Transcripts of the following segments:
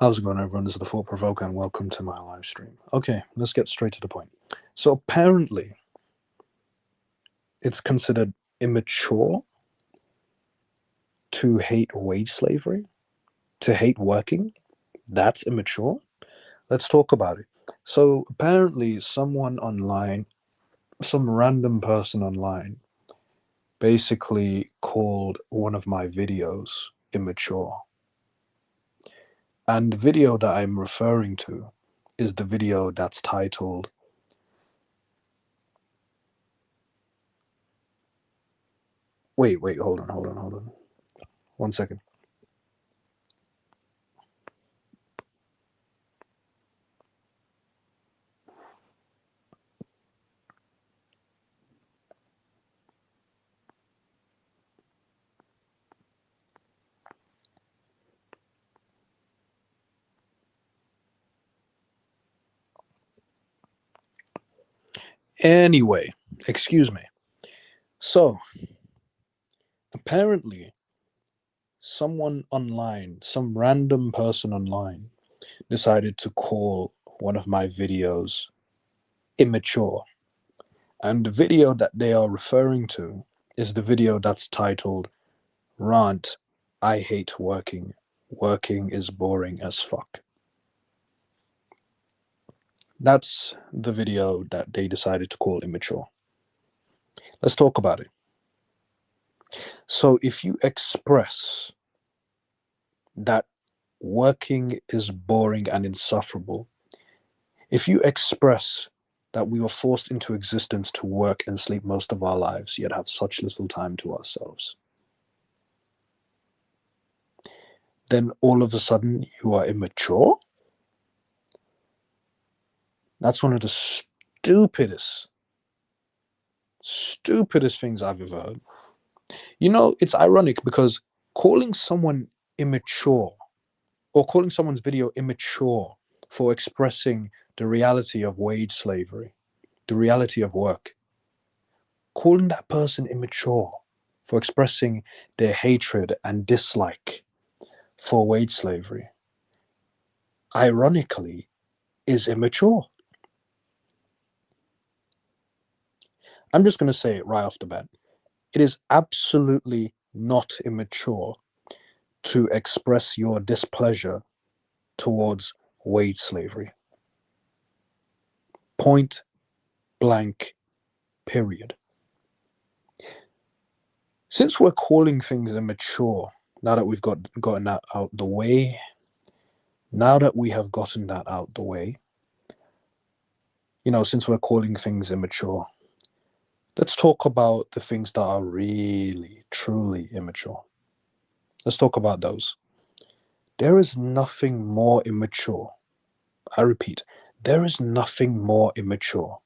How's it going, everyone? This is the Thought Provoker, and welcome to my live stream. Okay, let's get straight to the point. So, apparently, it's considered immature to hate wage slavery, to hate working. That's immature. Let's talk about it. So, apparently, someone online, some random person online, basically called one of my videos immature. And the video that I'm referring to is the video that's titled Wait, hold on. 1 second. Anyway, excuse me. So, apparently, someone online, some random person online, decided to call one of my videos immature. And the video that they are referring to is the video that's titled Rant, I Hate Working. Working is boring as fuck. That's the video that they decided to call immature. Let's talk about it. So, if you express that working is boring and insufferable, if you express that we were forced into existence to work and sleep most of our lives, yet have such little time to ourselves, then all of a sudden you are immature? That's one of the stupidest things I've ever heard. You know, it's ironic because calling someone immature or calling someone's video immature for expressing the reality of wage slavery, the reality of work, calling that person immature for expressing their hatred and dislike for wage slavery, ironically, is immature. I'm just going to say it right off the bat. It is absolutely not immature to express your displeasure towards wage slavery. Point blank, period. Since we're calling things immature, now that we've gotten that out the way, since we're calling things immature, let's talk about the things that are really, truly immature. Let's talk about those. There is nothing more immature. I repeat, there is nothing more immature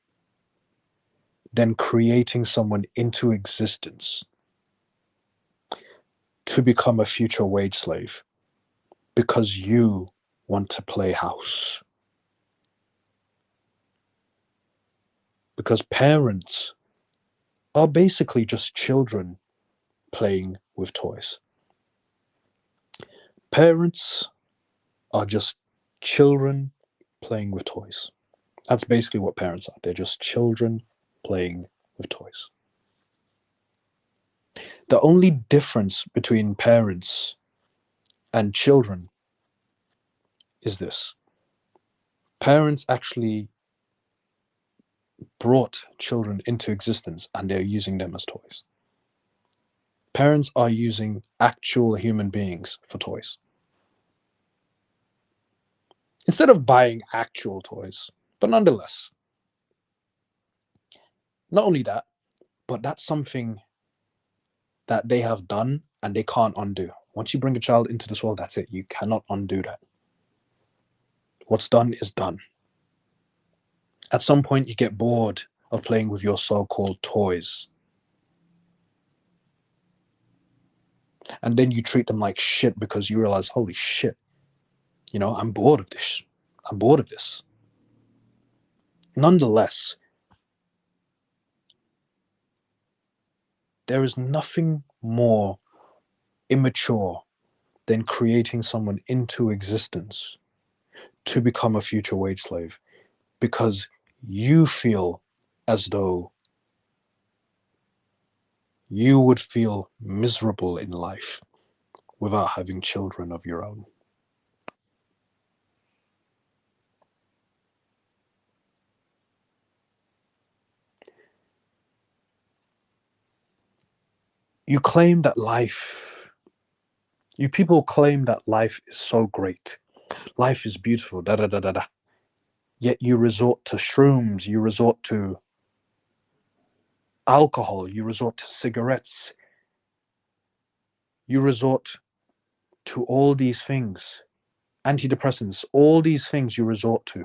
than creating someone into existence to become a future wage slave because you want to play house. Because parents are basically just children playing with toys. Parents are just children playing with toys. That's basically what parents are. They're just children playing with toys. The only difference between parents and children is this: parents actually brought children into existence and they're using them as toys. Parents are using actual human beings for toys. Instead of buying actual toys, but nonetheless. Not only that, but that's something that they have done and they can't undo. Once you bring a child into this world, that's it. You cannot undo that. What's done is done. At some point, you get bored of playing with your so-called toys. And then you treat them like shit because you realize, holy shit, I'm bored of this. I'm bored of this. Nonetheless, there is nothing more immature than creating someone into existence to become a future wage slave because you feel as though you would feel miserable in life without having children of your own. You claim that life, you people claim that life is so great. Life is beautiful, da da da da da. Yet you resort to shrooms, you resort to alcohol, you resort to cigarettes, you resort to all these things, antidepressants, all these things you resort to.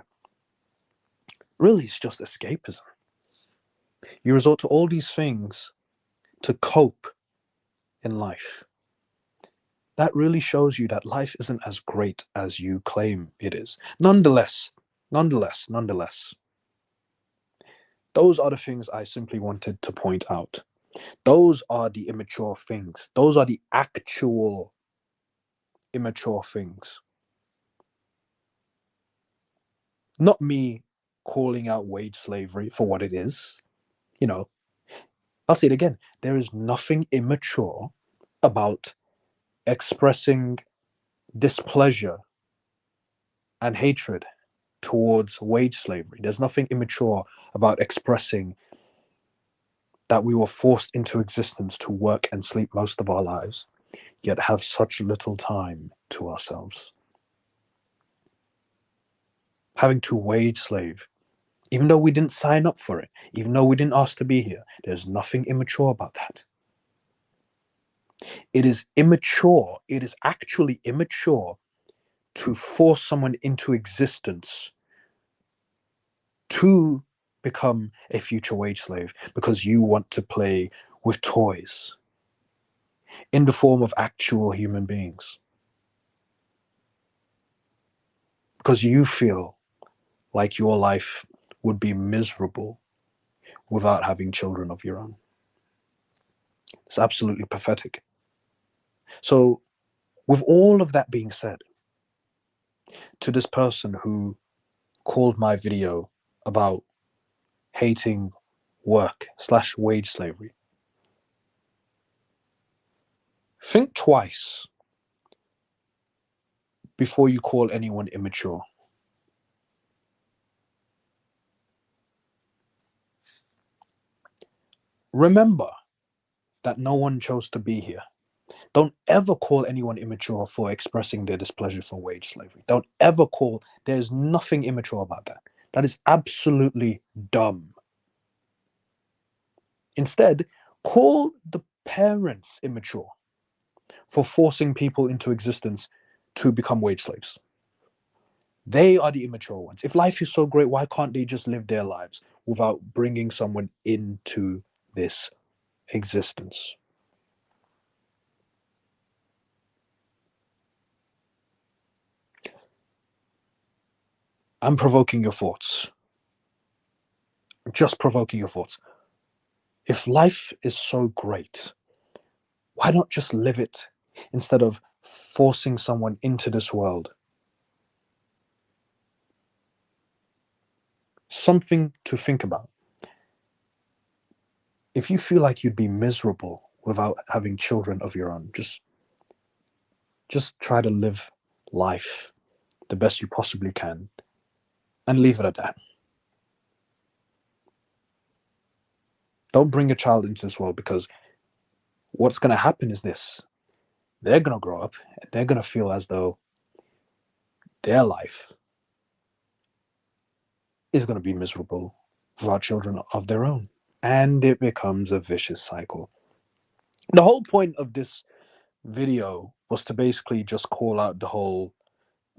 Really, it's just escapism. You resort to all these things to cope in life. That really shows you that life isn't as great as you claim it is. Nonetheless, those are the things I simply wanted to point out. Those are the immature things. Those are the actual immature things. Not me calling out wage slavery for what it is. You know, I'll say it again. There is nothing immature about expressing displeasure and hatred towards wage slavery. There's nothing immature about expressing that we were forced into existence to work and sleep most of our lives, yet have such little time to ourselves. Having to wage slave, even though we didn't sign up for it, even though we didn't ask to be here, there's nothing immature about that. It is immature, it is actually immature to force someone into existence to become a future wage slave because you want to play with toys in the form of actual human beings. Because you feel like your life would be miserable without having children of your own. It's absolutely pathetic. So, with all of that being said, to this person who called my video about hating work/wage slavery, think twice before you call anyone immature. Remember that no one chose to be here. Don't ever call anyone immature for expressing their displeasure for wage slavery. Don't ever call, there's nothing immature about that. That is absolutely dumb. Instead, call the parents immature for forcing people into existence to become wage slaves. They are the immature ones. If life is so great, why can't they just live their lives without bringing someone into this existence? I'm provoking your thoughts. Just provoking your thoughts. If life is so great, why not just live it instead of forcing someone into this world? Something to think about. If you feel like you'd be miserable without having children of your own, just try to live life the best you possibly can and leave it at that. Don't bring a child into this world because what's going to happen is this. They're going to grow up and they're going to feel as though their life is going to be miserable without children of their own. And it becomes a vicious cycle. The whole point of this video was to basically just call out the whole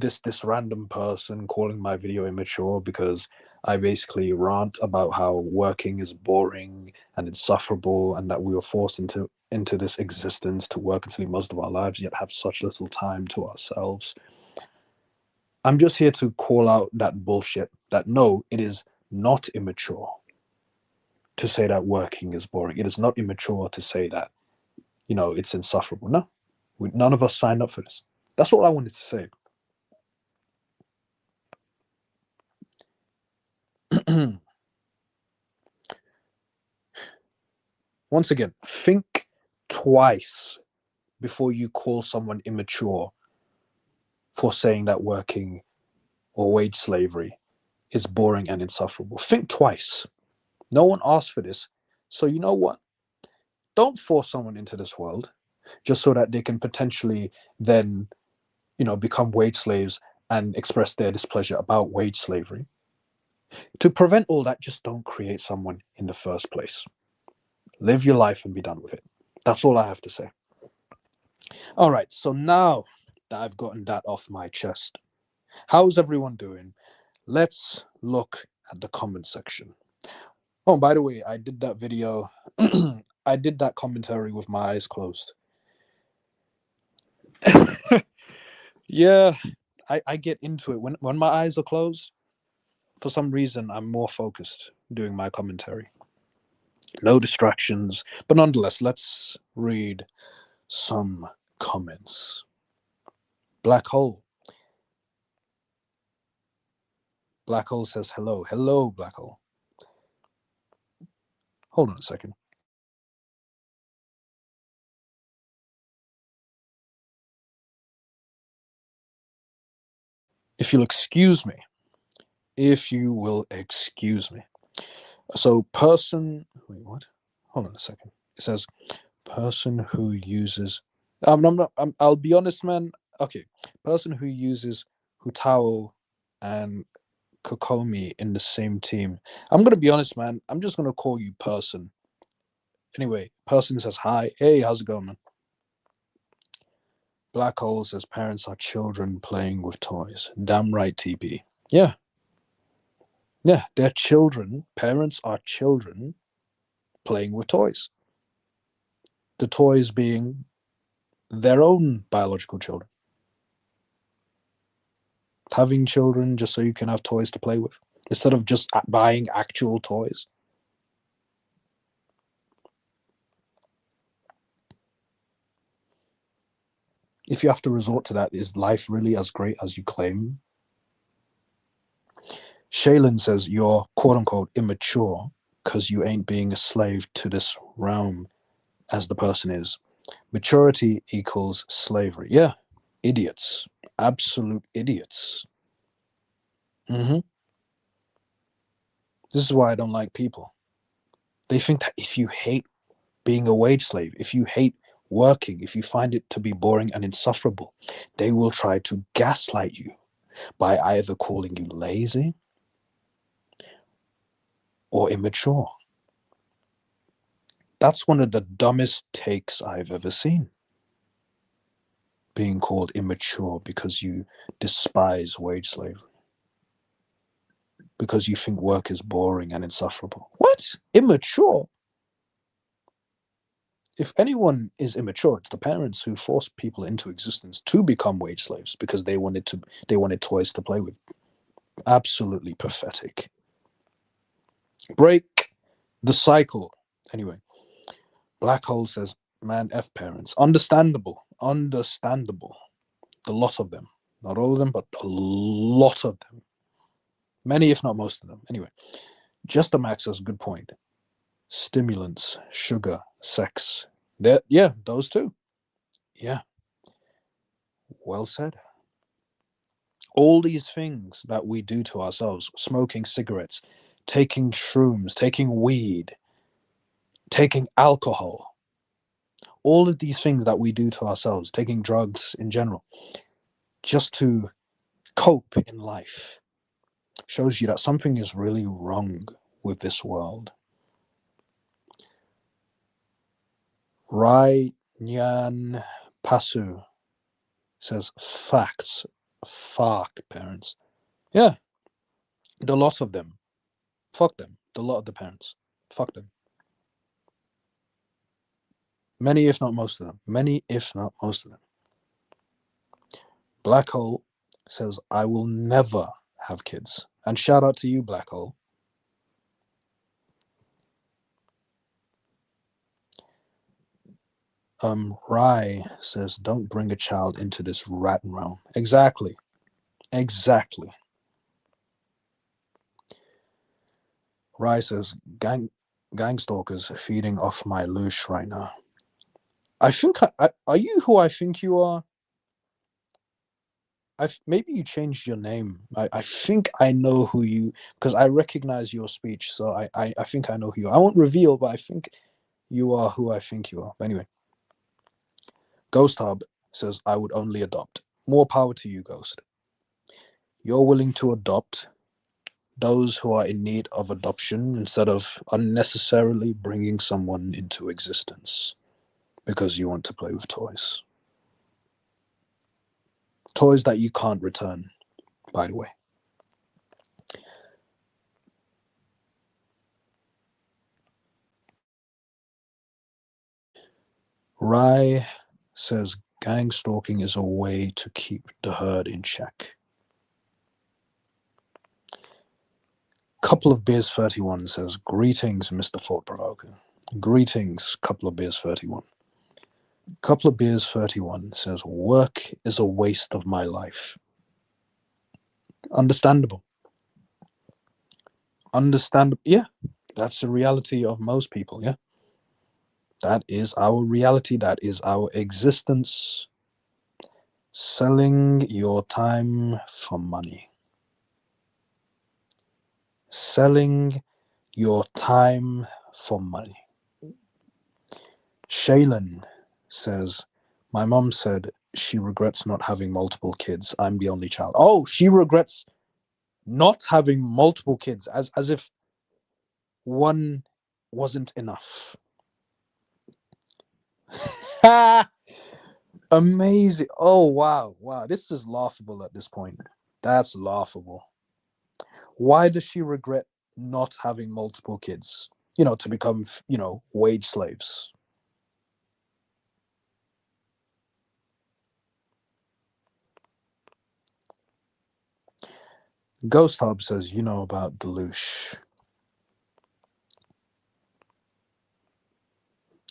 this random person calling my video immature because I basically rant about how working is boring and insufferable and that we were forced into this existence to work and sleep most of our lives yet have such little time to ourselves. I'm just here to call out that bullshit that no, it is not immature to say that working is boring. It is not immature to say that, it's insufferable. No. None of us signed up for this. That's all I wanted to say. Once again, think twice before you call someone immature for saying that working or wage slavery is boring and insufferable. Think twice. No one asked for this. So you know what? Don't force someone into this world just so that they can potentially then, become wage slaves and express their displeasure about wage slavery. To prevent all that, just don't create someone in the first place. Live your life and be done with it. That's all I have to say. All right, so now that I've gotten that off my chest, how's everyone doing? Let's look at the comment section. Oh, by the way, I did that video. I did that commentary with my eyes closed. Yeah, I get into it when my eyes are closed. For some reason, I'm more focused doing my commentary. No distractions, but nonetheless, let's read some comments. Black Hole. Black Hole says hello. Hello, Black Hole. Hold on a second. If you'll excuse me. If you will excuse me. So, Wait, what? Hold on a second. It says, person who uses. I'll be honest, man. Okay. Person who uses Hutao and Kokomi in the same team. I'm going to be honest, man. I'm just going to call you Person. Anyway, Person says, hi. Hey, how's it going, man? Black Hole says, parents are children playing with toys. Damn right, TP. Yeah. Yeah, they're children. Parents are children playing with toys. The toys being their own biological children. Having children just so you can have toys to play with instead of just buying actual toys. If you have to resort to that, is life really as great as you claim? Shaylin says you're quote unquote immature because you ain't being a slave to this realm as the person is. Maturity equals slavery. Yeah, idiots. Absolute idiots. Mm-hmm. This is why I don't like people. They think that if you hate being a wage slave, if you hate working, if you find it to be boring and insufferable, they will try to gaslight you by either calling you lazy or immature. That's one of the dumbest takes I've ever seen. Being called immature because you despise wage slavery. Because you think work is boring and insufferable. What? Immature? If anyone is immature, it's the parents who forced people into existence to become wage slaves because they wanted toys to play with. Absolutely pathetic. Break the cycle. Anyway, Black Hole says, man, F parents. Understandable. Understandable. The lot of them. Not all of them, but a lot of them. Many, if not most of them. Anyway, Just a Max has a good point. Stimulants, sugar, sex. Yeah, those two. Yeah, well said. All these things that we do to ourselves, smoking cigarettes, taking shrooms, taking weed, taking alcohol, all of these things that we do to ourselves, taking drugs in general, just to cope in life, shows you that something is really wrong with this world. Rai Nyan Pasu says, facts. Fuck parents. Yeah, the lot of them. Fuck them. The lot of the parents. Fuck them. Many, if not most of them. Many, if not most of them. Black Hole says, I will never have kids. And shout out to you, Black Hole. Rye says, "Don't bring a child into this rat realm." Exactly. Exactly. Rye says, gang stalkers feeding off my loosh right now." I think are you who I think you are? Maybe you changed your name. I think I know who you, because I recognize your speech. So I think I know who you are. I won't reveal, but I think you are who I think you are. But anyway, Ghost Hub says, "I would only adopt." More power to you, Ghost. You're willing to adopt those who are in need of adoption instead of unnecessarily bringing someone into existence because you want to play with toys. Toys that you can't return, by the way. Rye says, "Gang stalking is a way to keep the herd in check." Couple of Beers 31 says, "Greetings, Mr. Thought Provoker." Greetings, Couple of Beers 31. Couple of Beers 31 says, "Work is a waste of my life." Understandable. Understandable. Yeah, that's the reality of most people. Yeah, that is our reality. That is our existence. Selling your time for money. Selling your time for money. Shaylin says, "My mom said she regrets not having multiple kids. I'm the only child." Oh, she regrets not having multiple kids, as if one wasn't enough. Amazing. Oh, wow. Wow. This is laughable at this point. That's laughable. Why does she regret not having multiple kids? To become, wage slaves. Ghost Hub says, "You know about Deluge."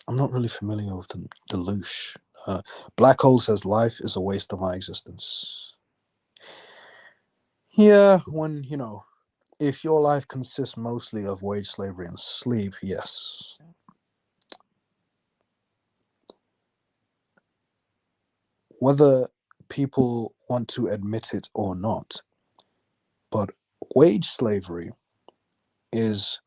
I'm not really familiar with the Deluge. Black Hole says, "Life is a waste of my existence." Yeah, if your life consists mostly of wage slavery and sleep, yes. Whether people want to admit it or not, but wage slavery is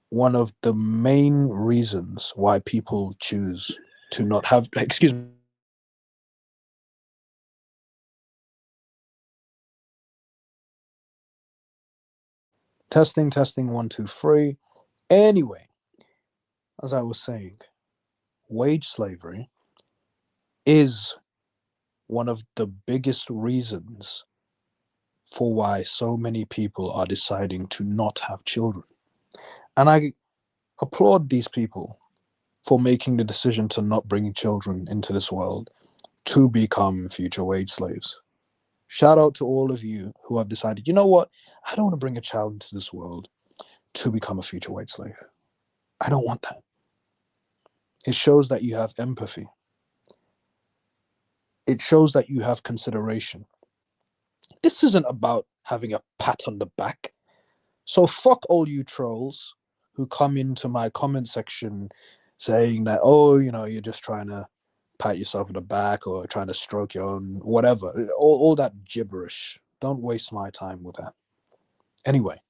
one of the main reasons why people choose to not have, excuse me. Testing, 1 2 3. Anyway, as I was saying, wage slavery is one of the biggest reasons for why so many people are deciding to not have children. And I applaud these people for making the decision to not bring children into this world to become future wage slaves. Shout out to all of you who have decided, you know what? I don't want to bring a child into this world to become a future wage slave. I don't want that. It shows that you have empathy. It shows that you have consideration. This isn't about having a pat on the back. So fuck all you trolls who come into my comment section saying that, oh, you're just trying to pat yourself on the back or trying to stroke your own whatever. All that gibberish. Don't waste my time with that. Anyway,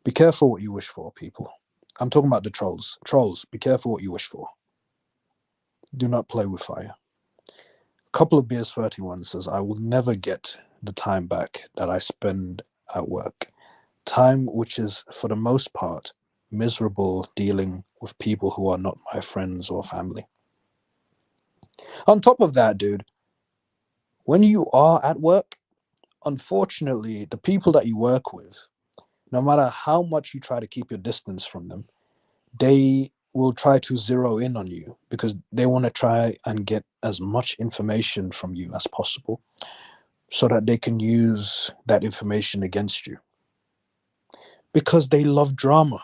be careful what you wish for, people. I'm talking about the trolls. Trolls, be careful what you wish for. Do not play with fire. Couple of Beers 31 says, "I will never get the time back that I spend at work. Time which is, for the most part, miserable dealing with people who are not my friends or family." On top of that, dude, when you are at work, unfortunately, the people that you work with, no matter how much you try to keep your distance from them, they will try to zero in on you because they want to try and get as much information from you as possible so that they can use that information against you because they love drama.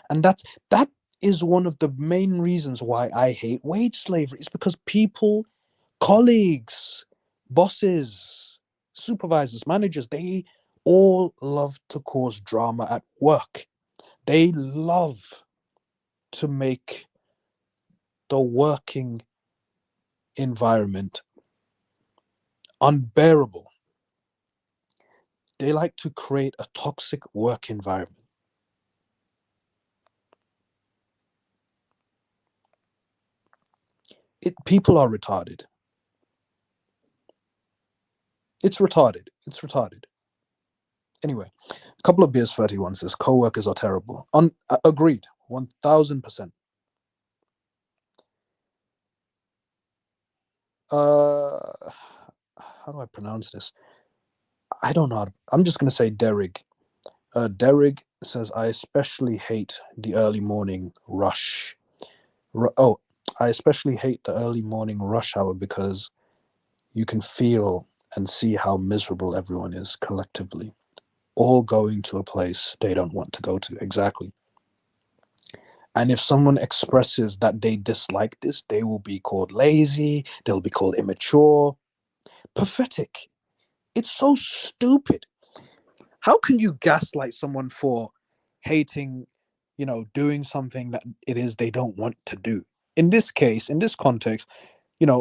And that is one of the main reasons why I hate wage slavery. It's because people, colleagues, bosses, supervisors, managers, they all love to cause drama at work. They love to make the working environment unbearable. They like to create a toxic work environment. People are retarded. It's retarded. It's retarded. Anyway, a couple of beers 31 says co-workers are terrible. Agreed, 1000%. How do I pronounce this? I don't know. I'm just gonna say Derrig. Derrig says I especially hate the early morning rush. Oh, I especially hate the early morning rush hour because you can feel and see how miserable everyone is collectively, all going to a place they don't want to go to. Exactly. And if someone expresses that they dislike this, they will be called lazy, they'll be called immature, pathetic. It's so stupid. How can you gaslight someone for hating, doing something that it is they don't want to do? In this case, in this context,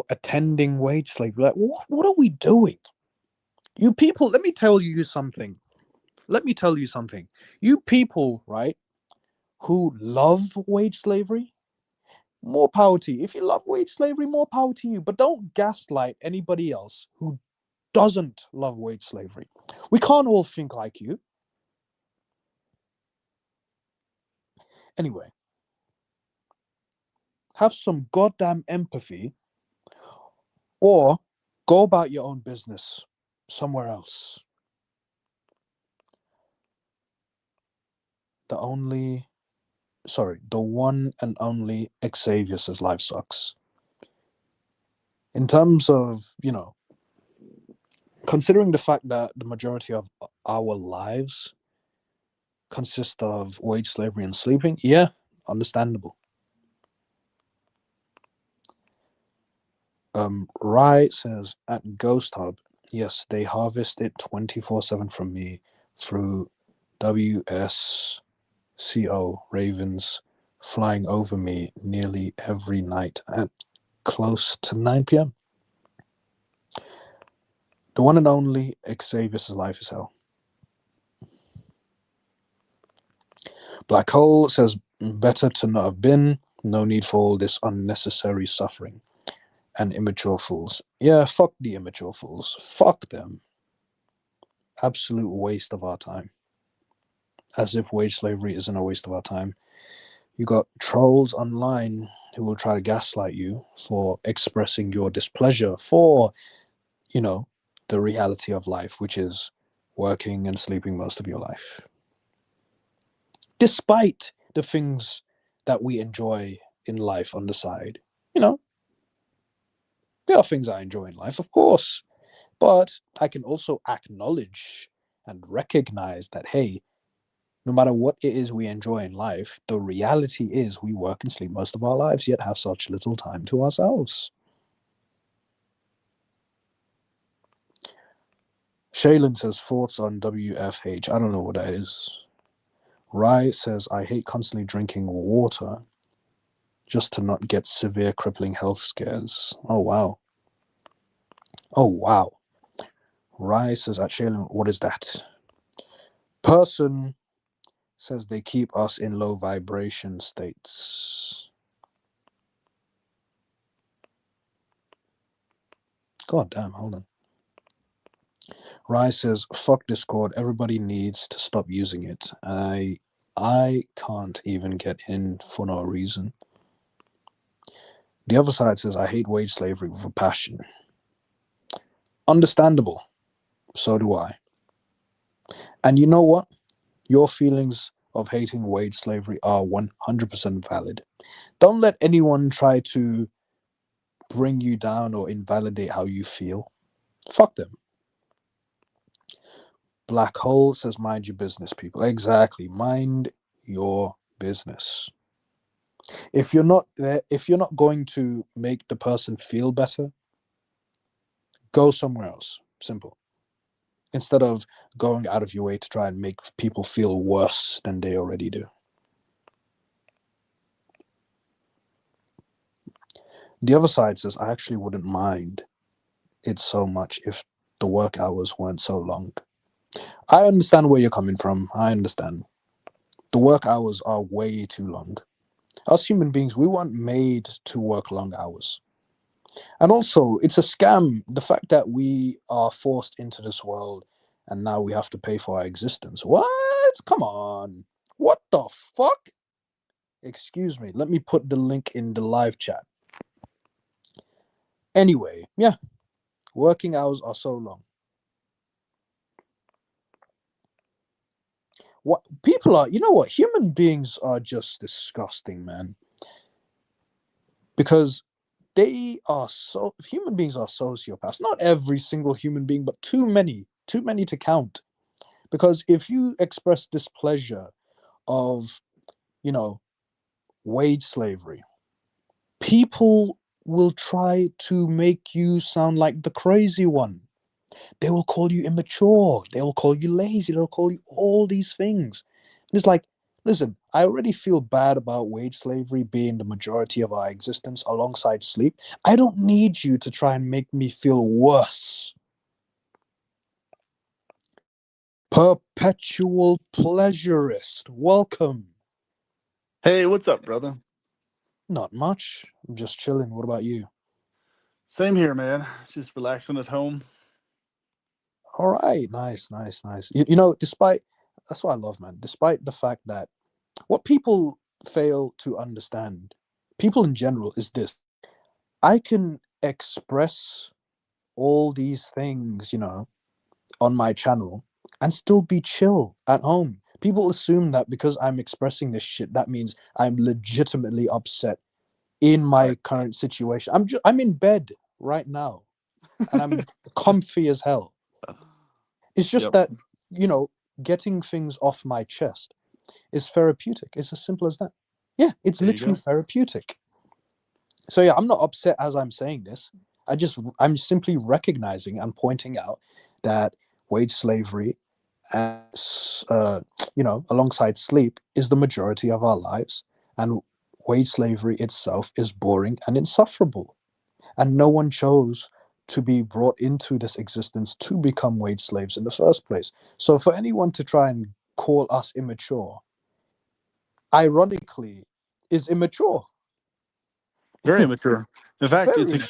attending wage slavery. Like, what are we doing? You people, let me tell you something. Let me tell you something. You people, right, who love wage slavery, more power to you. If you love wage slavery, more power to you. But don't gaslight anybody else who doesn't love wage slavery. We can't all think like you. Anyway, have some goddamn empathy or go about your own business somewhere else. The one and only Xavier says life sucks. In terms of, considering the fact that the majority of our lives consist of wage slavery and sleeping, yeah, understandable. Rye says at Ghost Hub, yes, they harvest it 24/7 from me through WSCO Ravens flying over me nearly every night at close to 9 p.m. The one and only Xavier's life is hell. Black Hole says better to not have been. No need for all this unnecessary suffering. And immature fools. Yeah, fuck the immature fools. Fuck them. Absolute waste of our time. As if wage slavery isn't a waste of our time. You got trolls online who will try to gaslight you for expressing your displeasure for, the reality of life, which is working and sleeping most of your life. Despite the things that we enjoy in life on the side, there are things I enjoy in life, of course, but I can also acknowledge and recognize that, hey, no matter what it is we enjoy in life, the reality is we work and sleep most of our lives, yet have such little time to ourselves. Shaylin says thoughts on WFH. I don't know what that is. Rye says I hate constantly drinking water just to not get severe crippling health scares. Oh wow. Oh wow. Rye says at Shaylin, what is that? Person says they keep us in low vibration states. God damn, hold on. Rye says, fuck Discord, everybody needs to stop using it. I can't even get in for no reason. The other side says, I hate wage slavery with a passion. Understandable. So do I. And you know what? Your feelings of hating wage slavery are 100% valid. Don't let anyone try to bring you down or invalidate how you feel. Fuck them. Black Hole says, mind your business, people. Exactly. Mind your business. if you're not going to make the person feel better, go somewhere else. Simple. Instead of going out of your way to try and make people feel worse than they already do. The other side says, I actually wouldn't mind it so much if the work hours weren't so long. I understand where you're coming from. I understand. The work hours are way too long. Us human beings, we weren't made to work long hours. And also, it's a scam. The fact that we are forced into this world and now we have to pay for our existence. What? Come on. What the fuck? Excuse me. Let me put the link in the live chat. Anyway, yeah, working hours are so long. What people are, you know what? Human beings are just disgusting, man. Because human beings are sociopaths. Not every single human being, but too many to count. Because if you express displeasure of, you know, wage slavery, people will try to make you sound like the crazy one. They will call you immature. They will call you lazy. They'll call you all these things. And it's like, listen, I already feel bad about wage slavery being the majority of our existence alongside sleep. I don't need you to try and make me feel worse. Perpetual pleasurist. Welcome. Hey, what's up, brother? Not much. I'm just chilling. What about you? Same here, man. Just relaxing at home. All right. Nice, nice, nice. You know, despite that's what I love, man. Despite the fact that what people fail to understand, people in general, is this: I can express all these things, on my channel and still be chill at home. People assume that because I'm expressing this shit, that means I'm legitimately upset in Right. my current situation. I'm in bed right now and I'm comfy as hell. It's just Yep. that, you know, getting things off my chest is therapeutic. It's as simple as that. Yeah, it's There you literally go. therapeutic. So yeah, I'm not upset as I'm saying this. I'm simply recognizing and pointing out that wage slavery and alongside sleep is the majority of our lives, and wage slavery itself is boring and insufferable, and no one chose to be brought into this existence to become wage slaves in the first place. So for anyone to try and call us immature, ironically, is immature. Very mature. In fact, Very immature.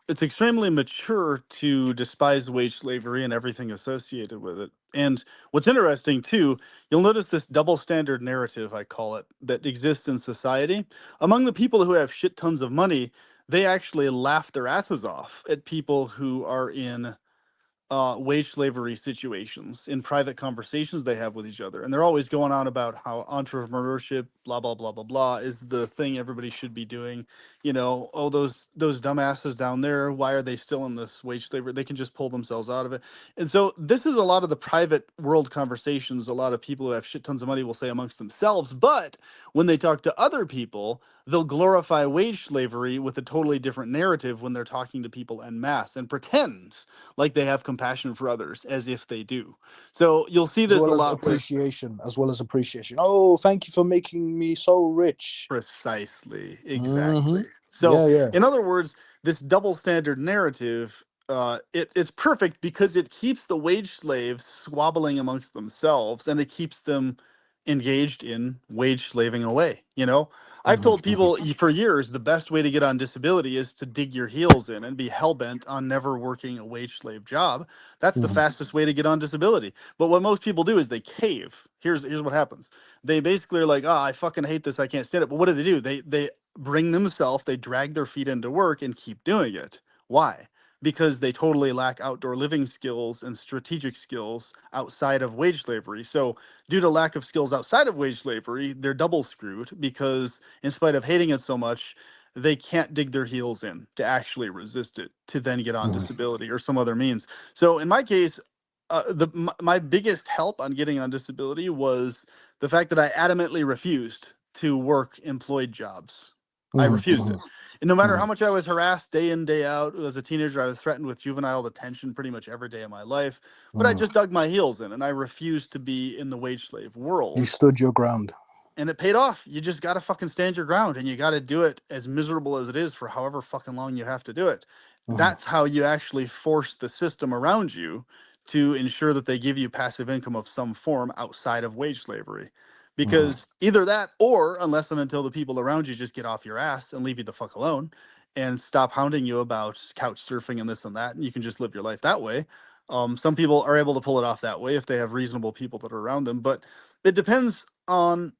it's extremely mature to despise wage slavery and everything associated with it. And what's interesting too, you'll notice this double standard narrative, I call it, that exists in society. Among the people who have shit tons of money, they actually laugh their asses off at people who are in wage slavery situations in private conversations they have with each other. And they're always going on about how entrepreneurship, blah, blah, blah, blah, blah, is the thing everybody should be doing. You know, oh, those dumbasses down there, why are they still in this wage slavery? They can just pull themselves out of it. And so this is a lot of the private world conversations a lot of people who have shit tons of money will say amongst themselves. But when they talk to other people, they'll glorify wage slavery with a totally different narrative when they're talking to people en masse and pretend like they have compassion for others as if they do. So you'll see As this a well as lot with appreciation, as well as appreciation. Oh, thank you for making me so rich. precisely, exactly. Mm-hmm. So, Yeah, yeah. in other words, this double standard narrative, it's perfect because it keeps the wage slaves squabbling amongst themselves and it keeps them engaged in wage slaving away. You know, I've Mm-hmm, told mm-hmm, people for years the best way to get on disability is to dig your heels in and be hell bent on never working a wage slave job. That's the mm-hmm, fastest way to get on disability. But what most people do is they cave. Here's what happens. They basically are like, "Oh, I fucking hate this. I can't stand it." But what do? They bring themselves, they drag their feet into work and keep doing it. Why? Because they totally lack outdoor living skills and strategic skills outside of wage slavery. So, due to lack of skills outside of wage slavery, they're double screwed because, in spite of hating it so much, they can't dig their heels in to actually resist it to then get on mm-hmm. disability or some other means. So, in my case, my biggest help on getting on disability was the fact that I adamantly refused to work employed jobs. I Hmm. refused Hmm. it. And no matter Hmm. how much I was harassed day in, day out, as a teenager, I was threatened with juvenile detention pretty much every day of my life. But I Hmm. just dug my heels in and I refused to be in the wage slave You world, stood your ground. and it paid off. You just got to fucking stand your ground, and you got to do it as miserable as it is for however fucking long you have to do it. Hmm. That's how you actually force the system around you to ensure that they give you passive income of some form outside of wage slavery. Hmm. Because either that, or unless and until the people around you just get off your ass and leave you the fuck alone and stop hounding you about couch surfing and this and that, and you can just live your life that way. Some people are able to pull it off that way if they have reasonable people that are around them, but it depends on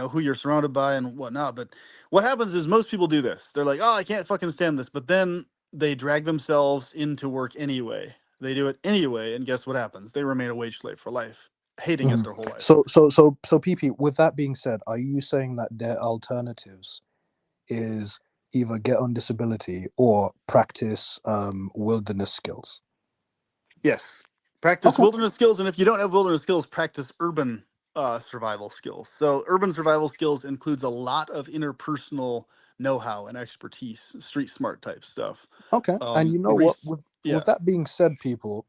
who you're surrounded by and whatnot. But what happens is most people do this. They're like, oh, I can't fucking stand this, but then they drag themselves into work anyway. They do it anyway, and guess what happens? They remain a wage slave for life, hating Hmm. it their whole life. So, PP. With that being said, are you saying that their alternatives is either get on disability or practice wilderness skills? Yes, practice Okay. wilderness skills, and if you don't have wilderness skills, practice urban survival skills. So urban survival skills includes a lot of interpersonal know-how and expertise, street smart type stuff. Okay. And you know Re- what? With yeah. that being said, people,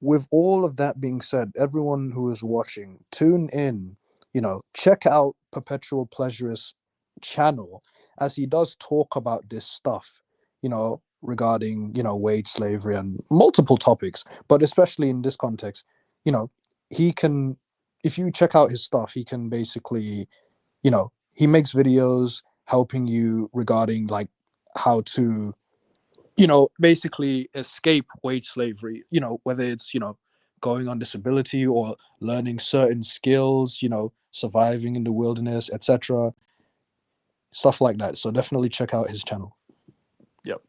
with all of that being said, everyone who is watching, tune in. Check out Perpetual Pleasurist channel as he does talk about this stuff. Regarding wage slavery and multiple topics, but especially in this context, you know, he can. If you check out his stuff, he can basically, he makes videos helping you regarding like how to basically escape wage slavery, whether it's going on disability or learning certain skills, surviving in the wilderness, etc., stuff like that. So definitely check out his channel. Yep.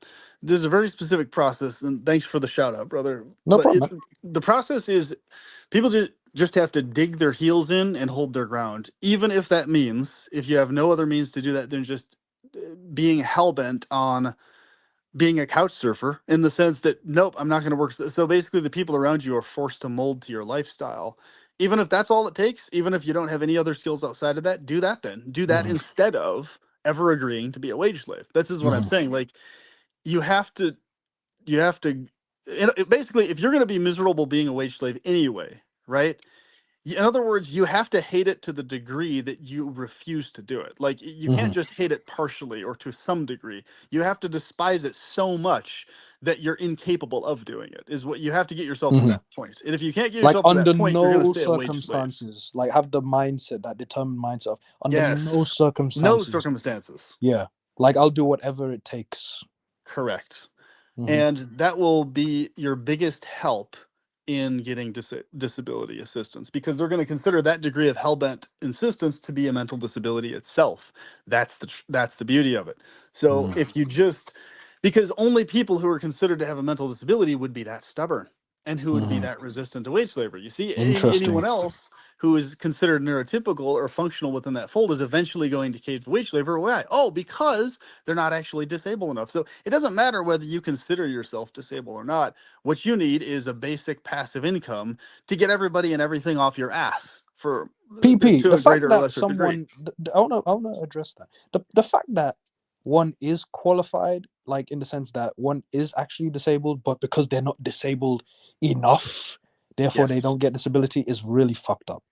There's a very specific process, and thanks for the shout out, brother. No But problem, the process is people just have to dig their heels in and hold their ground, even if that means if you have no other means to do that than just being hell bent on being a couch surfer in the sense that nope, I'm not going to work. So basically, the people around you are forced to mold to your lifestyle. Even if that's all it takes, even if you don't have any other skills outside of that, do that then. Do that man. instead of ever agreeing to be a wage slave. This is what I'm Hmm. saying. Like you have to you have to basically if you're going to be miserable being a wage slave anyway, right? In other words, you have to hate it to the degree that you refuse to do it. Like you Hmm. can't just hate it partially or to some degree. You have to despise it so much that you're incapable of doing it. Is what you have to get yourself to Hmm. that point. And if you can't get Like yourself to that under point, you're going to no stay a wage slave. circumstances, like have the mindset, that determined mindset of under no Yes. No circumstances. circumstances. Yeah, like I'll do whatever it takes. Correct. Hmm. And that will be your biggest help in getting disability assistance because they're going to consider that degree of hellbent insistence to be a mental disability itself. That's the beauty of it. So Hmm. if you just because only people who are considered to have a mental disability would be that stubborn and who would be Hmm. that resistant to wage slavery. You see, anyone Interesting. else who is considered neurotypical or functional within that fold is eventually going to cave to wage slavery. Why? Oh, because they're not actually disabled enough. So it doesn't matter whether you consider yourself disabled or not. What you need is a basic passive income to get everybody and everything off your ass for PP, to the a fact greater or that lesser degree. I wanna address that. The fact that one is qualified, like in the sense that one is actually disabled, but because they're not disabled enough, therefore they Yes, don't get disability, is really fucked up.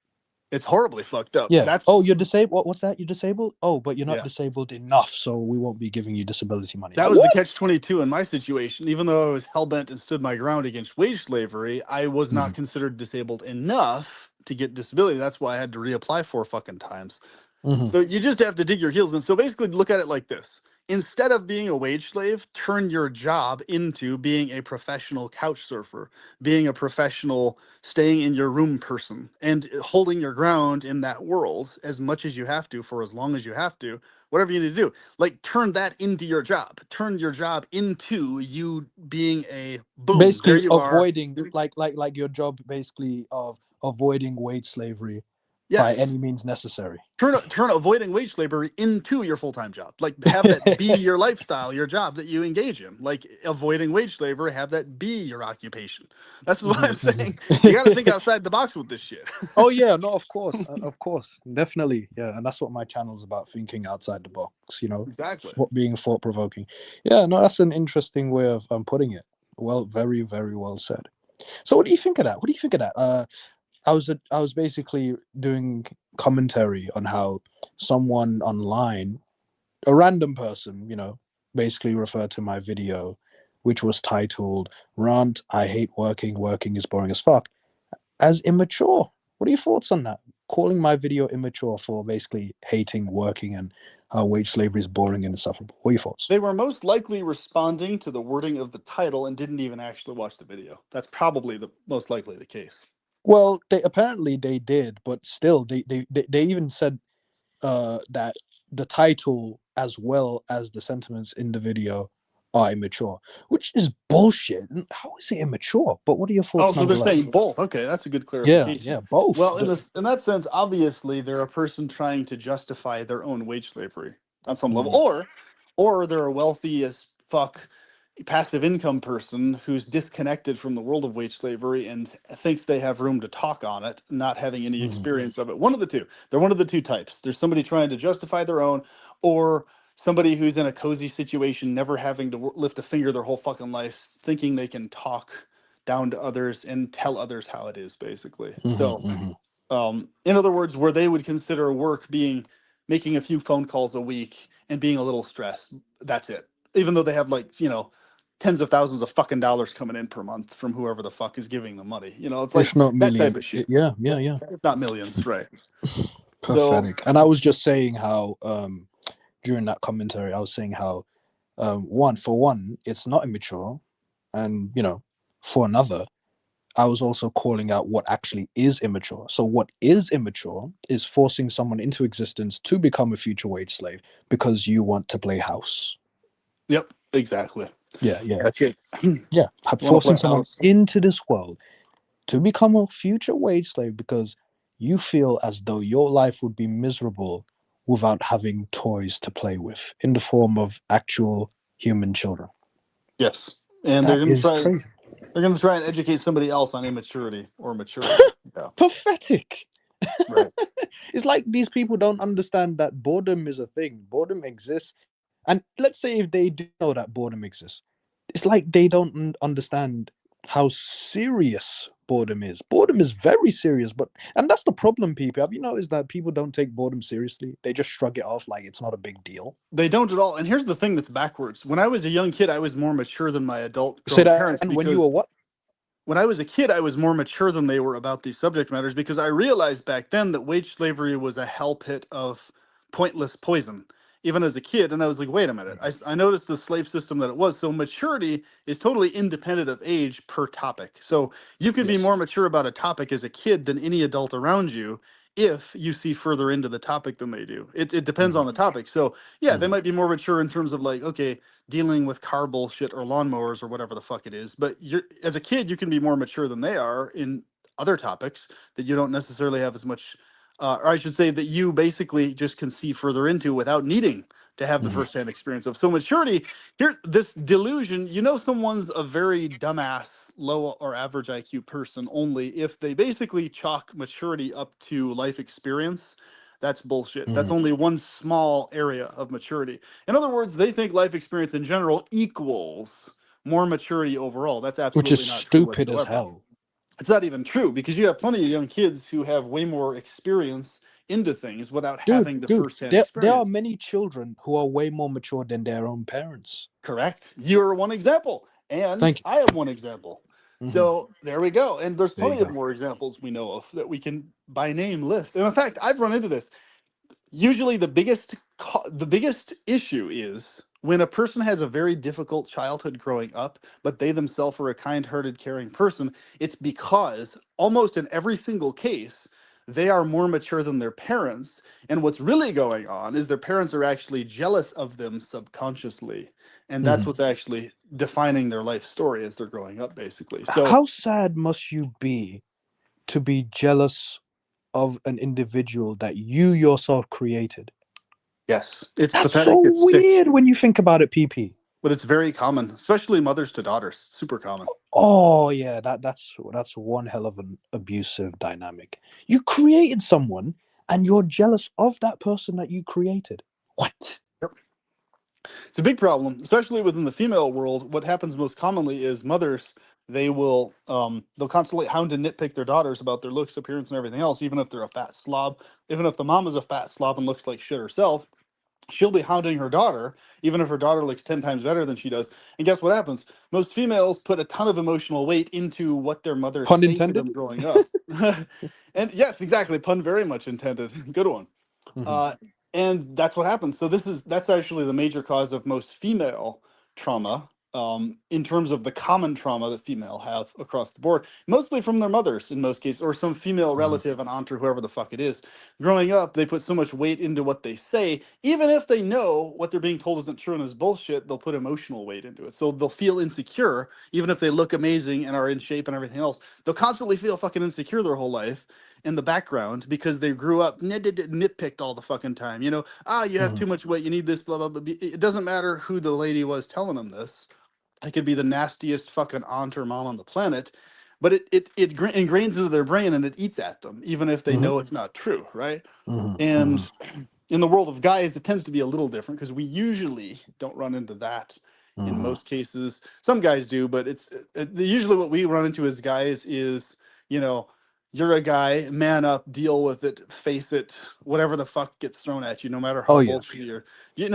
it's horribly fucked up. Yeah. That's Oh, you're disabled. What's that? You're disabled? Oh, but you're not yeah. disabled enough, so we won't be giving you disability money. That Like was the what? catch 22 in my situation. Even though I was hell bent and stood my ground against wage slavery, I was not Hmm. considered disabled enough to get disability. That's why I had to reapply 4 fucking times. Hmm. So you just have to dig your heels in. So basically, look at it like this: instead of being a wage slave, turn your job into being a professional couch surfer, being a professional staying in your room person, and holding your ground in that world as much as you have to for as long as you have to. Whatever you need to do, like turn that into your job. Turn your job into you being a boom. There Basically, you are. avoiding like your job, basically of avoiding wage slavery. by Yes. any means necessary. Turn avoiding wage slavery into your full-time job. Like, have that be your lifestyle, your job that you engage in. Like, avoiding wage slavery, have that be your occupation. That's what I'm Mhm, saying. You got to think mhm. outside the box with this shit. Oh yeah, no, of course, definitely, yeah, and that's what my channel's about: thinking outside the box. Exactly. Being thought provoking. Yeah, no, that's an interesting way of putting it. Well, very, very well said. So, what do you think of that? What do you think of that? I was basically doing commentary on how someone online, a random person, basically referred to my video, which was titled "Rant: I hate working. Working is boring as fuck," as immature. What are your thoughts on that? Calling my video immature for basically hating working and how wage slavery is boring and insufferable. What are your thoughts? They were most likely responding to the wording of the title and didn't even actually watch the video. That's probably the most likely the case. Well, they apparently they did, but still, they even said that the title as well as the sentiments in the video are immature, which is bullshit. How is it immature? But what are your Oh, thoughts so they're nonetheless? saying both. Okay, that's a good Yeah, clarification. yeah, both. Well, in that sense, obviously they're a person trying to justify their own wage slavery on some level, Mhm, or they're a wealthy as fuck passive income person who's disconnected from the world of wage slavery and thinks they have room to talk on it, not having any mhm, experience of it. One of the two. They're one of the two types. There's somebody trying to justify their own, or somebody who's in a cozy situation, never having to lift a finger their whole fucking life, thinking they can talk down to others and tell others how it is, basically. mhm, So, mhm. in other words, where they would consider work being making a few phone calls a week and being a little stressed, that's it. Even though they have, like, tens of thousands of fucking dollars coming in per month from whoever the fuck is giving them money. It's If like not that type million, of shit. yeah, yeah, yeah. If not millions, right? So, Pathetic. And I was just saying how during that commentary, I was saying how one, it's not immature, and for another, I was also calling out what actually is immature. So what is immature is forcing someone into existence to become a future wage slave because you want to play house. yep, exactly. Yeah, yeah, That's it. You yeah. want to Forcing play someone house? into this world to become a future wage slave because you feel as though your life would be miserable without having toys to play with in the form of actual human children. Yes. And That is crazy. they're gonna try and educate somebody else on immaturity or maturity. Yeah. Pathetic. Right. It's like these people don't understand that boredom is a thing. Boredom exists. And let's say if they do know that boredom exists, it's like they don't understand how serious boredom is. Boredom is very serious, and that's the problem, people. Have you noticed that people don't take boredom seriously? They just shrug it off like it's not a big deal. They don't at all. And here's the thing that's backwards. When I was a young kid, I was more mature than my adult Say grown that parents again. When you were because what? when I was a kid, I was more mature than they were about these subject matters because I realized back then that wage slavery was a hell pit of pointless poison, even as a kid. And I was like, wait a minute. I noticed the slave system that it was. So maturity is totally independent of age per topic. So you could be Yes. more mature about a topic as a kid than any adult around you if you see further into the topic than they do. It depends Mhm, on the topic. So yeah, they mhm, might be more mature in terms of, like, okay, dealing with car bullshit or lawnmowers or whatever the fuck it is. But you're as a kid, you can be more mature than they are in other topics that you don't necessarily have as much, or I should say that you basically just can see further into without needing to have the mhm, firsthand experience of. So maturity here, this delusion, someone's a very dumbass, low or average IQ person only if they basically chalk maturity up to life experience. That's bullshit. That's mhm. only one small area of maturity. In other words, they think life experience in general equals more maturity overall. That's Which is absolutely not true stupid as whatsoever. hell. It's not even true because you have plenty of young kids who have way more experience into things without having the Dude, firsthand there are experience. many children who are way more mature than their own parents. Correct. You're one example, and Thank you. I am one example. Hmm. So there we go. And there's There you plenty of go. more examples we know of that we can by name list. And in fact, I've run into this. Usually the biggest issue is when a person has a very difficult childhood growing up, but they themselves are a kind-hearted, caring person. It's because almost in every single case they are more mature than their parents, and what's really going on is their parents are actually jealous of them subconsciously, and that's Hmm. what's actually defining their life story as they're growing up, basically. So How sad must you be to be jealous of an individual that you yourself created. Yes, it's That's so pathetic. It's sick, weird when you think about it, PP. but it's very common, especially mothers to daughters. Super common. Oh yeah, that's one hell of an abusive dynamic. You created someone and you're jealous of that person that you created. What? Yep. It's a big problem, especially within the female world. What happens most commonly is mothers, they'll constantly hound and nitpick their daughters about their looks, appearance, and everything else, even if they're a fat slob. Even if the mom is a fat slob and looks like shit herself, she'll be hounding her daughter, even if her daughter looks 10 times better than she does. And guess what happens? Most females put a ton of emotional weight into what their mothers Pun say to intended? them growing up. And yes, exactly, pun very much intended. Good one. Hmm. Uh, and that's what happens. So that's actually the major cause of most female trauma, in terms of the common trauma that female have across the board, mostly from their mothers in most cases, or some female Hmm. relative, an aunt or whoever the fuck it is. Growing up, they put so much weight into what they say, even if they know what they're being told isn't true and is bullshit, they'll put emotional weight into it. So they'll feel insecure, even if they look amazing and are in shape and everything else. They'll constantly feel fucking insecure their whole life in the background because they grew up nitpicked all the fucking time. You have Hmm. too much weight, you need this, blah, blah, blah. It doesn't matter who the lady was telling them this. It could be the nastiest fucking aunt or mom on the planet, but it ingrains into their brain and it eats at them, even if they Hmm. know it's not true, right? Hmm. Hmm. And in the world of guys, it tends to be a little different because we usually don't run into that in Hmm. most cases. Some guys do, but it's usually what we run into as guys is, you know, you're a guy, man up, deal with it, face it, whatever the fuck gets thrown at you, no matter Oh how yeah. bullshit you're,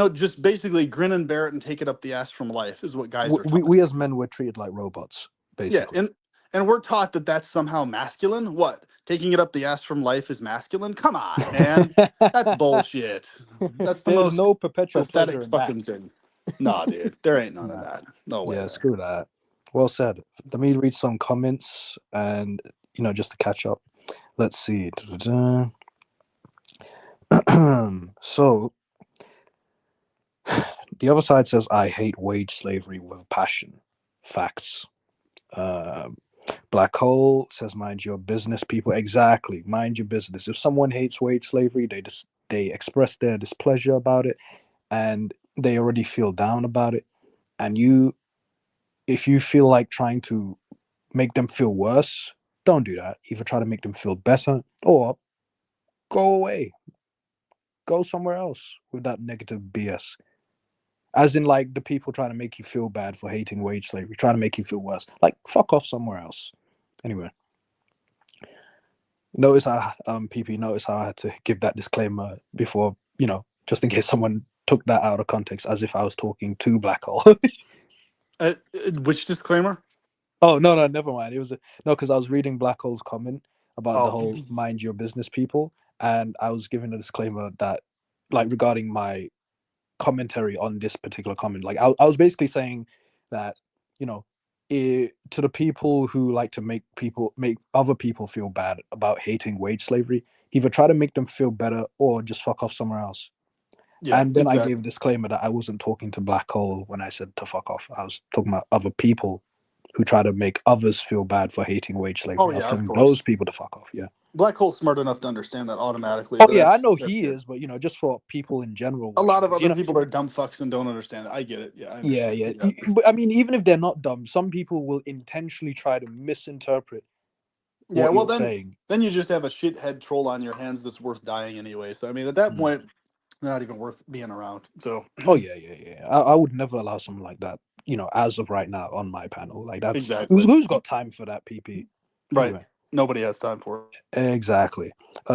just basically grin and bear it and take it up the ass from life is what guys are taught. We as men were treated like robots, Yeah, basically. and we're taught that that's somehow masculine. What? Taking it up the ass from life is masculine? Come on, man. That's bullshit. That's the There's most no perpetual pathetic pleasure in fucking that. thing. Nah, dude. There ain't none of Nah. that. No way Yeah, there. screw that. Well said. Let me read some comments and just to catch up. Let's see. So the other side says I hate wage slavery with passion. Facts. Uh, Black Hole says mind your business, people. Exactly, mind your business. If someone hates wage slavery, they express their displeasure about it, and they already feel down about it. And if you feel like trying to make them feel worse, don't do that. Either try to make them feel better or go away, go somewhere else with that negative BS. As in, like the people trying to make you feel bad for hating wage slavery, trying to make you feel worse. Like, fuck off somewhere else. Anyway, notice how PP. Notice how I had to give that disclaimer before, just in case someone took that out of context, as if I was talking to Black Hole. Which disclaimer? Oh no, no, never mind. It was no, because I was reading Black Hole's comment about the Oh, whole mind your business people, and I was giving a disclaimer that, like, regarding my commentary on this particular comment. Like, I was basically saying that, you know, to the people who like to make other people feel bad about hating wage slavery, either try to make them feel better or just fuck off somewhere else. yeah, And then I gave a exactly. disclaimer that I wasn't talking to Black Hole when I said to fuck off. I was talking about other people who try to make others feel bad for hating wage Oh, slavery. I was yeah, of telling those course. people to fuck off. Yeah. Black Hole's smart enough to understand that automatically, Oh but yeah, I know that's he good. is, but just for people in general A watching lot of this, other people are dumb fucks and don't understand that. I get it. Yeah, I yeah, understand. yeah. Yeah. But I mean, even if they're not dumb, some people will intentionally try to misinterpret Yeah, what well you're then saying. then you just have a shithead troll on your hands that's worth dying anyway. So I mean, at that Mm. point, they're not even worth being around. So Oh yeah, yeah, yeah. I would never allow something like that. As of right now on my panel, like that's exactly. who's got time for that, PP. Right. Anyway. Nobody has time for it. Exactly.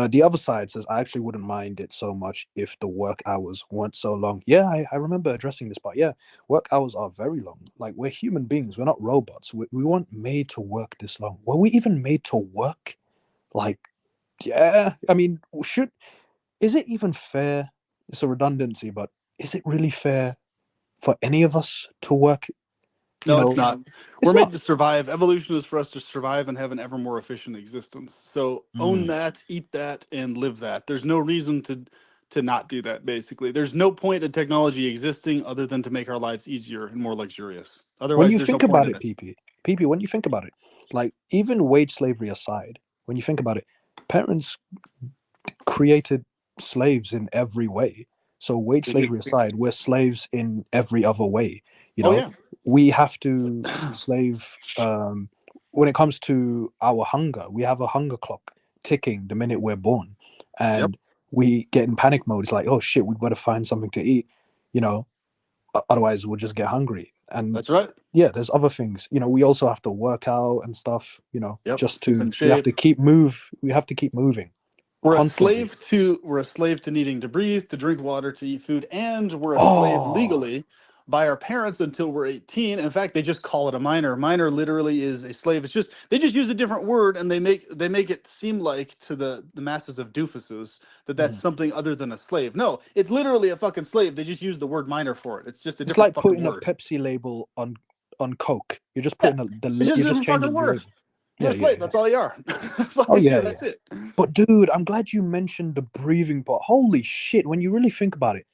The other side says, I actually wouldn't mind it so much if the work hours weren't so long. Yeah, I remember addressing this part. Yeah, work hours are very long. Like, we're human beings, we're not robots. We weren't made to work this long. Were we even made to work? Like, yeah, I mean, is it even fair? It's a redundancy, but is it really fair for any of us to work? You No, it's know, not. We're it's made not. to survive. Evolution is for us to survive and have an ever more efficient existence. So own Mm. that, eat that, and live that. There's no reason to not do that, basically. There's no point in technology existing other than to make our lives easier and more luxurious. When Otherwise, you there's no think point about in it, it. PP, when you think about it, like, even wage slavery aside, when you think about it, Parents created slaves in every way. So wage They do. slavery aside, we're slaves in every other way. You Oh know, yeah. we have to slave when it comes to our hunger. We have a hunger clock ticking the minute we're born, Yep. and we get in panic mode. It's like, oh shit, we'd better find something to eat. You know, otherwise we'll just get hungry. And That's right. yeah, there's other things. You know, we also have to work out and stuff. You know, Yep. just Keep to in shape. we have to keep moving constantly. We're a slave to needing to breathe, to drink water, to eat food, and we're a slave Oh. legally by our parents until we're 18. In fact, they just call it a minor. Minor literally is a slave. It's just they just use a different word and they make it seem like to the masses of doofuses that that's Mhm. something other than a slave. No, it's literally a fucking slave. They just use the word minor for it. It's just a It's different like fucking putting a word. Pepsi label on Coke. You're just Yeah. putting It's just you're a just different fucking changing the word. label. You're Yeah, a yeah, slave. yeah. That's all you are. That's all Oh you yeah, do. yeah. That's it. But dude, I'm glad you mentioned the breathing part. Holy shit! When you really think about it,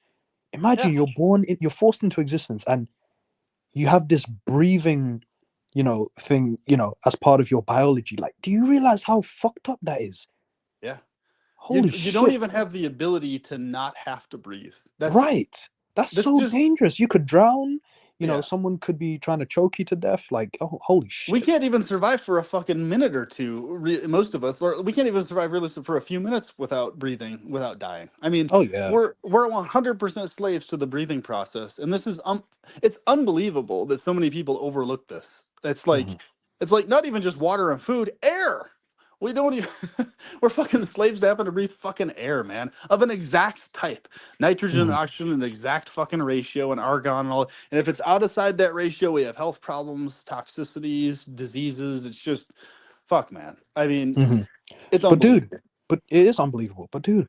Yeah. imagine you're forced into existence, and you have this breathing, thing, as part of your biology. Like, do you realize how fucked up that is? Yeah. Holy You don't shit! even have the ability to not have to breathe. That's Right. That's this so just dangerous. You could drown. yeah. Someone could be trying to choke you to death. Like, oh, holy We shit. can't even survive for a fucking minute or two. Most of us, or we can't even survive really for a few minutes without breathing, without dying. I mean, Oh yeah. we're 100% slaves to the breathing process, and this is it's unbelievable that so many people overlook this. Mhm. It's like not even just water and food, air. We don't even we're fucking slaves to having to breathe fucking air, man, of an exact type. Nitrogen and Mhm. oxygen, an exact fucking ratio, and argon and all. And if it's outside that ratio, we have health problems, toxicities, diseases. It's just fuck, man. I mean, Mhm. it's But dude, unbelievable. but it is unbelievable. But dude,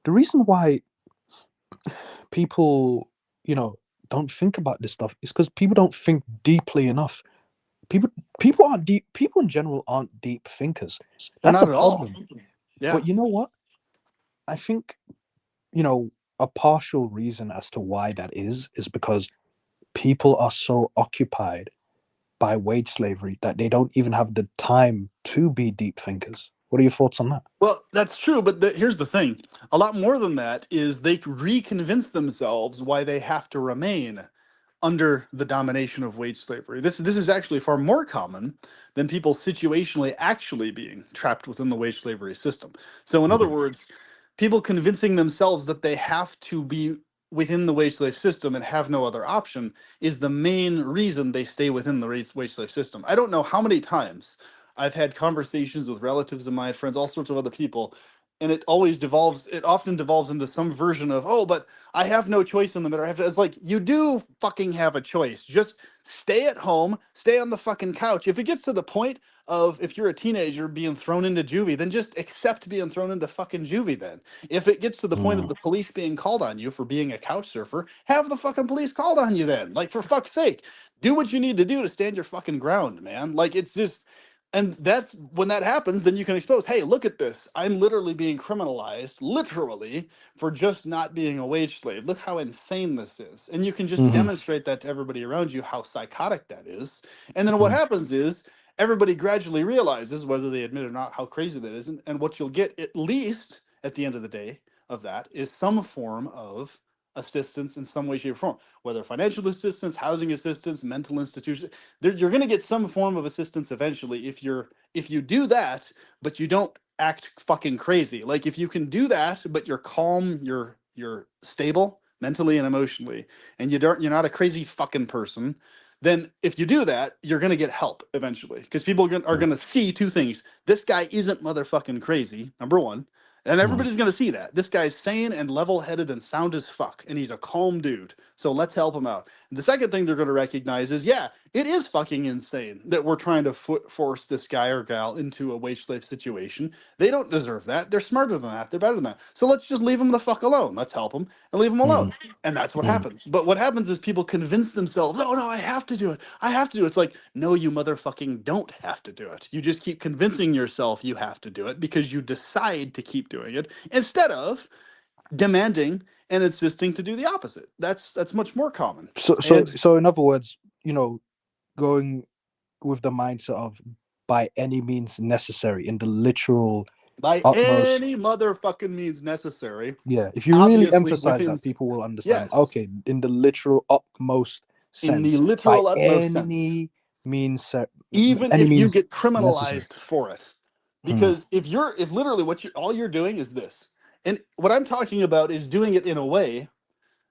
the reason why people, you know, don't think about this stuff is because people don't think deeply enough. People, people aren't deep. People in general aren't deep thinkers. They're That's not a at all. problem. Yeah. But you know what? I think you know a partial reason as to why that is because people are so occupied by wage slavery that they don't even have the time to be deep thinkers. What are your thoughts on that? Well, that's true, but here's the thing. A lot more than that is they reconvince themselves why they have to remain under the domination of wage slavery. This is actually far more common than people situationally actually being trapped within the wage slavery system. So in other Mhm. words, people convincing themselves that they have to be within the wage slave system and have no other option is the main reason they stay within the wage slave system. I don't know how many times I've had conversations with relatives of mine, friends, all sorts of other people, and it often devolves into some version of, oh, but I have no choice in the matter. I have to, it's like, you do fucking have a choice. Just stay at home, stay on the fucking couch. If it gets to the point of, if you're a teenager being thrown into juvie, then just accept being thrown into fucking juvie then. If it gets to the point of Mhm. the police being called on you for being a couch surfer, have the fucking police called on you then. Like, for fuck's sake, do what you need to do to stand your fucking ground, man. Like, it's just, and that's when that happens, then you can expose, hey, look at this. I'm literally being criminalized, literally, for just not being a wage slave. Look how insane this is. And you can just Mhm. demonstrate that to everybody around you how psychotic that is. And then what Mhm. happens is everybody gradually realizes, whether they admit or not, how crazy that is. And what you'll get, at least at the end of the day, of that is some form of assistance in some way, shape, or form, whether financial assistance, housing assistance, mental institution. You're going to get some form of assistance eventually if you do that, but you don't act fucking crazy. Like if you can do that, but you're calm, you're stable mentally and emotionally, and you're not a crazy fucking person. Then if you do that, you're gonna get help eventually because people are gonna see two things. This guy isn't motherfucking crazy, number one. And Mhm. everybody's gonna see that. This guy's sane and level-headed and sound as fuck, and he's a calm dude. So let's help him out. And the second thing they're gonna recognize is, yeah, it is fucking insane that we're trying to force this guy or gal into a wage slave situation. They don't deserve that. They're smarter than that. They're better than that. So let's just leave them the fuck alone. Let's help them and leave them alone. Mhm. And that's what Mhm. happens. But what happens is people convince themselves, oh no, I have to do it. I have to do it. It's like, no, you motherfucking don't have to do it. You just keep convincing yourself you have to do it because you decide to keep doing it instead of demanding and insisting to do the opposite. That's much more common. And So in other words, going with the mindset of by any means necessary in the literal, by Utmost. any motherfucking means necessary. Yeah, if you really Obviously, emphasize within that, people will understand. yes, Okay, in the literal utmost in the sense, by literal utmost sense. means Even any if you means get necessary. criminalized for it, Mm, because if literally what you all you're doing is this, and what I'm talking about is doing it in a way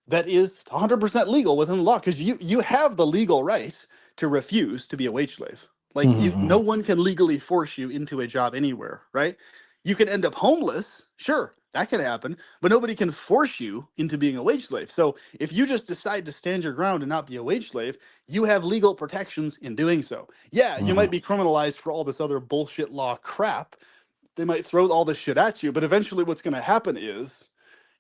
that is 100% legal within the law, because you have the legal right to refuse to be a wage slave. Like, mhm, no mhm, one can legally force you into a job anywhere, right? You can end up homeless, sure, that can happen, but nobody can force you into being a wage slave. So if you just decide to stand your ground and not be a wage slave, you have legal protections in doing so. Yeah, you mhm. might be criminalized for all this other bullshit law crap. They might throw all this shit at you, but eventually what's going to happen is,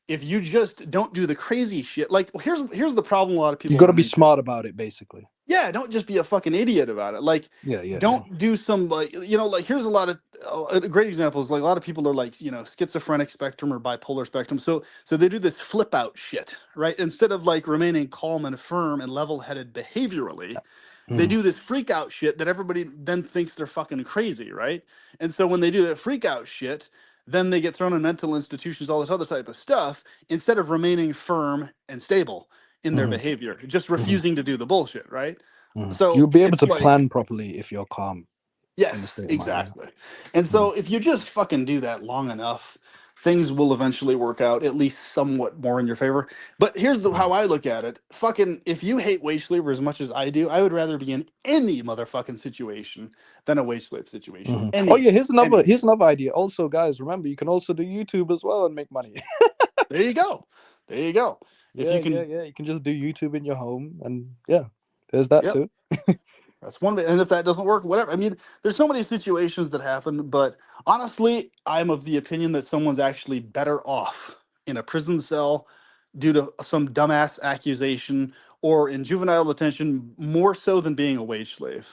if you just don't do the crazy shit, like, here's the problem a lot of You people got to run be into. smart about it, basically. Yeah, don't just be a fucking idiot about it. Like, Yeah, yeah, yeah. don't do some, like, like, here's a lot of a great example is, like, a lot of people are like, schizophrenic spectrum or bipolar spectrum. So they do this flip out shit, right? Instead of like remaining calm and firm and level headed behaviorally, they Mhm, do this freak out shit that everybody then thinks they're fucking crazy, right? And so when they do that freak out shit, then they get thrown in mental institutions, all this other type of stuff, instead of remaining firm and stable in their mhm, behavior, just mhm, refusing to do the bullshit, right? mhm. So You'll be able it's to like, plan properly if you're calm in the yes, state of mind. Yeah. exactly. And Mhm, so if you just fucking do that long enough, things will eventually work out at least somewhat more in your favor. But here's mhm, how I look at it. Fucking, if you hate wage slavery as much as I do, I would rather be in any motherfucking situation than a wage slave situation. mhm. Oh Any, yeah, any. here's another idea. Also, guys, remember you can also do YouTube as well and make money. There you go. There you go. If Yeah, you yeah, can, yeah. You can just do YouTube in your home, and yeah, there's that yep. too. That's one way. And if that doesn't work, whatever. I mean, there's so many situations that happen, but honestly, I'm of the opinion that someone's actually better off in a prison cell due to some dumbass accusation, or in juvenile detention more so than being a wage slave.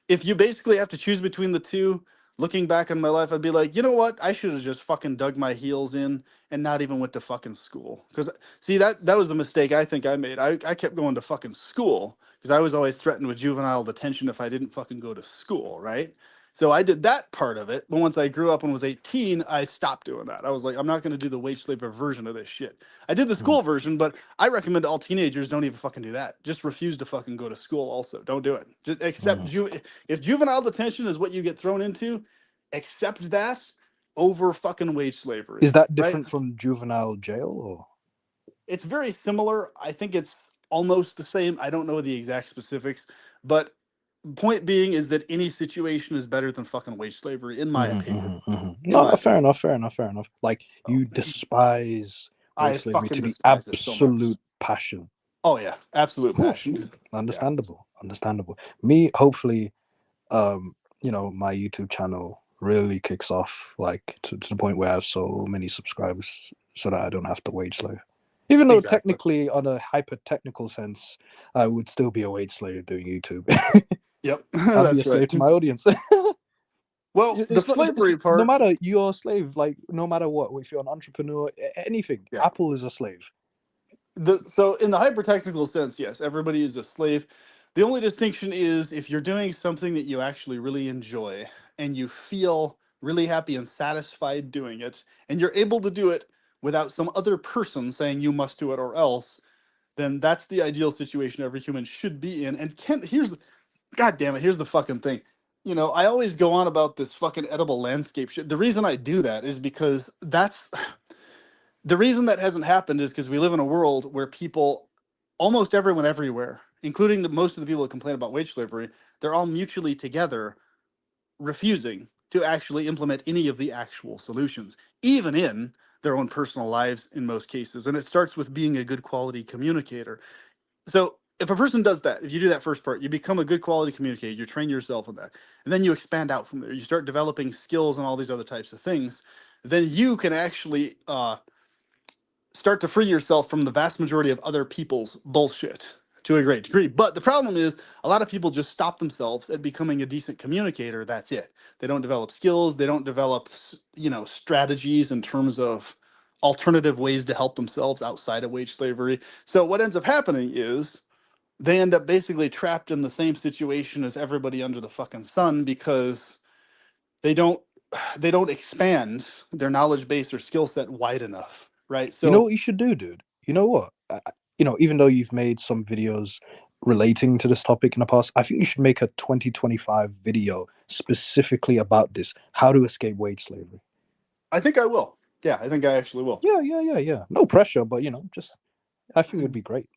If you basically have to choose between the two, looking back on my life, I'd be like, you know what? I should have just fucking dug my heels in and not even went to fucking school. Because, see, that was the mistake I think I made. I kept going to fucking school because I was always threatened with juvenile detention if I didn't fucking go to school, right? So I did that part of it, but once I grew up and was 18, I stopped doing that. I was like, I'm not going to do the wage slave version of this shit. I did the Mhm, school version, but I recommend all teenagers don't even fucking do that. Just refuse to fucking go to school. Also, don't do it. Just accept mhm. if juvenile detention is what you get thrown into, accept that over fucking wage Is slavery, that right? different from juvenile jail or? It's very similar. I think it's almost the same. I don't know the exact specifics, but point being is that any situation is better than fucking wage slavery, in my Mhm, opinion. mhm, mhm. In No, my no, fair opinion. enough, fair enough, fair enough. Like Oh, you despise I wage slavery fucking to the despise it so much. absolute passion. Oh yeah, absolute passion. Yeah, Understandable, understandable. Me, hopefully, my YouTube channel really kicks off like to the point where I have so many subscribers so that I don't have to wage slave. Even though exactly. technically, on a hyper technical sense, I would still be a wage slave doing YouTube. Yep, I'd be a that's right. slave to my audience. Well, the It's slavery no part. matter you're a slave, like no matter what, if you're an entrepreneur, anything, Yeah. Apple is a slave. So in the hyper-technical sense, yes, everybody is a slave. The only distinction is if you're doing something that you actually really enjoy and you feel really happy and satisfied doing it, and you're able to do it without some other person saying you must do it or else, then that's the ideal situation every human should be in. And God damn it, here's the fucking thing. I always go on about this fucking edible landscape shit. The reason I do that is because that's the reason that hasn't happened is because we live in a world where people, almost everyone everywhere, including most of the people that complain about wage slavery, they're all mutually together refusing to actually implement any of the actual solutions, even in their own personal lives in most cases. And it starts with being a good quality communicator. So if a person does that, if you do that first part, you become a good quality communicator, you train yourself in that, and then you expand out from there. You start developing skills and all these other types of things. Then you can actually start to free yourself from the vast majority of other people's bullshit to a great degree. But the problem is, a lot of people just stop themselves at becoming a decent communicator. That's it. They don't develop skills. They don't develop, strategies in terms of alternative ways to help themselves outside of wage slavery. So what ends up happening is they end up basically trapped in the same situation as everybody under the fucking sun because they don't. they don't expand their knowledge base or skill set wide enough, right? You know So what you should do, dude? You know what? Even though you've made some videos relating to this topic in the past, I think you should make a 2025 video specifically about this: how to escape wage slavery. I think I will. Yeah, I think I actually will. Yeah, yeah, yeah, yeah. No pressure, but just I think it would be great.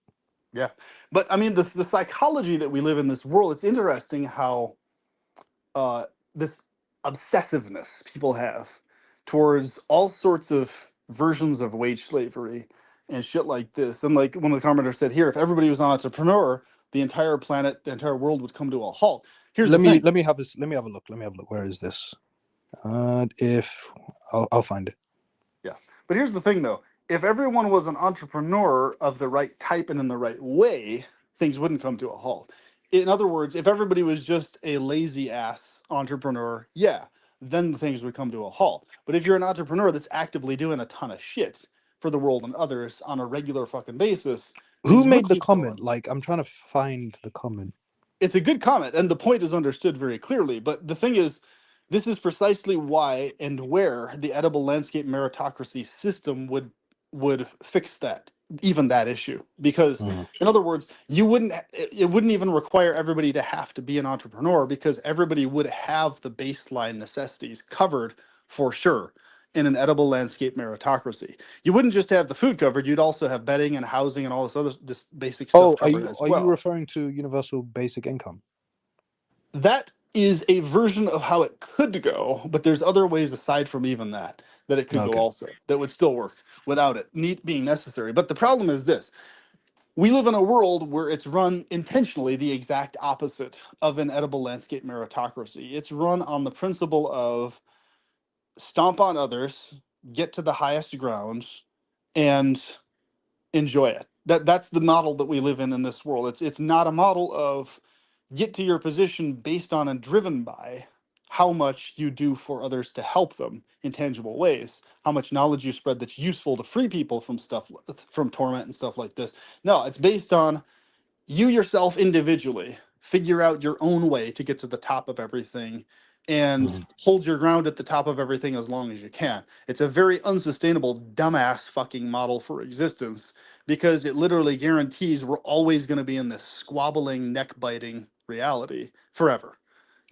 Yeah, but I mean, the psychology that we live in this world. It's interesting how this obsessiveness people have towards all sorts of versions of wage slavery and shit like this. And like one of the commenters said here, if everybody was an entrepreneur, the entire planet, the entire world would come to a halt. Here's the thing. Let me have a look. Let me have a look. Where is this? If I'll find it. Yeah. But here's the thing, though. If everyone was an entrepreneur of the right type and in the right way, things wouldn't come to a halt. In other words, if everybody was just a lazy ass entrepreneur, yeah, then things would come to a halt. But if you're an entrepreneur that's actively doing a ton of shit for the world and others on a regular fucking basis, Who things would made the keep going. comment? Like, I'm trying to find the comment. It's a good comment, and the point is understood very clearly. But the thing is, this is precisely why and where the edible landscape meritocracy system would fix that, even that issue. Because, Mhm. in other words, you wouldn't it wouldn't even require everybody to have to be an entrepreneur because everybody would have the baseline necessities covered for sure in an edible landscape meritocracy. You wouldn't just have the food covered; you'd also have bedding and housing and all this basic stuff Oh, covered as are you well. referring to universal basic income? That is a version of how it could go, but there's other ways aside from even that that it could go Okay. also that would still work without it need being necessary. But the problem is this: we live in a world where it's run intentionally the exact opposite of an edible landscape meritocracy. It's run on the principle of stomp on others, get to the highest ground, and enjoy it. That's the model that we live in this world. It's not a model of get to your position based on and driven by how much you do for others to help them in tangible ways, how much knowledge you spread that's useful to free people from stuff from torment and stuff like this. No, it's based on you yourself individually figure out your own way to get to the top of everything and Mhm. hold your ground at the top of everything as long as you can. It's a very unsustainable, dumbass fucking model for existence because it literally guarantees we're always going to be in this squabbling, neck biting reality forever.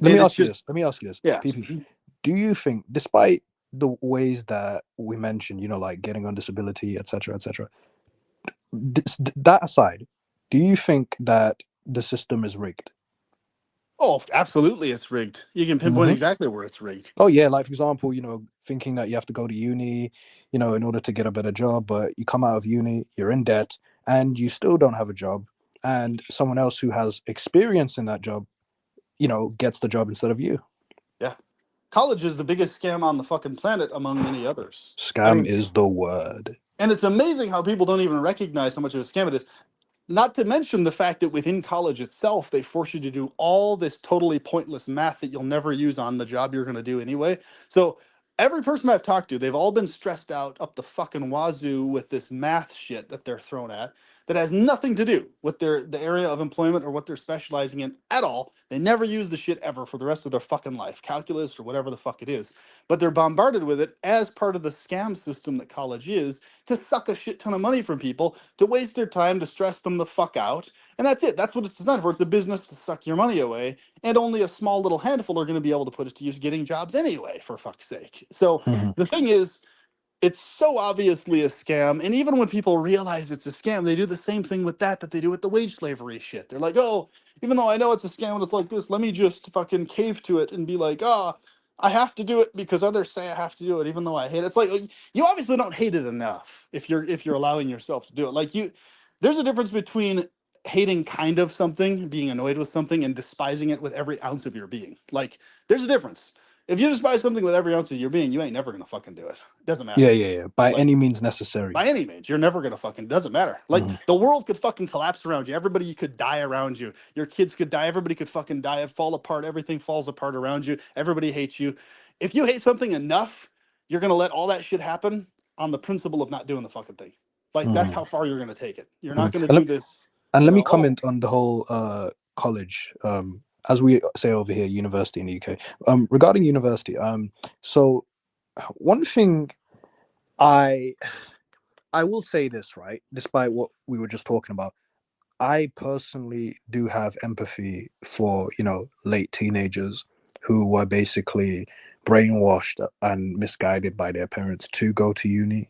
Let me And it's ask you just, this. Let me ask you this, yeah. PP. Do you think, despite the ways that we mentioned, like getting on disability, etc., etc., that aside, do you think that the system is rigged? Oh, absolutely, it's rigged. You can pinpoint Hmm. exactly where it's rigged. Oh yeah, like for example, thinking that you have to go to uni, in order to get a better job, but you come out of uni, you're in debt, and you still don't have a job, and someone else who has experience in that job, gets the job instead of you. Yeah. College is the biggest scam on the fucking planet among many others. I Scam mean, is the word. and it's amazing how people don't even recognize how much of a scam it is. Not to mention the fact that within college itself, they force you to do all this totally pointless math that you'll never use on the job you're going to do anyway. So every person I've talked to, they've all been stressed out up the fucking wazoo with this math shit that they're thrown at that has nothing to do with the area of employment or what they're specializing in at all. They never use the shit ever for the rest of their fucking life, calculus or whatever the fuck it is. But they're bombarded with it as part of the scam system that college is to suck a shit ton of money from people, to waste their time, to stress them the fuck out. And that's it. That's what it's designed for. It's a business to suck your money away. And only a small little handful are going to be able to put it to use getting jobs anyway, for fuck's sake. So Mhm. the thing is, it's so obviously a scam. And even when people realize it's a scam, they do the same thing with that they do with the wage slavery shit. They're like, oh, even though I know it's a scam and it's like this, let me just fucking cave to it and be like, ah, oh, I have to do it because others say I have to do it, even though I hate it. It's like you obviously don't hate it enough if you're allowing yourself to do it. Like there's a difference between hating kind of something, being annoyed with something, and despising it with every ounce of your being. Like there's a difference. If you despise something with every ounce of your being, you ain't never gonna fucking do it. It doesn't Yeah, matter. yeah, yeah. By Like any means necessary. by any means, you're never gonna fucking doesn't matter. Like Mhm. the world could fucking collapse around you. Everybody could die around you. Your kids could die. Everybody could fucking die and fall apart. Everything falls apart around you. Everybody hates you. If you hate something enough, you're gonna let all that shit happen on the principle of not doing the fucking thing. Like that's Mhm. how far you're gonna take it. You're not Mhm. gonna do this, And let me oh, comment on the whole college. as we say over here, university in the UK. Regarding university, so one thing I I will say this, right, despite what we were just talking about, I personally do have empathy for, late teenagers who were basically brainwashed and misguided by their parents to go to uni,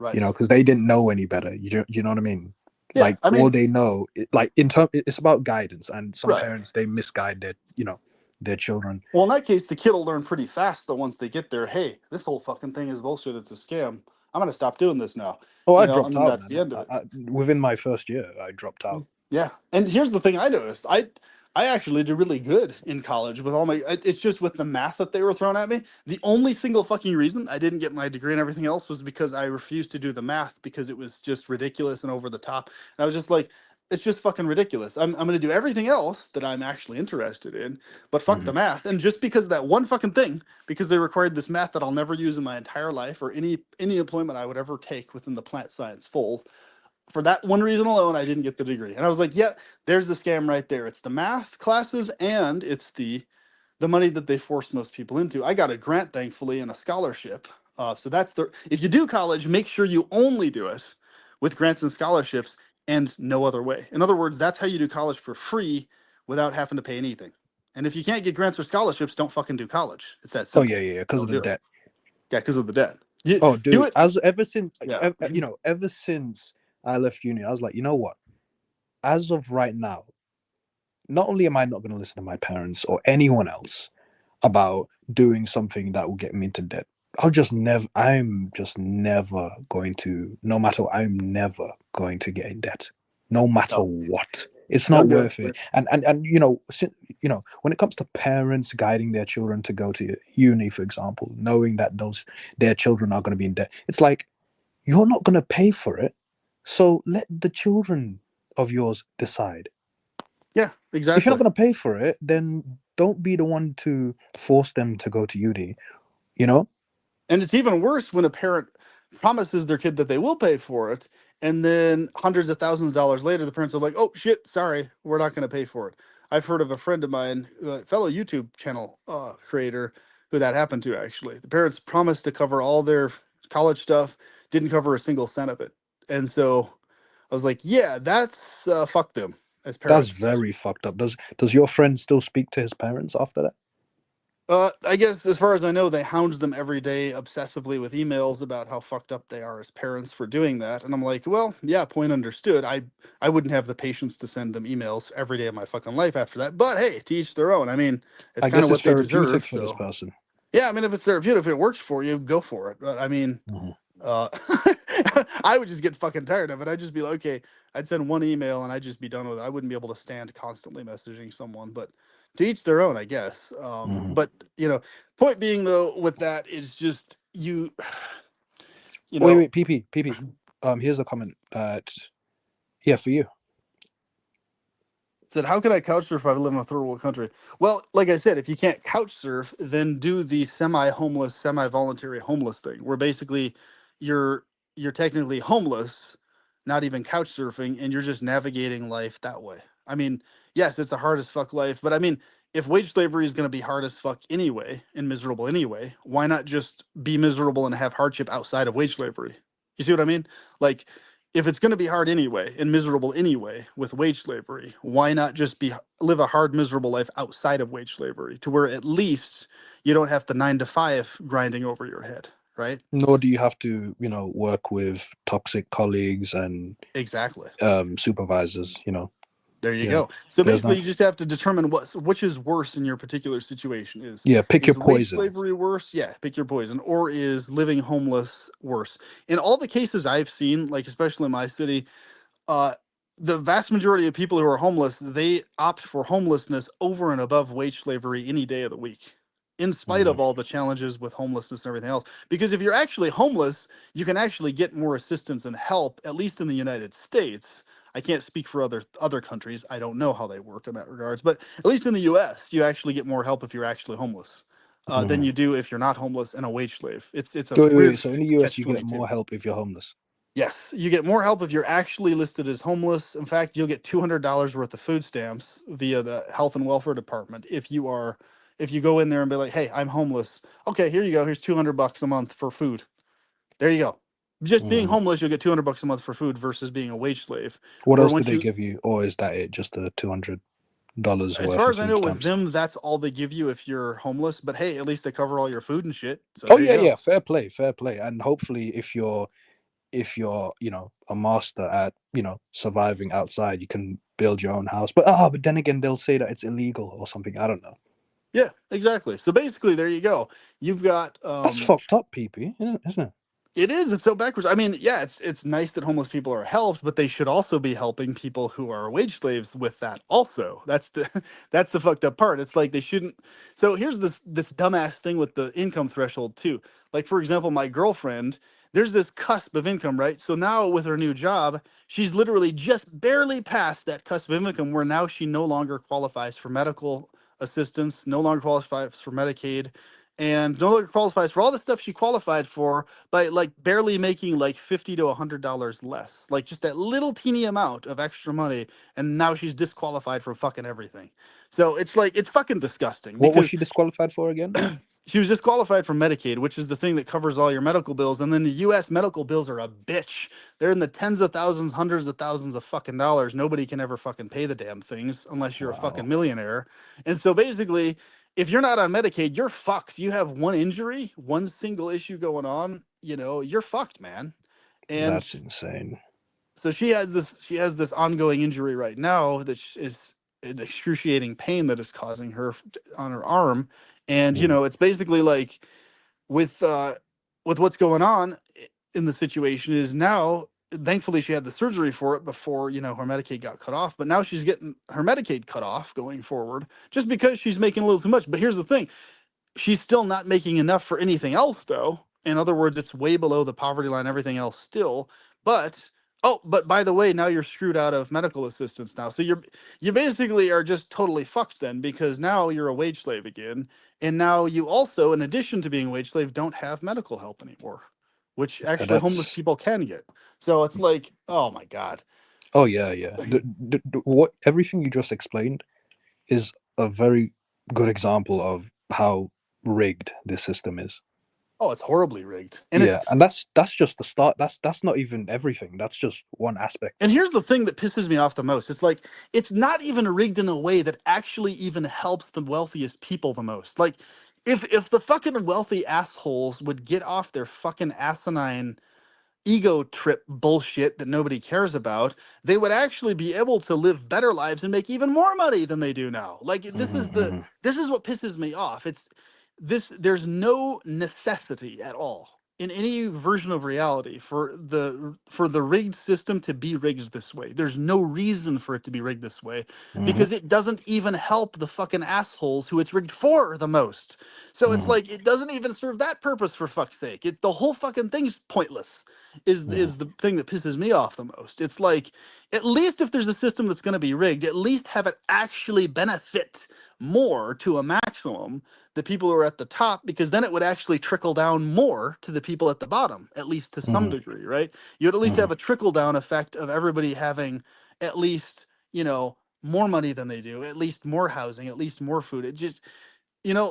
Right. because they didn't know any better. You know what I mean? Yeah. Like I all mean, they know, like in term, it's about guidance, and some right. parents they misguide their children. Well, in that case, the kid will learn pretty fast that once they get there, hey, this whole fucking thing is bullshit. It's a scam. I'm going to stop doing this now. Oh, I You know, dropped and then out, that's the man. end of it. Within my first year, I dropped out. Yeah, and here's the thing I noticed. I actually did really good in college with all my. It's just with the math that they were throwing at me. The only single fucking reason I didn't get my degree and everything else was because I refused to do the math because it was just ridiculous and over the top. And I was just like, it's just fucking ridiculous. I'm going to do everything else that I'm actually interested in, but fuck Hmm. the math. And just because of that one fucking thing, because they required this math that I'll never use in my entire life or any employment I would ever take within the plant science fold, for that one reason alone, I didn't get the degree. And I was like, yeah, there's the scam right there. It's the math classes and it's the money that they forced most people into. I got a grant, thankfully, and a scholarship. So that's the if you do college, make sure you only do it with grants and scholarships and no other way. In other words, that's how you do college for free without having to pay anything. And if you can't get grants or scholarships, don't fucking do college. It's that Oh yeah, simple. yeah, yeah, because of Don't the do it. debt. Yeah, because of the debt. You Oh, do dude, it. as ever since Yeah. ever since I left uni, I was like, you know what? As of right now, not only am I not going to listen to my parents or anyone else about doing something that will get me into debt, I'm just never going to, no matter what, I'm never going to get in debt, no matter No. what. It's No not good. worth it. And when it comes to parents guiding their children to go to uni, for example, knowing that their children are going to be in debt, it's like you're not going to pay for it, so let the children of yours decide. Yeah, If you're not exactly. going to pay for it, then don't be the one to force them to go to uni, you know? And it's even worse when a parent promises their kid that they will pay for it, and then hundreds of thousands of dollars later, the parents are like, "Oh shit, sorry, we're not going to pay for it." I've heard of a friend of mine, a fellow YouTube channel creator, who that happened to actually. The parents promised to cover all their college stuff, didn't cover a single cent of it, and so I was like, "Yeah, that's fuck them as That's parents." very fucked up. Does your friend still speak to his parents after that? I guess as far as I know, they hound them every day obsessively with emails about how fucked up they are as parents for doing that. And I'm like, well, yeah, point understood. I wouldn't have the patience to send them emails every day of my fucking life after that. But hey, to each their own. I mean, it's I kind of guess it's what they therapeutic deserve. for this So person. yeah, I mean, if it's therapeutic, if it works for you, go for it. But I mean, Mhm. uh, I would just get fucking tired of it. I'd just be like, okay, I'd send one email and I'd just be done with it. I wouldn't be able to stand constantly messaging someone, but to each their own, I guess. Mhm. But point being though, with that is just you, you Wait, know, wait, PP. Here's a comment. Yeah, for you. said, how can I couch surf if I live in a third world country? Well, like I said, if you can't couch surf, then do the semi-homeless, semi-voluntary homeless thing, where basically you're you're technically homeless, not even couch surfing, and you're just navigating life that way. I mean, yes, it's a hard as fuck life, but I mean, if wage slavery is going to be hard as fuck anyway and miserable anyway, why not just be miserable and have hardship outside of wage slavery? You see what I mean? Like, if it's going to be hard anyway and miserable anyway with wage slavery, why not just be live a hard miserable life outside of wage slavery to where at least you don't have the 9 to 5 grinding over your head, right? Nor do you have to, work with toxic colleagues and Exactly. supervisors. There you Yeah, go. So there's basically, not. you just have to determine which is worse in your particular situation. Yeah, pick your Is wage poison. slavery worse? Yeah, pick your poison. Or is living homeless worse? In all the cases I've seen, like especially in my city, uh, the vast majority of people who are homeless, they opt for homelessness over and above wage slavery any day of the week, in spite Mhm. of all the challenges with homelessness and everything else. Because if you're actually homeless, you can actually get more assistance and help, at least in the United States. I can't speak for other countries. I don't know how they work in that regards, but at least in the U.S., you actually get more help if you're actually homeless than Mhm. you do if you're not homeless and a wage slave. It's a Wait, wait, weird wait. So in the US, catch you get 22. more help if you're homeless. Yes, you get more help if you're actually listed as homeless. In fact, you'll get $200 worth of food stamps via the health and welfare department if you go in there and be like, "Hey, I'm homeless. Okay, here you go. Here's 200 bucks a month for food." There you go. Just being Mm. homeless, you'll get 200 bucks a month for food versus being a wage slave. What Where else do once they you give you, or is that it? Just the $200 As worth far of as I food know, with stamps? them, that's all they give you if you're homeless. But hey, at least they cover all your food and shit. So Oh there you yeah, go. yeah. Fair play, fair play. And hopefully, if you're a master at surviving outside, you can build your own house. But then again, they'll say that it's illegal or something. I don't know. Yeah, exactly. So basically, there you go. You've got That's fucked up, PP, isn't it? It is. It's so backwards. I mean, yeah, it's nice that homeless people are helped, but they should also be helping people who are wage slaves with that. Also, that's the that's the fucked up part. It's like they shouldn't. So here's this dumbass thing with the income threshold too. Like for example, my girlfriend, there's this cusp of income, right? So now with her new job, she's literally just barely past that cusp of income where now she no longer qualifies for medical assistance, no longer qualifies for Medicaid, and no longer qualifies for all the stuff she qualified for by like barely making like $50 to $100 less, like just that little teeny amount of extra money, and now she's disqualified from fucking everything. So it's like it's fucking disgusting What was because she disqualified for again? she was disqualified from Medicaid, which is the thing that covers all your medical bills. And then the US medical bills are a bitch. They're in the tens of thousands, hundreds of thousands of fucking dollars. Nobody can ever fucking pay the damn things unless you're a fucking Wow, millionaire. And so basically, if you're not on Medicaid, you're fucked. You have one injury, one single issue going on, you're fucked, man. And that's insane. so she has this ongoing injury right now that is an excruciating pain that is causing her on her arm. And Mm. it's basically like with uh with what's going on in the situation is now, thankfully she had the surgery for it before her Medicaid got cut off, but now she's getting her Medicaid cut off going forward just because she's making a little too much. But here's the thing, she's still not making enough for anything else though. In other words, it's way below the poverty line, everything else still. But but by the way, now you're screwed out of medical assistance now. So you basically are just totally fucked then, because now you're a wage slave again. And now you also, in addition to being a wage slave, don't have medical help anymore, which actually homeless That's people can get. So it's like, oh my God. Oh yeah, yeah. What everything you just explained is a very good example of how rigged this system is. Oh, it's horribly rigged. And it's Yeah, and that's just the start. That's not even everything. That's just one aspect. And here's the thing that pisses me off the most. It's like it's not even rigged in a way that actually even helps the wealthiest people the most. Like if the fucking wealthy assholes would get off their fucking asinine ego trip bullshit that nobody cares about, they would actually be able to live better lives and make even more money than they do now. Like Hmm, hmm. this is what pisses me off. It's this There's no necessity at all in any version of reality for the rigged system to be rigged this way. There's no reason for it to be rigged this way Hmm, because it doesn't even help the fucking assholes who it's rigged for the most. So it's hmm, like it doesn't even serve that purpose, for fuck's sake. The whole fucking thing's pointless hmm, is the thing that pisses me off the most. It's like, at least if there's a system that's going to be rigged, at least have it actually benefit more to a maximum the people who are at the top, because then it would actually trickle down more to the people at the bottom, at least to some hmm, degree, right? You'd at least hmm, have a trickle down effect of everybody having at least, more money than they do, at least more housing, at least more food. It just,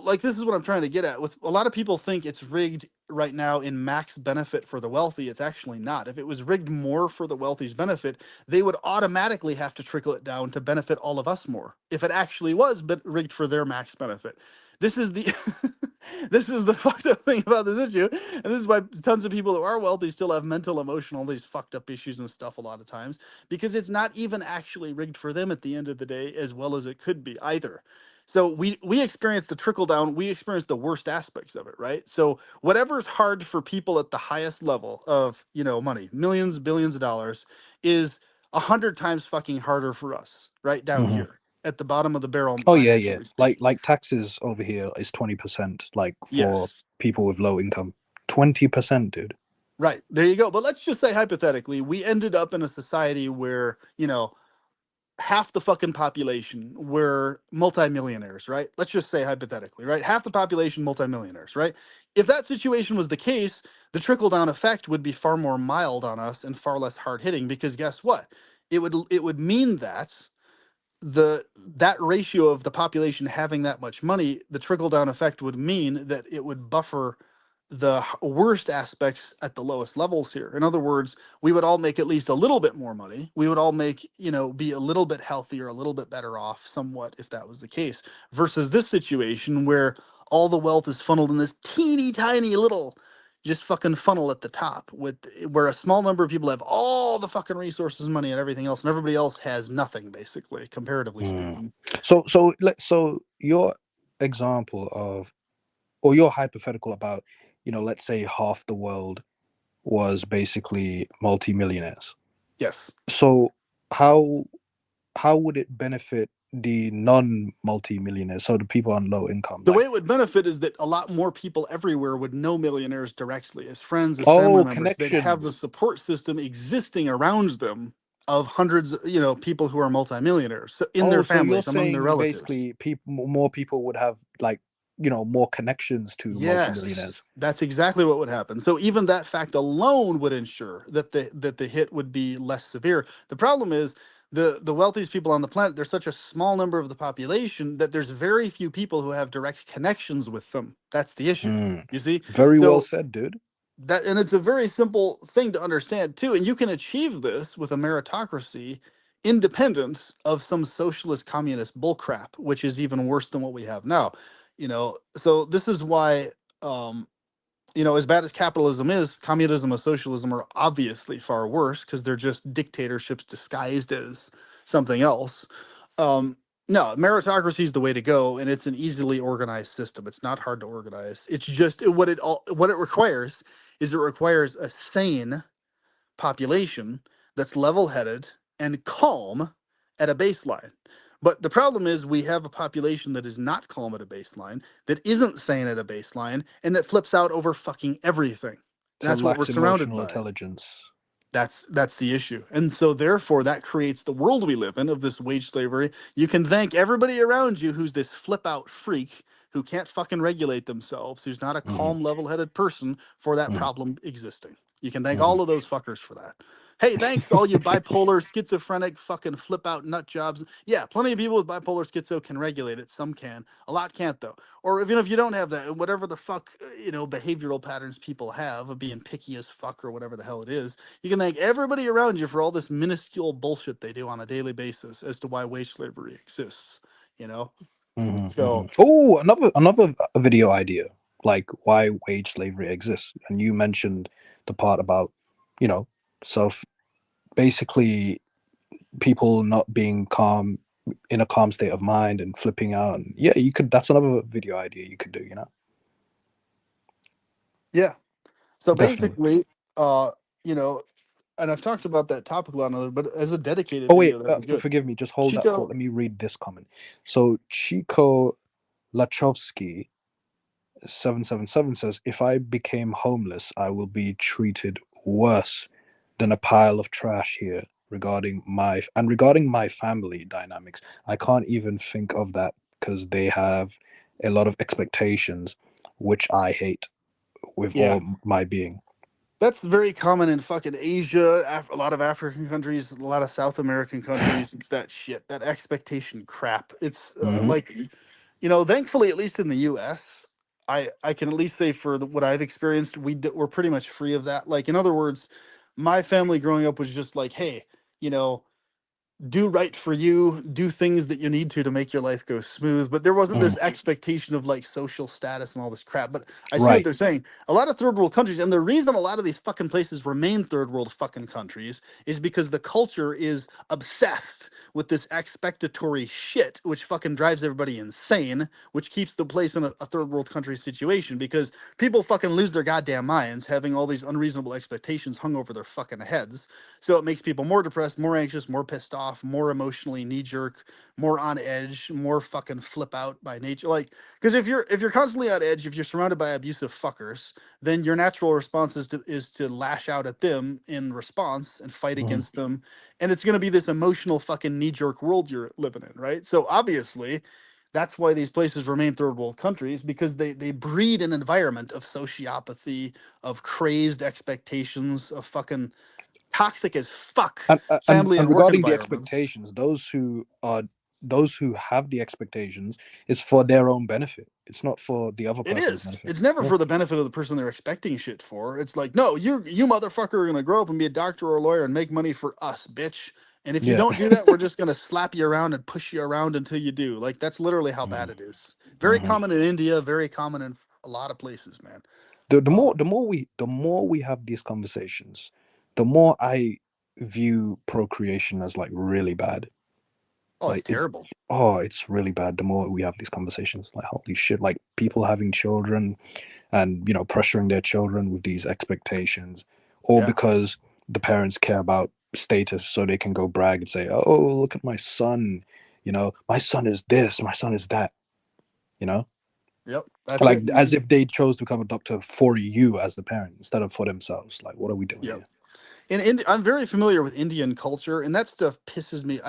like this is what I'm trying to get at. With a lot of people think it's rigged right now in max benefit for the wealthy. It's actually not. If it was rigged more for the wealthy's benefit, they would automatically have to trickle it down to benefit all of us more. If it actually was rigged for their max benefit. This is the this is the fucked up thing about this issue. And this is why tons of people who are wealthy still have mental, emotional, these fucked up issues and stuff a lot of times, because it's not even actually rigged for them at the end of the day as well as it could be either. So we experience the trickle down, we experience the worst aspects of it, right? So whatever's hard for people at the highest level of, money, millions, billions of dollars, is 100 times fucking harder for us right down hmm. here at the bottom of the barrel, Oh yeah, yeah. financially Like speaking. like taxes over here is 20%. Like for Yes. people with low income, 20%, dude. Right. There you go. But let's just say hypothetically, we ended up in a society where, half the fucking population were multimillionaires, right? Let's just say hypothetically, right? Half the population multimillionaires, right? If that situation was the case, the trickle down effect would be far more mild on us and far less hard hitting, because guess what? It would mean that that ratio of the population having that much money, the trickle down effect would mean that it would buffer the worst aspects at the lowest levels here. In other words, we would all make at least a little bit more money. We would all make, be a little bit healthier, a little bit better off somewhat if that was the case, versus this situation where all the wealth is funneled in this teeny tiny little just fucking funnel at the top, with where a small number of people have all the fucking resources, money, and everything else, and everybody else has nothing, basically, comparatively Mm. speaking. So your example of, or your hypothetical about, let's say half the world was basically multimillionaires. Yes. So how how would it benefit the non-multimillionaires, so the people on low income? The way Like, it would benefit is that a lot more people everywhere would know millionaires directly as friends, as family oh, members. They'd have the connections. support system existing around them of hundreds, people who are multimillionaires, so in their Oh, so you're families, among their saying relatives. basically people, more people would have, like, more connections to Yes, multimillionaires. that's exactly what would happen. So even that fact alone would ensure that the hit would be less severe. The problem is the wealthiest people on the planet, there's such a small number of the population that there's very few people who have direct connections with them. That's the issue. Mm. You see? Very well So said, dude. and it's a very simple thing to understand too, and you can achieve this with a meritocracy independent of some socialist communist bullcrap, which is even worse than what we have now. So this is why, um, as bad as capitalism is, communism and socialism are obviously far worse, because they're just dictatorships disguised as something else. Um, no, meritocracy is the way to go, and it's an easily organized system. It's not hard to organize. It's just what it requires is it requires a sane population that's level-headed and calm at a baseline. But the problem is we have a population that is not calm at a baseline, that isn't sane at a baseline, and that flips out over fucking everything. And So that's what we're lacks surrounded emotional by. intelligence. That's the issue. And so therefore that creates the world we live in of this wage slavery. You can thank everybody around you who's this flip out freak who can't fucking regulate themselves, who's not a Hmm. calm, level headed person, for that Hmm. problem existing. You can thank Hmm. all of those fuckers for that. Hey, thanks all you bipolar, schizophrenic, fucking flip out nut jobs. Yeah, plenty of people with bipolar schizo can regulate it. Some can. A lot can't though. Or even if you don't have that, whatever the fuck, behavioral patterns people have of being picky as fuck or whatever the hell it is, you can thank everybody around you for all this minuscule bullshit they do on a daily basis as to why wage slavery exists. You know, Hmm. Hmm. so Oh, another video idea, like why wage slavery exists. And you mentioned the part about, you know, self, basically people not being calm, in a calm state of mind and flipping out. And yeah, you could. That's another video idea you could do. yeah. So Definitely. basically, uh, you know, and I've talked about that topic a lot, other, but as a dedicated Oh wait, video, that'd be good. forgive me. Just hold that thought. Chico, Let me read this comment. So Chico Lachovsky 777 says, "If I became homeless, I will be treated worse than a pile of trash here. Regarding my family dynamics, I can't even think of that because they have a lot of expectations, which I hate with yeah, all my being." that's very common in fucking Asia, a lot of African countries, a lot of South American countries. It's that shit, that expectation crap. It's Hmm. like, thankfully, at least in the U.S., I can at least say for what I've experienced, we're pretty much free of that. Like, in other words, my family growing up was just like, hey, you know, do right for you, do things that you need to make your life go smooth. But there wasn't Hmm. this expectation of like social status and all this crap. But I see what Right. they're saying. A lot of third world countries, and the reason a lot of these fucking places remain third world fucking countries is because the culture is obsessed with this expectatory shit, which fucking drives everybody insane, which keeps the place in a third world country situation, because people fucking lose their goddamn minds having all these unreasonable expectations hung over their fucking heads. So it makes people more depressed, more anxious, more pissed off, more emotionally knee jerk, more on edge, more fucking flip out by nature. Like, because if you're constantly on edge, if you're surrounded by abusive fuckers, then your natural response is to lash out at them in response and fight Hmm. against them, and it's going to be this emotional fucking fucking knee jerk world you're living in, right? So obviously, that's why these places remain third world countries, because they breed an environment of sociopathy, of crazed expectations, of fucking toxic as fuck and family and and work regarding the environments. expectations, those who have the expectations is for their own benefit. It's not for the other It person's is. benefit. It's never Yeah. for the benefit of the person they're expecting shit for. It's like, no, you motherfucker are gonna grow up and be a doctor or a lawyer and make money for us, bitch. And if you Yeah. don't do that, we're just gonna slap you around and push you around until you do. Like that's literally how bad Mhm. it is. Very Mhm. common in India. Very common in a lot of places, man. The more we have these conversations, the more I view procreation as like really bad. Oh, it's Like it, terrible. oh, it's really bad. The more we have these conversations, like holy shit, like people having children and pressuring their children with these expectations, or Yeah. because the parents care about status, so they can go brag and say, "Oh, look at my son. My son is this, my son is that." You know, Yep. That's like it. as if they chose to become a doctor for you as the parent instead of for themselves. Like, what are we doing Yep. here? And I'm very familiar with Indian culture, and that stuff pisses me.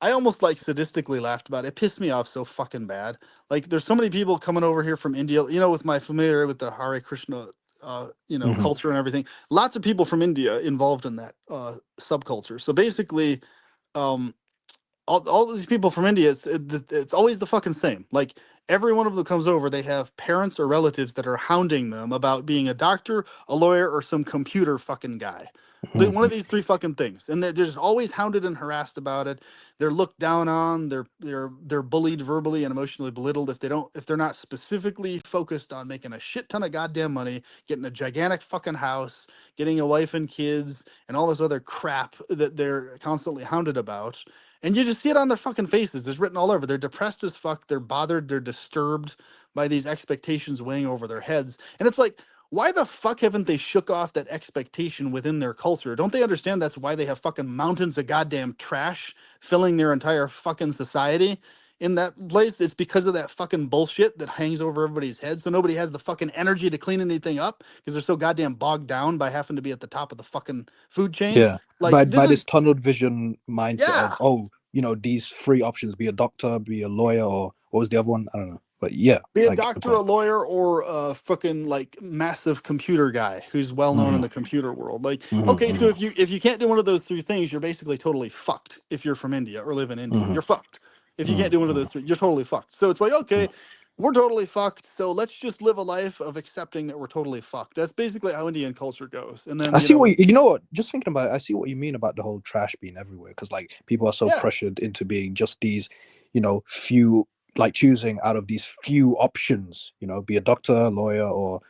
I almost like sadistically laughed about it. It pissed me off so fucking bad. Like there's so many people coming over here from India, with my familiar with the Hare Krishna, Hmm. culture and everything. Lots of people from India involved in that subculture. So basically, um, all these people from India, it's always the fucking same. Like every one of them comes over, they have parents or relatives that are hounding them about being a doctor, a lawyer, or some computer fucking guy. One Hmm. of these three fucking things, and they're just always hounded and harassed about it. They're looked down on. They're bullied verbally and emotionally belittled if they're not specifically focused on making a shit ton of goddamn money, getting a gigantic fucking house, getting a wife and kids, and all this other crap that they're constantly hounded about. And you just see it on their fucking faces. It's written all over. They're depressed as fuck. They're bothered. They're disturbed by these expectations weighing over their heads. And it's like, why the fuck haven't they shook off that expectation within their culture? Don't they understand that's why they have fucking mountains of goddamn trash filling their entire fucking society in that place? It's because of that fucking bullshit that hangs over everybody's head. So nobody has the fucking energy to clean anything up because they're so goddamn bogged down by having to be at the top of the fucking food chain. Yeah, Like, by this is, this tunnel vision mindset of, yeah. oh, these three options: be a doctor, be a lawyer, or what was the other one? I don't know. But yeah, Be a I get the doctor, a point. lawyer, or a fucking like massive computer guy who's well known in Hmm. the computer world. Like, okay, so Hmm. if you can't do one of those three things, you're basically totally fucked. If you're from India or live in India, Hmm. you're fucked. If you can't do one of Hmm. those three, you're totally fucked. So it's like, Hmm. okay, we're totally fucked. So let's just live a life of accepting that we're totally fucked. That's basically how Indian culture goes. And then I see what you know. What? Just thinking about it, I see what you mean about the whole trash being everywhere. Because like people are so yeah, pressured into being just these, few, like choosing out of these few options. Be a doctor, lawyer, or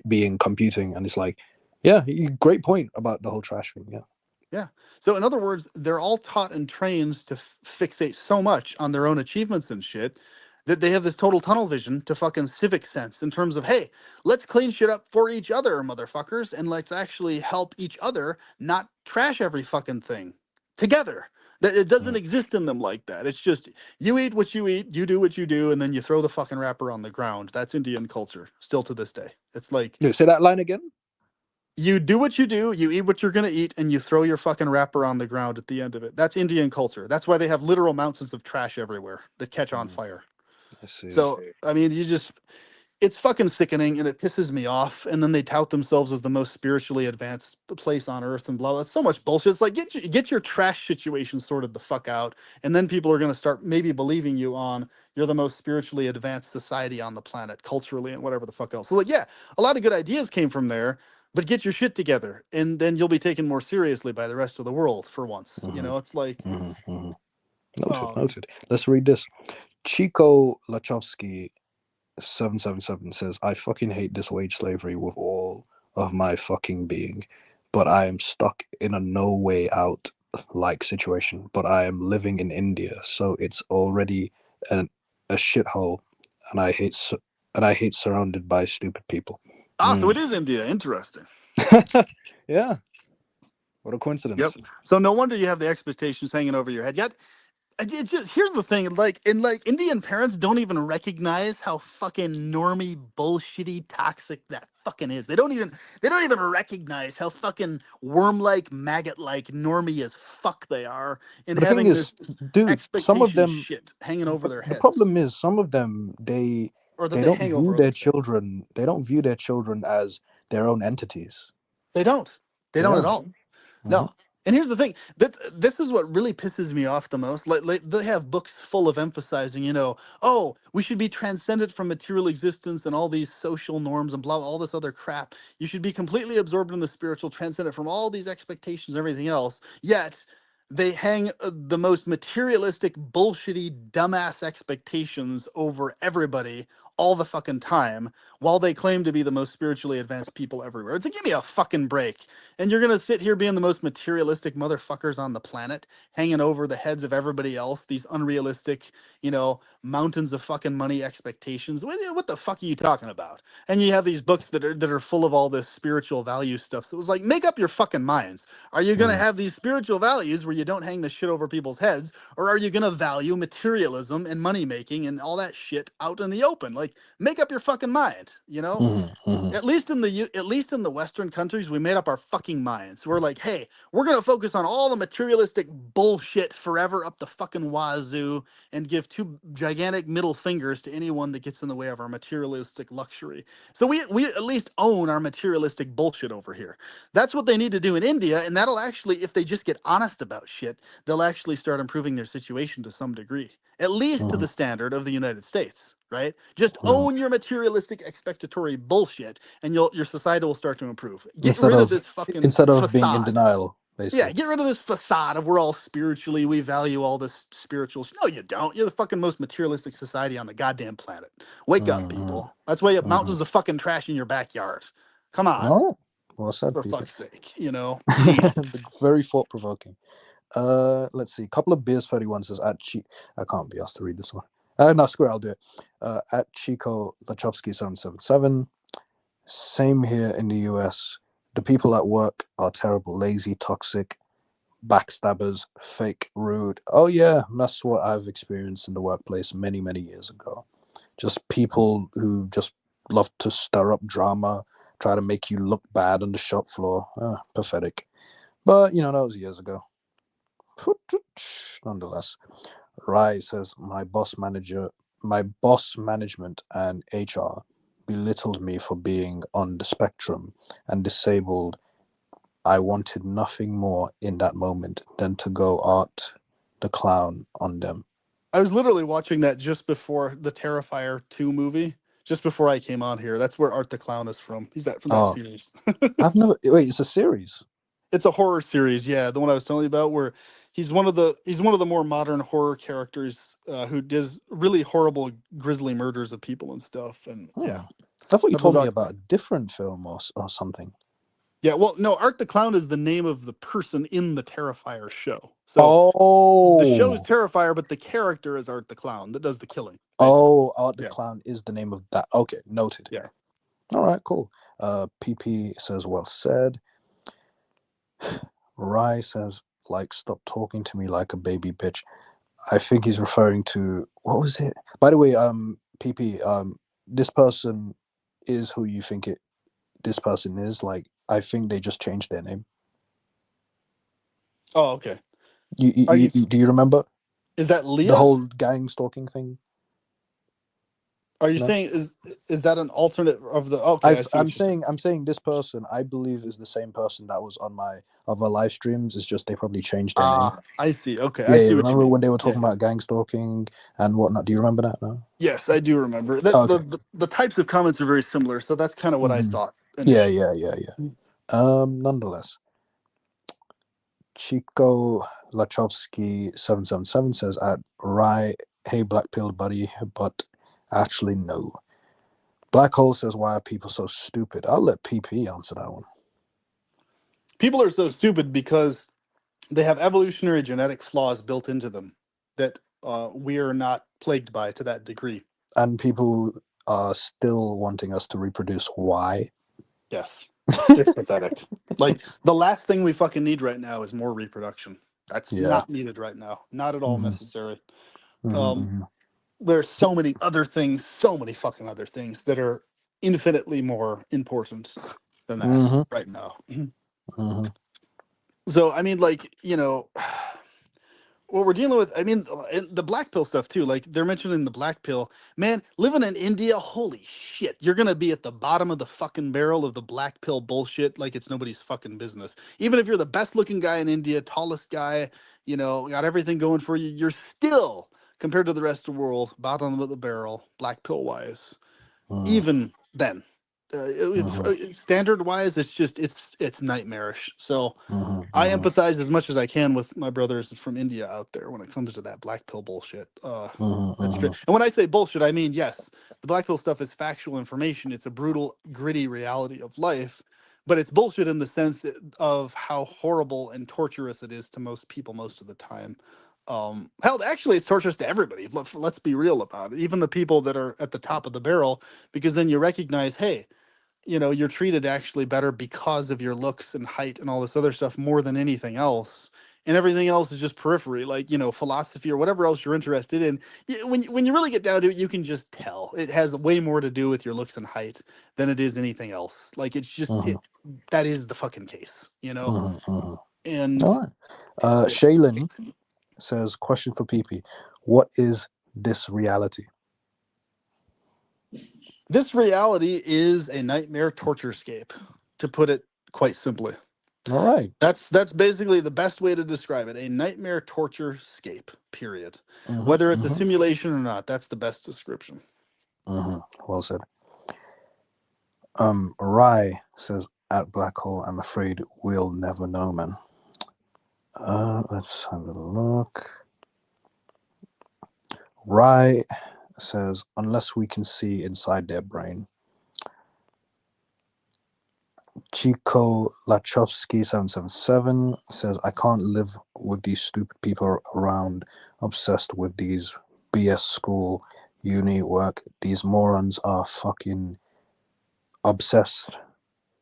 being computing. And it's like, yeah, great point about the whole trash thing. Yeah. yeah. So in other words, they're all taught and trained to fixate so much on their own achievements and shit that they have this total tunnel vision to fucking civic sense in terms of, hey, let's clean shit up for each other, motherfuckers, and let's actually help each other, not trash every fucking thing together. That it doesn't Mm. exist in them like that. It's just you eat what you eat, you do what you do, and then you throw the fucking wrapper on the ground. That's Indian culture still to this day. It's like Yeah, say that line again. you do what you do, you eat what you're going to eat, and you throw your fucking wrapper on the ground at the end of it. That's Indian culture. That's why they have literal mountains of trash everywhere that catch on Mm, fire. I see. So, I mean, it's fucking sickening and it pisses me off. And then they tout themselves as the most spiritually advanced place on earth and blah, blah. It's so much bullshit. It's like, get your trash situation sorted the fuck out. And then people are going to start maybe believing you on you're the most spiritually advanced society on the planet, culturally and whatever the fuck else. So, like, yeah, a lot of good ideas came from there, but get your shit together. And then you'll be taken more seriously by the rest of the world for once. Hmm. It's like, Hmm. Hmm. Noted. um, Noted. Let's read this. Chico Lachowski 777 says, I fucking hate this wage slavery with all of my fucking being, but I am stuck in a no way out like situation. But I am living in India, so it's already an, a shithole, and I hate surrounded by stupid people. so Mm. it is India. Interesting. Yeah, what a Yep. coincidence. So no wonder you have the expectations hanging over your head. Yet Here's the thing, like Indian parents don't even recognize how fucking normie, bullshitty, toxic that fucking is. They don't even recognize how fucking worm-like, maggot-like, normie as fuck they are in But the thing having is, this dude, some of expectation them. shit hanging over But their the heads, problem is, some of them or that they they don't hang view over their others' heads. children. They don't view their children as their own entities. They don't. They don't at Yeah. all. Hmm. No. And here's the thing, that this is what really pisses me off the most. Like they have books full of emphasizing, oh, we should be transcendent from material existence and all these social norms and blah, all this other crap. You should be completely absorbed in the spiritual, transcendent from all these expectations and everything else. Yet they hang the most materialistic, bullshitty, dumbass expectations over everybody all the fucking time, while they claim to be the most spiritually advanced people everywhere. It's like, give me a fucking break. And you're gonna sit here being the most materialistic motherfuckers on the planet, hanging over the heads of everybody else, these unrealistic, mountains of fucking money expectations. What the fuck are you talking about? And you have these books that are full of all this spiritual value stuff. So it was like, make up your fucking minds. Are you gonna Hmm. have these spiritual values where you don't hang the shit over people's heads, or are you gonna value materialism and money making and all that shit out in the open? Like, make up your fucking mind, you know? Hmm. Hmm. At least in the Western countries, we made up our fucking minds. We're like, hey, we're gonna focus on all the materialistic bullshit forever up the fucking wazoo, and give two gigantic middle fingers to anyone that gets in the way of our materialistic luxury. So we at least own our materialistic bullshit over here. That's what they need to do in India, and that'll actually, if they just get honest about shit, they'll actually start improving their situation to some degree, at least to Hmm. the standard of the United States. Right? Just Hmm. own your materialistic expectatory bullshit, and your society will start to improve. Get Instead rid of of this fucking instead of being in facade. denial, Yeah, basically. get rid of this facade of we're all spiritually, we value all this spiritual. No, you don't. You're the fucking most materialistic society on the goddamn planet. Wake up, Hmm. people. That's why you have Hmm. mountains of fucking trash in your backyard. Come on, All right. Well said, for people. fuck's sake. Jesus. Very thought provoking. Let's see. Couple of beers 31 says at I can't be asked to read this one. No, screw it, I'll do it. At Chico Lachowski 777. Same here in the US. The people at work are terrible, lazy, toxic, backstabbers, fake, rude. Oh yeah, that's what I've experienced in the workplace many, many years ago. Just people who just love to stir up drama, try to make you look bad on the shop floor. Pathetic. But that was years ago. Nonetheless, Rai says my boss management and HR belittled me for being on the spectrum and disabled. I wanted nothing more in that moment than to go art the clown on them. I was literally watching that just before the Terrifier 2 movie, just before I came on here. That's where Art the Clown is from. He's that from that Oh, series. I've never. Wait, it's a series. It's a horror series, yeah, the one I was telling you about, where he's one of the more modern horror characters, who does really horrible, grisly murders of people and stuff. And yeah, Hmm. I thought you that was told me Art. about a different film or something. Yeah, well, no, Art the Clown is the name of the person in the Terrifier show. So the show is Oh, Terrifier, but the character is Art the Clown that does the killing, basically. oh, Art the Yeah, Clown is the name of that. Okay, noted. yeah. All right, cool. PP says, well said. Rai says, like, stop talking to me like a baby bitch. I think he's referring to, what was it? By the way, PP, this person is who you think this person is. Like, I think they just changed their name. Oh, okay. You, Are you? do you remember Is that the Leah? whole gang stalking thing? Are you No. saying is that an alternate of the? Okay, I see what you're saying. I'm saying this person I believe is the same person that was on my other live streams. It's just they probably changed their name. Ah, I see. Okay, I Yeah, yeah. see what you Remember mean. when they were Yeah, talking yeah. about gang stalking and whatnot? Do you remember that? No. Yes, I do remember that. Okay. The types of comments are very similar, so that's kind of what I Hmm. thought Yeah, initially. yeah, yeah, yeah. Nonetheless, Chico Lachowski 777 says at right, hey black pill buddy, but actually no. Black hole says why are people so stupid? I'll let PP answer that one. People are so stupid because they have evolutionary genetic flaws built into them that we are not plagued by to that degree. And people are still wanting us to reproduce. Why? Yes, it's pathetic. Like the last thing we fucking need right now is more reproduction. That's Yeah. not needed right now. Not at all Mm-hmm. necessary. Um, Mm-hmm. there's so many other things, so many fucking other things that are infinitely more important than that Mm-hmm. right now. Mm-hmm. So I mean, like, what we're dealing with, I mean, the black pill stuff too. Like they're mentioning the black pill. Man, living in India, holy shit, you're gonna be at the bottom of the fucking barrel of the black pill bullshit like it's nobody's fucking business. Even if you're the best looking guy in India, tallest guy, got everything going for you, you're still, compared to the rest of the world, bottom of the barrel, black pill wise. Even then, Mm-hmm. standard wise, it's nightmarish. So I Mm-hmm. empathize as much as I can with my brothers from India out there when it comes to that black pill bullshit. That's Mm-hmm. great. And when I say bullshit, I mean, yes, the black pill stuff is factual information. It's a brutal, gritty reality of life, but it's bullshit in the sense of how horrible and torturous it is to most people most of the time. Hell, actually, it's torturous to everybody. Let's be real about it. Even the people that are at the top of the barrel, because then you recognize, hey, you're treated actually better because of your looks and height and all this other stuff more than anything else. And everything else is just periphery, like, philosophy or whatever else you're interested in. When you really get down to it, you can just tell it has way more to do with your looks and height than it is anything else. Like, it's just, Mm-hmm. that is the fucking case. Mm-hmm. And All right. yeah, Shaylin says, question for PP. What is this reality? this reality is a nightmare torture scape, to put it quite simply. All right. That's basically the best way to describe it. A nightmare torture scape, period. Mm-hmm. Whether it's a Mm-hmm. simulation or not, that's the best description. Mm-hmm. Well said. Rye says, at Black Hole, I'm afraid we'll never know, man. Let's have a look. Rye says, unless we can see inside their brain. Chico Lachowski 777 says, I can't live with these stupid people around obsessed with these BS school, uni work. These morons are fucking obsessed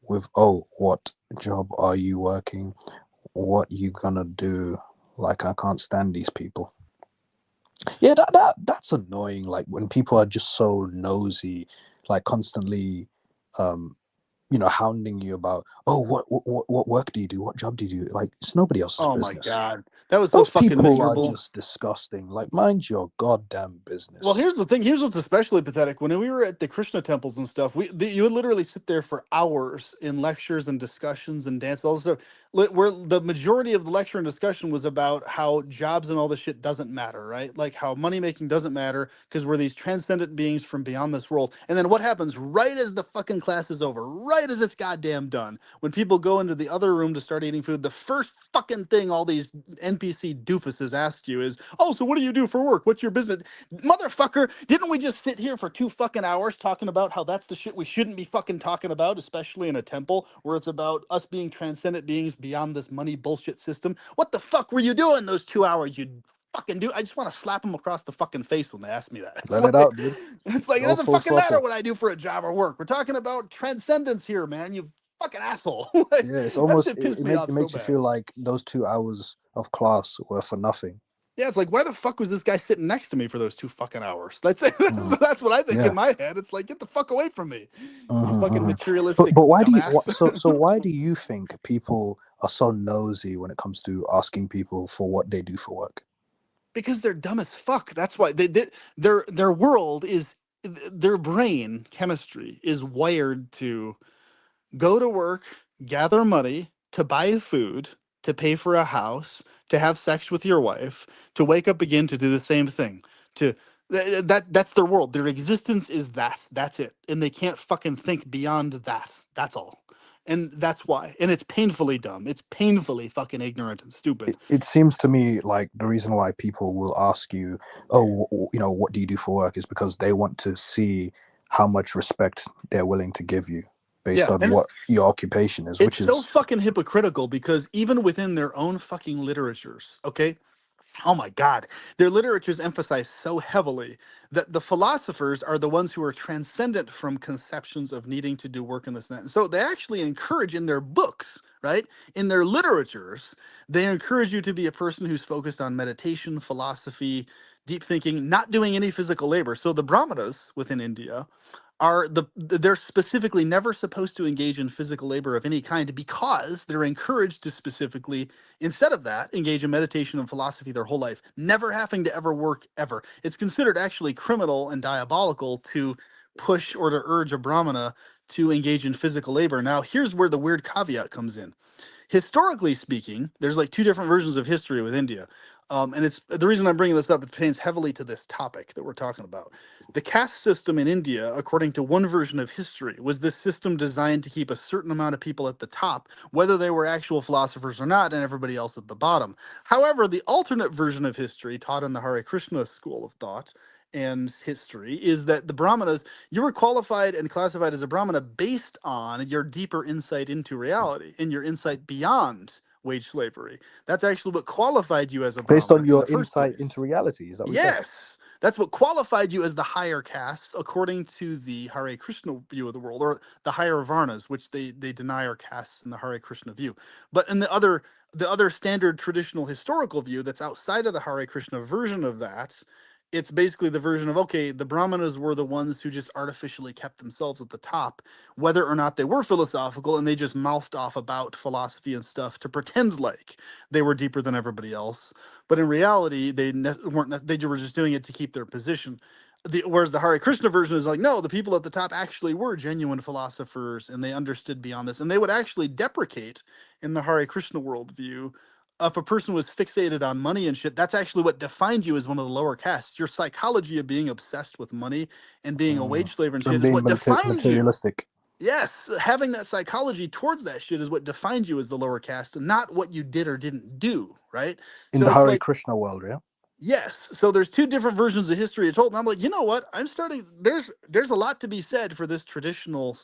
with, oh, what job are you working? What you gonna do? Like, I can't stand these people. Yeah, that's annoying. Like when people are just so nosy, like constantly, um, hounding you about, oh, what work do you do? What job do you do? Like it's nobody else's Oh my business. god, that was so Those fucking people are miserable. just disgusting. Like mind your goddamn Well, business. here's the thing. Here's what's especially pathetic. When we were at the Krishna temples and stuff, you would literally sit there for hours in lectures and discussions and dance, all this stuff. Where the majority of the lecture and discussion was about how jobs and all this shit doesn't matter, right? Like how money making doesn't matter because we're these transcendent beings from beyond this world. And then what happens right as the fucking class is over, right as it's goddamn done, when people go into the other room to start eating food, the first fucking thing all these NPC doofuses ask you is, "Oh, so what do you do for work? What's your business?" Motherfucker, didn't we just sit here for 2 fucking hours talking about how that's the shit we shouldn't be fucking talking about, especially in a temple where it's about us being transcendent beings beyond this money bullshit system? What the fuck were you doing those 2 hours, you fucking do? I just want to slap them across the fucking face when they ask me that. Let it out, dude. It's like it Go doesn't full fucking matter throttle. what I do for a job or work. We're talking about transcendence here, man. You fucking asshole. Yeah, it's That almost shit pissed me it off so makes you bad. feel like those 2 hours of class were for nothing. Yeah, it's like, why the fuck was this guy sitting next to me for those 2 fucking hours? That's Mhm. that's what I think Yeah. in my head. It's like, get the fuck away from me, you fucking Hmm. But materialistic why do you dumbass. so why do you think people are so nosy when it comes to asking people for what they do for work? Because they're dumb as fuck. That's why their world is, their brain chemistry is wired to go to work, gather money, to buy food, to pay for a house, to have sex with your wife, to wake up again to do the same thing. To that's their world. Their existence is that. That's it. And they can't fucking think beyond that. That's all. And that's why. And it's painfully dumb. It's painfully fucking ignorant and stupid. It seems to me like the reason why people will ask you, oh, what do you do for work, is because they want to see how much respect they're willing to give you based Yeah. on And what your occupation is, it's which so is fucking hypocritical because even within their own fucking literatures, okay? Oh my God. Their literatures emphasize so heavily that the philosophers are the ones who are transcendent from conceptions of needing to do work in this and that. And so they actually encourage in their books, right? In their literatures, they encourage you to be a person who's focused on meditation, philosophy, deep thinking, not doing any physical labor. So the Brahmanas within India are they're specifically never supposed to engage in physical labor of any kind because they're encouraged to specifically, instead of that, engage in meditation and philosophy their whole life, never having to ever work ever. It's considered actually criminal and diabolical to push or to urge a brahmana to engage in physical labor. Now here's where the weird caveat comes in. Historically speaking, there's like two different versions of history with India. And it's the reason I'm bringing this up, it pertains heavily to this topic that we're talking about. The caste system in India, according to one version of history, was this system designed to keep a certain amount of people at the top, whether they were actual philosophers or not, and everybody else at the bottom. However, the alternate version of history, taught in the Hare Krishna school of thought and history, is that the Brahmanas, you were qualified and classified as a Brahmana based on your deeper insight into reality and your insight beyond wage slavery. That's actually what qualified you as a Based Brahmana on in the your first insight into place. reality, is that what you're saying? Yes. That's what qualified you as the higher castes, according to the Hare Krishna view of the world, or the higher Varnas, which they deny are castes in the Hare Krishna view. But in the other standard traditional historical view that's outside of the Hare Krishna version of that, it's basically the version of, okay, the Brahmanas were the ones who just artificially kept themselves at the top, whether or not they were philosophical, and they just mouthed off about philosophy and stuff to pretend like they were deeper than everybody else, but in reality, weren't. They were just doing it to keep their position. Whereas the Hare Krishna version is like, no, the people at the top actually were genuine philosophers, and they understood beyond this, and they would actually deprecate in the Hare Krishna worldview. If a person was fixated on money and shit, that's actually what defined you as one of the lower castes. Your psychology of being obsessed with money and being a Mm. wage slave and And shit is being what defines you. materialistic Yes, having that psychology towards that shit is what defines you as the lower caste, and not what you did or didn't do, right? in So the it's Hare like, Krishna world, yeah. yes. So there's two different versions of history told, and I'm like, you know what? I'm starting. There's a lot to be said for this traditional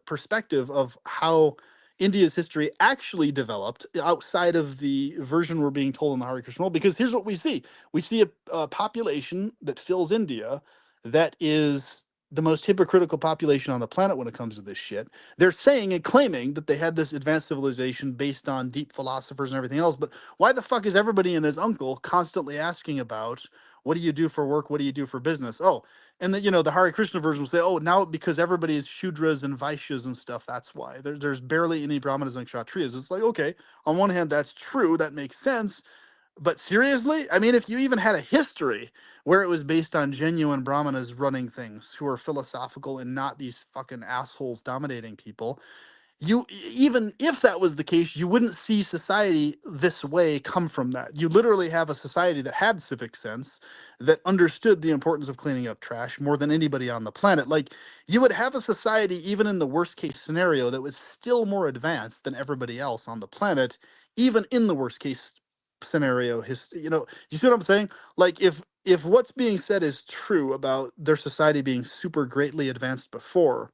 perspective of how India's history actually developed outside of the version we're being told in the Hare Krishna world. Because here's what we see: we see a population that fills India that is the most hypocritical population on the planet when it comes to this shit. They're saying and claiming that they had this advanced civilization based on deep philosophers and everything else, but why the fuck is everybody and his uncle constantly asking about what do you do for work? What do you do for business? Oh, and then the Hare Krishna version will say, oh, now because everybody is Shudras and Vaishyas and stuff, that's why. There's barely any Brahmanas and Kshatriyas. It's like, okay, on one hand, that's true, that makes sense. But seriously? I mean, if you even had a history where it was based on genuine Brahmanas running things who are philosophical and not these fucking assholes dominating people, even if that was the case, you wouldn't see society this way come from that. You literally have a society that had civic sense, that understood the importance of cleaning up trash more than anybody on the planet. Like, you would have a society, even in the worst case scenario, that was still more advanced than everybody else on the planet, even in the worst case scenario. You see what I'm saying? Like, if what's being said is true about their society being super greatly advanced before,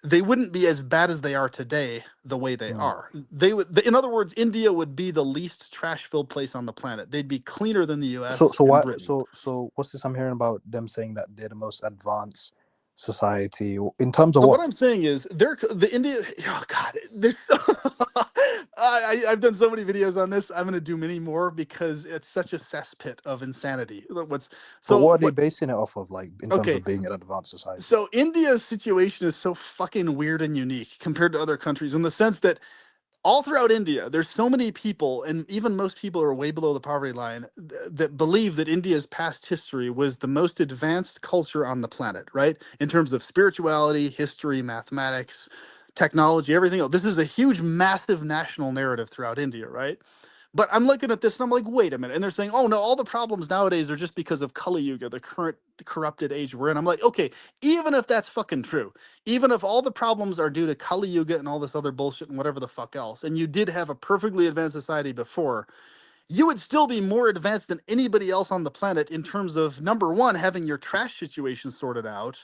they wouldn't be as bad as they are today the way they Mm. are. They would, in other words, India would be the least trash filled place on the planet. They'd be cleaner than the So US so and why Britain. so what's this I'm hearing about them saying that they're the most advanced society in terms of So what what? I'm saying is, the India. Oh God, there's. I've done so many videos on this. I'm going to do many more because it's such a cesspit of insanity. What's But so what are they what? basing it off of, like in terms Okay, of being an advanced society? so India's situation is so fucking weird and unique compared to other countries in the sense that all throughout India, there's so many people, and even most people are way below the poverty line, that believe that India's past history was the most advanced culture on the planet, right? In terms of spirituality, history, mathematics, technology, everything else. This is a huge, massive national narrative throughout India, right? But I'm looking at this and I'm like, wait a minute. And they're saying, oh no, all the problems nowadays are just because of Kali Yuga, the current corrupted age we're in. I'm like, okay, even if that's fucking true, even if all the problems are due to Kali Yuga and all this other bullshit and whatever the fuck else, and you did have a perfectly advanced society before, you would still be more advanced than anybody else on the planet in terms of number one, having your trash situation sorted out.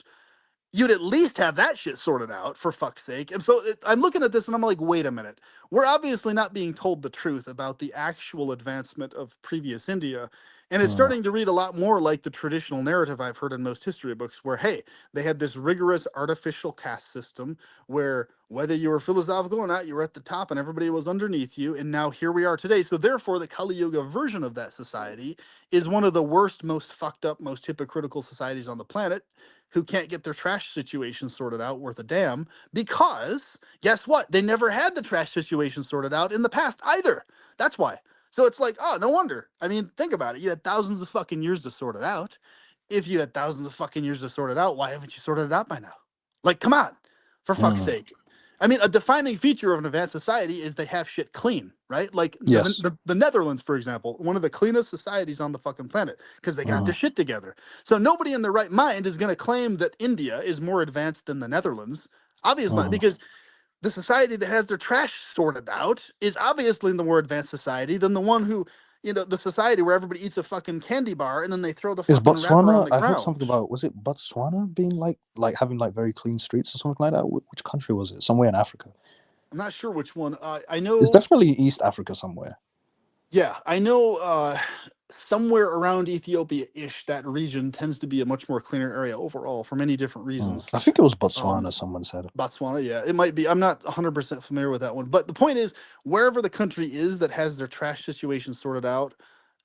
You'd at least have that shit sorted out, for fuck's sake. And so I'm looking at this and I'm like, wait a minute. We're obviously not being told the truth about the actual advancement of previous India. And it's mm, starting to read a lot more like the traditional narrative I've heard in most history books, where, hey, they had this rigorous artificial caste system where whether you were philosophical or not, you were at the top and everybody was underneath you. And now here we are today. So, therefore, the Kali Yuga version of that society is one of the worst, most fucked up, most hypocritical societies on the planet who can't get their trash situation sorted out worth a damn because guess what? They never had the trash situation sorted out in the past either. That's why. So it's like, oh, no wonder. I mean, think about it. You had thousands of fucking years to sort it out. If you had thousands of fucking years to sort it out, why haven't you sorted it out by now? Like, come on, for fuck's mm. sake. I mean, a defining feature of an advanced society is they have shit clean, right? Like Yes. the Netherlands, for example, one of the cleanest societies on the fucking planet because they got Mm, their shit together. So nobody in their right mind is going to claim that India is more advanced than the Netherlands. Obviously not, mm. because the society that has their trash sorted out is obviously the more advanced society than the one who, the society where everybody eats a fucking candy bar and then they throw the Is fucking wrapper on Botswana? the I heard something ground. about, was it Botswana being like having like very clean streets or something like that? Which country was it? Somewhere in Africa. I'm not sure which one. I It's know, definitely East Africa somewhere. yeah, I know somewhere around Ethiopia ish, that region tends to be a much more cleaner area overall for many different reasons. I think it was Um, Botswana. Someone said. Botswana, yeah, it might be. I'm not 100% familiar with that one. But the point is, wherever the country is that has their trash situation sorted out,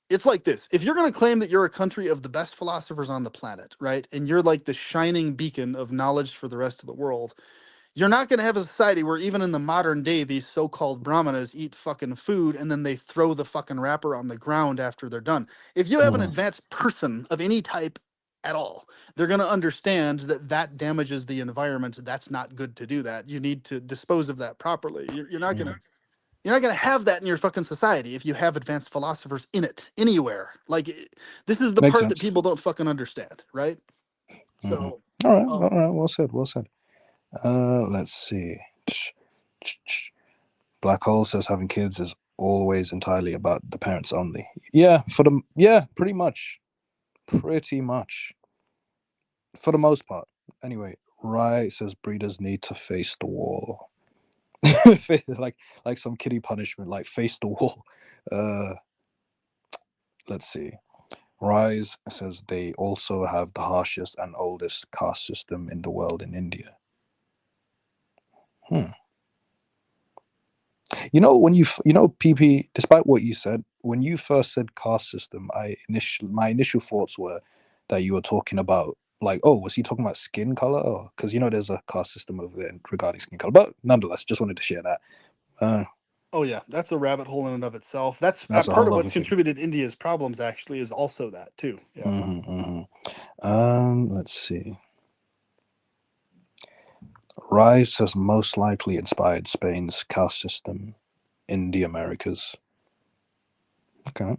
it's like this. If you're going to claim that you're a country of the best philosophers on the planet, right? And you're like the shining beacon of knowledge for the rest of the world, you're not going to have a society where even in the modern day, these so-called brahmanas eat fucking food and then they throw the fucking wrapper on the ground after they're done. If you have an Mm, advanced person of any type at all, they're going to understand that that damages the environment. That's not good to do that. You need to dispose of that properly. You're not going to mm. you're not going to have that in your fucking society if you have advanced philosophers in it anywhere. Like, this is the Makes part that sense. people don't fucking understand, right? Hmm. So, All right. All um, right. Well said. Well said. Let's see. Black Hole says having kids is always entirely about the parents only. Yeah, pretty much. Pretty much. For the most part. Anyway, Rye says breeders need to face the wall. like like some kiddie punishment, like face the wall. Uh let's see. Rise says they also have the harshest and oldest caste system in the world in India. Hmm. PP. Despite what you said, when you first said caste system, my initial thoughts were that you were talking about like, oh, was he talking about skin color? Oh, because there's a caste system over there regarding skin color. But nonetheless, just wanted to share that. Uh, oh yeah, that's a rabbit hole in and of itself. That's that's a part of whole what's other thing. contributed India's problems. Actually, is also that too. Yeah. Let's see. Rice has most likely inspired Spain's caste system in the Americas. Okay.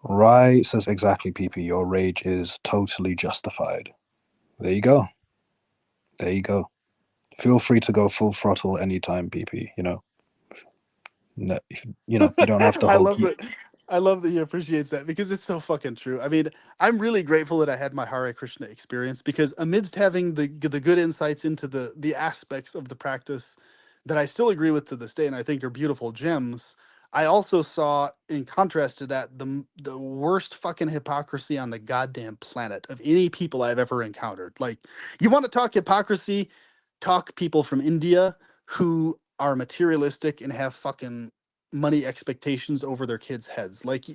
Rye says exactly, PP. Your rage is totally justified. There you go. There you go. Feel free to go full throttle anytime, PP. No, you don't have to I hold. love that. I love that he appreciates that because it's so fucking true. I mean, I'm really grateful that I had my Hare Krishna experience because amidst having the good insights into the aspects of the practice that I still agree with to this day and I think are beautiful gems, I also saw in contrast to that the worst fucking hypocrisy on the goddamn planet of any people I've ever encountered. Like, you want to talk hypocrisy, talk people from India who are materialistic and have fucking money expectations over their kids' heads. Like,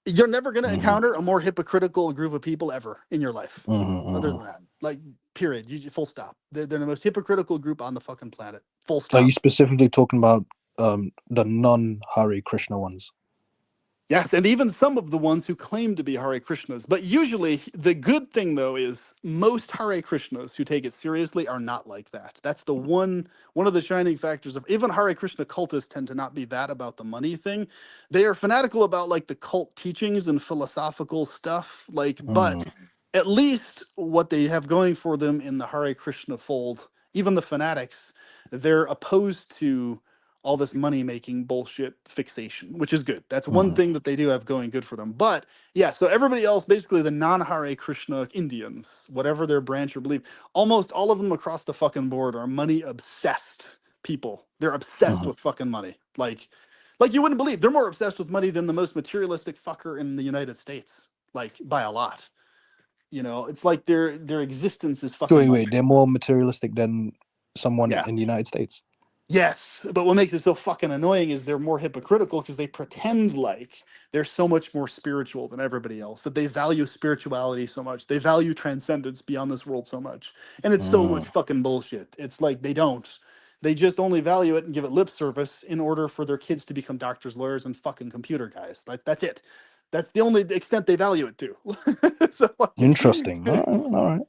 you're never going to Mm-hmm, encounter a more hypocritical group of people ever in your life. mm-hmm, Other mm-hmm. than that, like, period. Full stop. They're the most hypocritical group on the fucking planet. Full Are you stop. specifically talking about the non Hare Krishna ones? Yes, and even some of the ones who claim to be Hare Krishnas. But usually, the good thing though is most Hare Krishnas who take it seriously are not like that. That's the one of the shining factors of even Hare Krishna cultists tend to not be that about the money thing. They are fanatical about like the cult teachings and philosophical stuff. Like, but Mm, at least what they have going for them in the Hare Krishna fold, even the fanatics, they're opposed to all this money making bullshit fixation, which is good. That's one mm-hmm, thing that they do have going good for them. But yeah, so everybody else, basically the non Hare Krishna Indians, whatever their branch or belief, almost all of them across the fucking board are money obsessed people. They're obsessed mm-hmm. with fucking money. Like, Like you wouldn't believe they're more obsessed with money than the most materialistic fucker in the United States, like by a lot. You know, it's like their existence is fucking Wait, money. wait, they're more materialistic than someone Yeah. in the United States. Yes, but what makes it so fucking annoying is they're more hypocritical because they pretend like they're so much more spiritual than everybody else, that they value spirituality so much. They value transcendence beyond this world so much. And it's so much Mm. fucking bullshit. It's like they don't. They just only value it and give it lip service in order for their kids to become doctors, lawyers, and fucking computer guys. That's it. That's the only extent they value it to. So like, Interesting. All right, all right.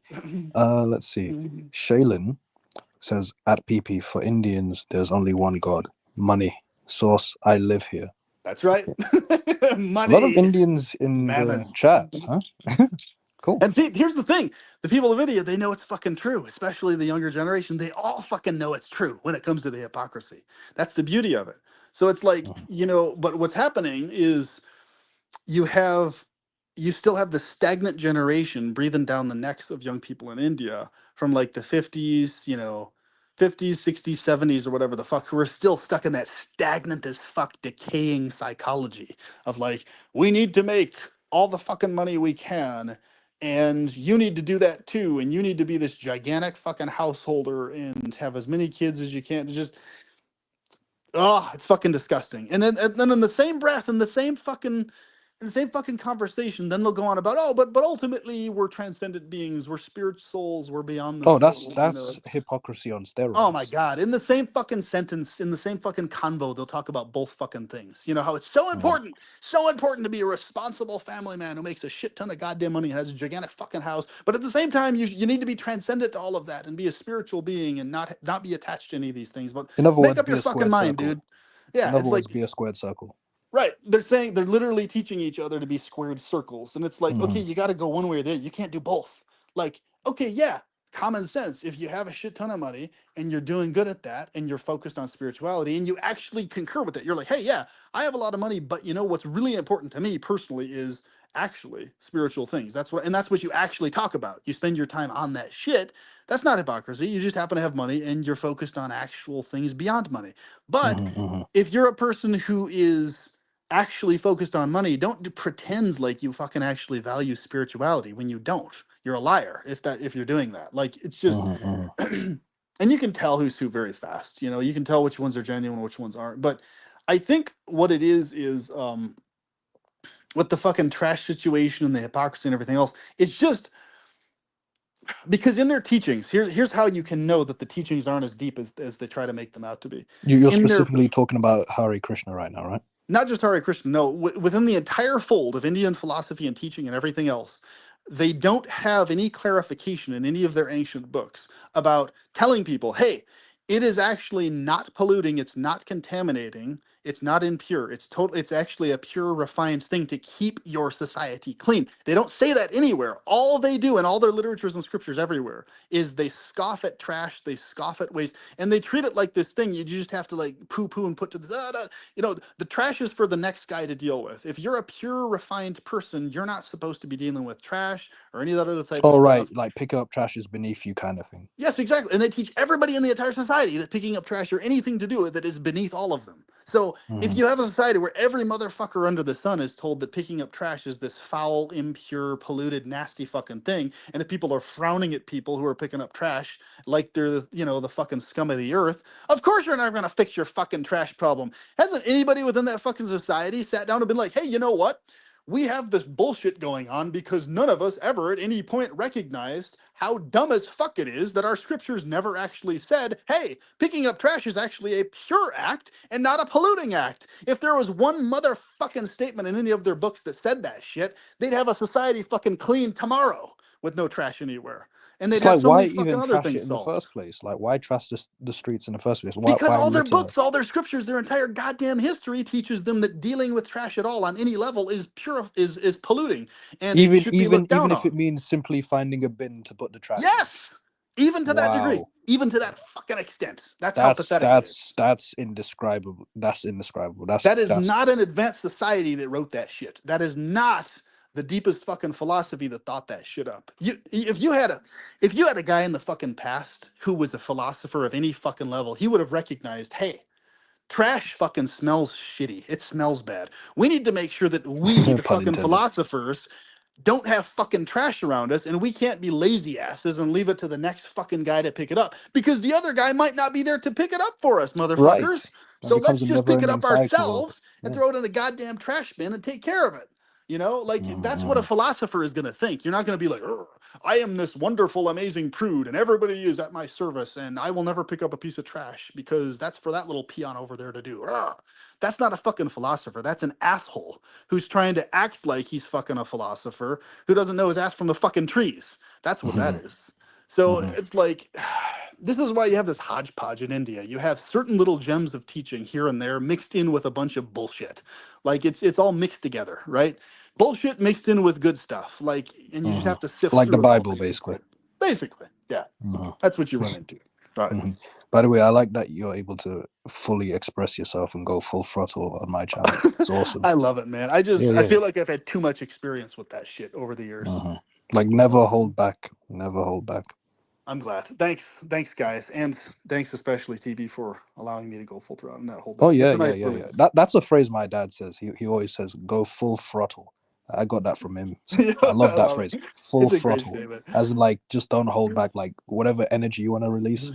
Let's see. Shaylin says at PP for Indians, there's only one God, money. Source, I live here. that's right. Okay. A lot of Money, Indians in the mammon. chat, huh? Cool. And see, here's the thing: the people of India, they know it's fucking true, especially the younger generation. They all fucking know it's true when it comes to the hypocrisy. That's the beauty of it. So it's like, Mhm. but what's happening is you have you still have the stagnant generation breathing down the necks of young people in India from like the 50s, 50s, 60s, 70s, or whatever the fuck, who are still stuck in that stagnant as fuck decaying psychology of like, we need to make all the fucking money we can. And you need to do that too. And you need to be this gigantic fucking householder and have as many kids as you can. Just oh, it's fucking disgusting. And then in the same breath, in the same fucking conversation, then they'll go on about, oh, but ultimately we're transcendent beings, we're spirit souls, we're beyond Oh, this that's world, that's hypocrisy on Oh my steroids. God. In the same fucking sentence, in the same fucking convo, they'll talk about both fucking things. You know, how it's Mhm. so important to be a responsible family man who makes a shit ton of goddamn money and has a gigantic fucking house. But at the same time, you need to be transcendent to all of that and be a spiritual being and not be attached to any of these things. But In other make words, up be your a fucking squared mind, circle. dude. Yeah, In other it's words, like be a squared circle. right. They're literally teaching each other to be squared circles. And it's like, okay, Hmm. you got to go one way or the other. You can't do both. Like, okay, yeah, common sense. If you have a shit ton of money and you're doing good at that and you're focused on spirituality and you actually concur with it, you're like, hey, yeah, I have a lot of money, but you know what's really important to me personally is actually spiritual things. That's what you actually talk about. You spend your time on that shit. That's not hypocrisy. You just happen to have money and you're focused on actual things beyond money. But Hmm. Hmm. if you're a person who is actually focused on money, don't pretend like you fucking actually value spirituality when you don't. You're a liar if you're doing that. Like it's just Hmm. Hmm. and you can tell who's who very fast. You know, you can tell which ones are genuine, which ones aren't. But I think what it is with the fucking trash situation and the hypocrisy and everything else, it's just because in their teachings, here's how you can know that the teachings aren't as deep as they try to make them out to be. You're In their specifically talking about Hare Krishna right now, right? not just Hare Krishna, no, within the entire fold of Indian philosophy and teaching and everything else, they don't have any clarification in any of their ancient books about telling people, hey, it is actually not polluting, it's not contaminating, it's not impure, it's actually a pure, refined thing to keep your society clean. They don't say that anywhere. All they do in all their literatures and scriptures everywhere is they scoff at trash, they scoff at waste, and they treat it like this thing you just have to like poo-poo and put to the the trash is for the next guy to deal with. If you're a pure, refined person, you're not supposed to be dealing with trash or any of that other type of Oh, right. stuff. Like pick up trash is beneath you, kind of thing. Yes, exactly. And they teach everybody in the entire society that picking up trash or anything to do with it is beneath all of them. So if Hmm. you have a society where every motherfucker under the sun is told that picking up trash is this foul, impure, polluted, nasty fucking thing, and if people are frowning at people who are picking up trash like they're the fucking scum of the earth, of course you're not gonna fix your fucking trash problem. Hasn't anybody within that fucking society sat down and been like, hey, you know what? We have this bullshit going on because none of us ever at any point recognized how dumb as fuck it is that our scriptures never actually said, hey, picking up trash is actually a pure act and not a polluting act. If there was one motherfucking statement in any of their books that said that shit, they'd have a society fucking clean tomorrow with no trash anywhere. And they'd It's have like, so why many fucking even other trash it things in the solved. first place? Like, why trash the streets in the first place? Why Because why all their litter? books, all their scriptures, their entire goddamn history teaches them that dealing with trash at all on any level is pure is polluting and it Even should be even looked even down if it on. means simply finding a bin to put the trash in. Yes, even to that degree, Wow. even to that fucking extent. That's how That's pathetic it that's is. that's indescribable. That's indescribable. That's That is that's not an advanced society that wrote that shit. That is not the deepest fucking philosophy that thought that shit up. If you had a guy in the fucking past who was a philosopher of any fucking level, he would have recognized, hey, Trash fucking smells shitty. It smells bad. We need to make sure that we, the Pun fucking intended. philosophers, don't have fucking trash around us, and we can't be lazy asses and leave it to the next fucking guy to pick it up because the other guy might not be there to pick it up for us, Right. motherfuckers. That So becomes let's a just pick it never-ending up cycle of ourselves and yeah. throw it in a goddamn trash bin and take care of it. You know, like that's what a Mm-hmm. philosopher is going to think. You're not going to be like, "Ugh, I am this wonderful, amazing prude, and everybody is at my service, and I will never pick up a piece of trash because that's for that little peon over there to do." Ugh. That's not a fucking philosopher. That's an asshole who's trying to act like he's fucking a philosopher who doesn't know his ass from the fucking trees. That's what that Mm-hmm. is. So Mm-hmm. it's like, this is why you have this hodgepodge in India. You have certain little gems of teaching here and there mixed in with a bunch of bullshit. Like it's all mixed together, right? Bullshit mixed in with good stuff. Like, and you just Mm-hmm. have to sift Like the through it all, Bible, basically. basically. Basically, yeah. Mm-hmm. That's what you run into. Right. Mm-hmm. By the way, I like that you're able to fully express yourself and go full throttle on my channel. It's awesome. I love it, man. Yeah, I yeah. feel like I've had too much experience with that shit over the years. Mm-hmm. Like So never hold back. Never hold back. I'm glad. Thanks, guys, and thanks especially TB for allowing me to go full throttle and not hold Oh back. It's yeah, a yeah, nice yeah, yeah. release. That's a phrase my dad says. He always says, "Go full throttle." I got that from him. So Yeah, I love I that love phrase. it. Full It's a great throttle, statement. as in like just don't hold back. Like whatever energy you want to release,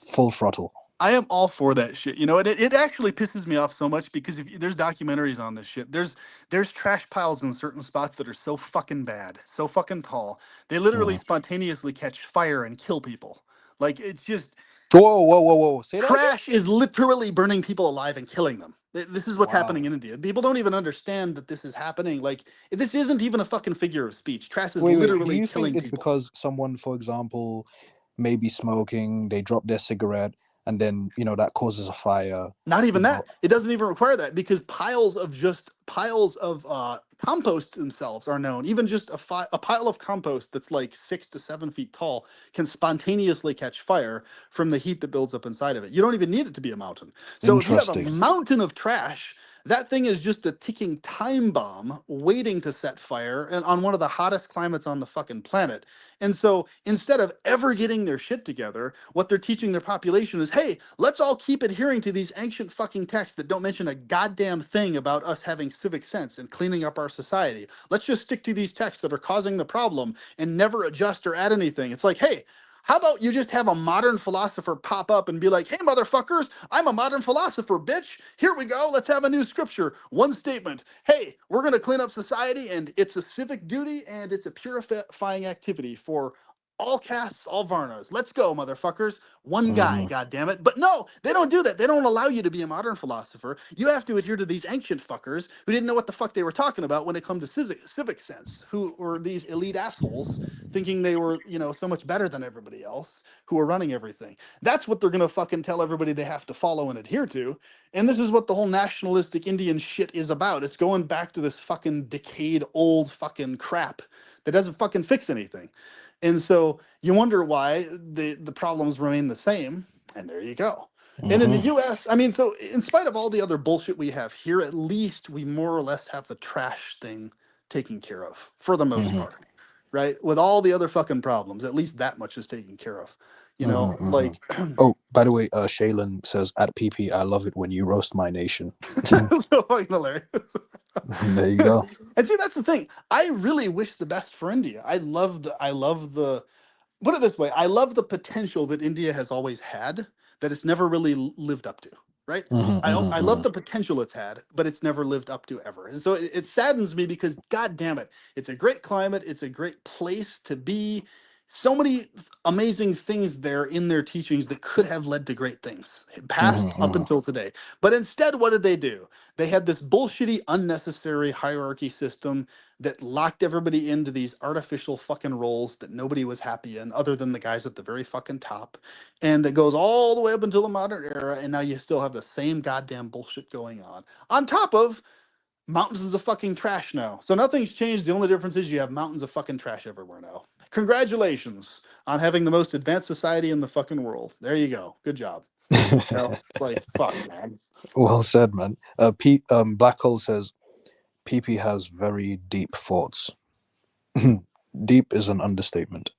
full throttle. I am all for that shit, you know, and it actually pisses me off so much because if there's documentaries on this shit, there's trash piles in certain spots that are so fucking bad, so fucking tall, they literally Mm-hmm. spontaneously catch fire and kill people. Like it's just Whoa, whoa, whoa, whoa! Say that again. trash is literally burning people alive and killing them. This is what's happening Wow. in India. People don't even understand that this is happening. Like this isn't even a fucking figure of speech. Trash is Wait. Do literally you think killing it's people. because someone, for example, may be smoking, they drop their cigarette, and then that causes a fire? Not You even know. that. It doesn't even require that because piles of compost themselves are known. Even just a pile of compost that's like 6 to 7 feet tall can spontaneously catch fire from the heat that builds up inside of it. You don't even need it to be a mountain. So if you have a Interesting. mountain of trash, that thing is just a ticking time bomb waiting to set fire and on one of the hottest climates on the fucking planet. And so instead of ever getting their shit together, what they're teaching their population is, hey, let's all keep adhering to these ancient fucking texts that don't mention a goddamn thing about us having civic sense and cleaning up our society. Let's just stick to these texts that are causing the problem and never adjust or add anything. It's like, hey, how about you just have a modern philosopher pop up and be like, hey, motherfuckers, I'm a modern philosopher, bitch. Here we go. Let's have a new scripture. One statement. Hey, we're going to clean up society, and it's a civic duty and it's a purifying activity for all castes, all varnas. Let's go, motherfuckers. One guy, Mm-hmm. god damn it. But no, they don't do that. They don't allow you to be a modern philosopher. You have to adhere to these ancient fuckers who didn't know what the fuck they were talking about when it comes to civic sense, who were these elite assholes thinking they were, so much better than everybody else who are running everything. That's what they're going to fucking tell everybody they have to follow and adhere to. And this is what the whole nationalistic Indian shit is about. It's going back to this fucking decayed old fucking crap that doesn't fucking fix anything. And so you wonder why the problems remain the same. And there you go. And in the Mm-hmm. US, I mean, so in spite of all the other bullshit we have here, at least we more or less have the trash thing taken care of for the most Mm-hmm. part, right? With all the other fucking problems, at least that much is taken care of. Mm-hmm. Mm-hmm. Like Oh, by the way, Shaylin says at PP, I love it when you roast my nation. so fucking hilarious. There you go. And see, that's the thing. I really wish the best for India. I love the put it this way, I love the potential that India has always had that it's never really lived up to, right? Mm-hmm. I love Mm-hmm. the potential it's had, but it's never lived up to ever. And so it saddens me because god damn it, it's a great climate, it's a great place to be. So many amazing things there in their teachings that could have led to great things, past up Mm-hmm. until today. But instead, what did they do? They had this bullshitty, unnecessary hierarchy system that locked everybody into these artificial fucking roles that nobody was happy in, other than the guys at the very fucking top. And it goes all the way up until the modern era, and now you still have the same goddamn bullshit going on. On top of mountains of fucking trash now. So nothing's changed. The only difference is you have mountains of fucking trash everywhere now. Congratulations on having the most advanced society in the fucking world. There you go. Good job. It's like, fuck, man. Well said, man. Black Hole says PP has very deep thoughts. Deep is an understatement.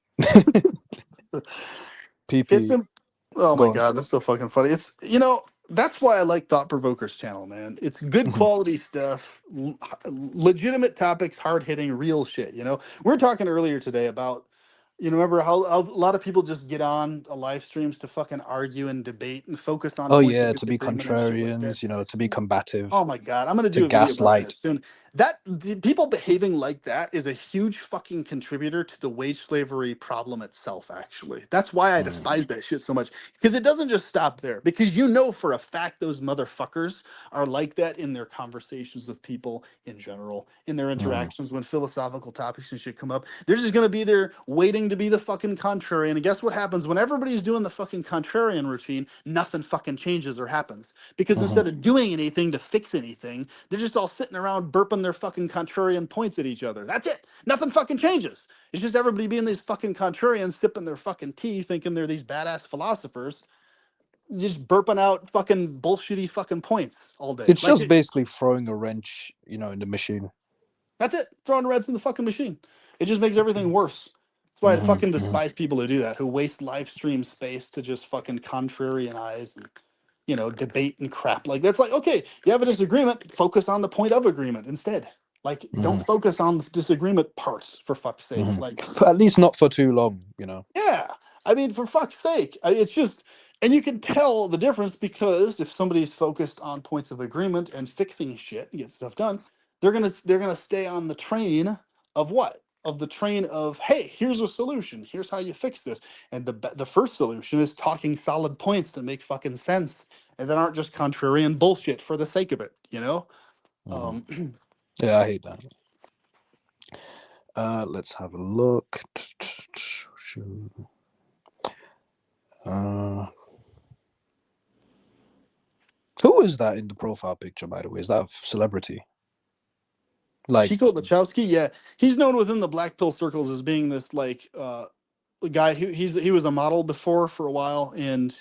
It's PP, oh my go on. god, that's so fucking funny. It's That's why I like Thought Provoker's channel, man. It's good Mhm. quality stuff, legitimate topics, hard hitting, real shit. We were talking earlier today about, remember how a lot of people just get on a live streams to fucking argue and debate and focus on Oh points of yeah, to be disagreement and shit like that. contrarians, to be combative, Oh my god, I'm gonna to do a video about that gaslight. soon. The people behaving like that is a huge fucking contributor to the wage slavery problem itself. Actually, that's why I Mm, despise that shit so much, because it doesn't just stop there. Because for a fact those motherfuckers are like that in their conversations with people in general, in their mm, interactions when philosophical topics and shit come up. They're just gonna be there waiting to be the fucking contrarian. And guess what happens when everybody's doing the fucking contrarian routine? Nothing fucking changes or happens, because mhm, instead of doing anything to fix anything, they're just all sitting around burping their fucking contrarian points at each other. That's it. Nothing fucking changes. It's just everybody being these fucking contrarians, sipping their fucking tea, thinking they're these badass philosophers, just burping out fucking bullshitty fucking points all day. It's just basically throwing a wrench, in the machine. That's it. Throwing reds in the fucking machine. It just makes everything worse. That's why I Hmm. fucking Hmm. despise people who do that, who waste live stream space to just fucking contrarianize and debate and crap. Like, that's like, okay, you have a disagreement, focus on the point of agreement instead. Like, Hmm. don't focus on the disagreement parts, for fuck's sake. Hmm. Like, But at least not for too long. yeah, I mean, for fuck's sake, it's just, and you can tell the difference, because if somebody's focused on points of agreement and fixing shit and get stuff done, they're gonna stay on the train of what? Of the train of, hey, here's a solution. Here's how you fix this. And the first solution is talking solid points that make fucking sense and that aren't just contrarian bullshit for the sake of it. Hmm. Um, Yeah, I hate that. Let's have a look. Uh, who is that in the profile picture, by the way? Is that a celebrity? Like, Chico Lachowski, yeah, he's known within the black pill circles as being this like guy who he was a model before for a while, and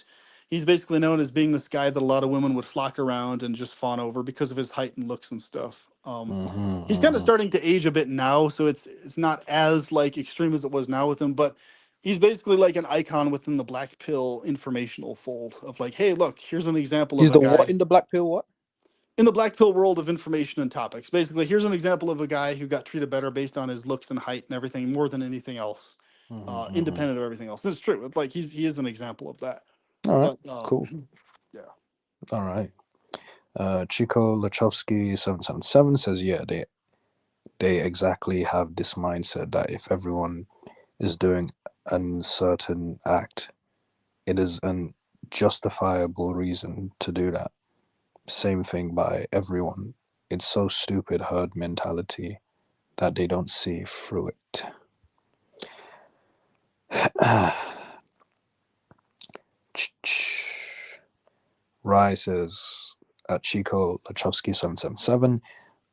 he's basically known as being this guy that a lot of women would flock around and just fawn over because of his height and looks and stuff. hmm, He's kind of hmm. starting to age a bit now, so it's not as like extreme as it was now with him, but he's basically like an icon within the black pill informational fold of like, hey, look, here's an example of He's a the what guy in the black pill? What? in the black pill world of information and topics. Basically, here's an example of a guy who got treated better based on his looks and height and everything more than anything else, Hmm. Hmm. independent of everything else. It's true. It's like he is an example of that. All right, But cool. yeah, All right. Chico Lachowski 777 says, yeah, they exactly have this mindset that if everyone is doing a certain act, it is an justifiable reason to do that. Same thing by everyone. It's so stupid herd mentality that they don't see through it. Rai says at Chico Lachowski 777,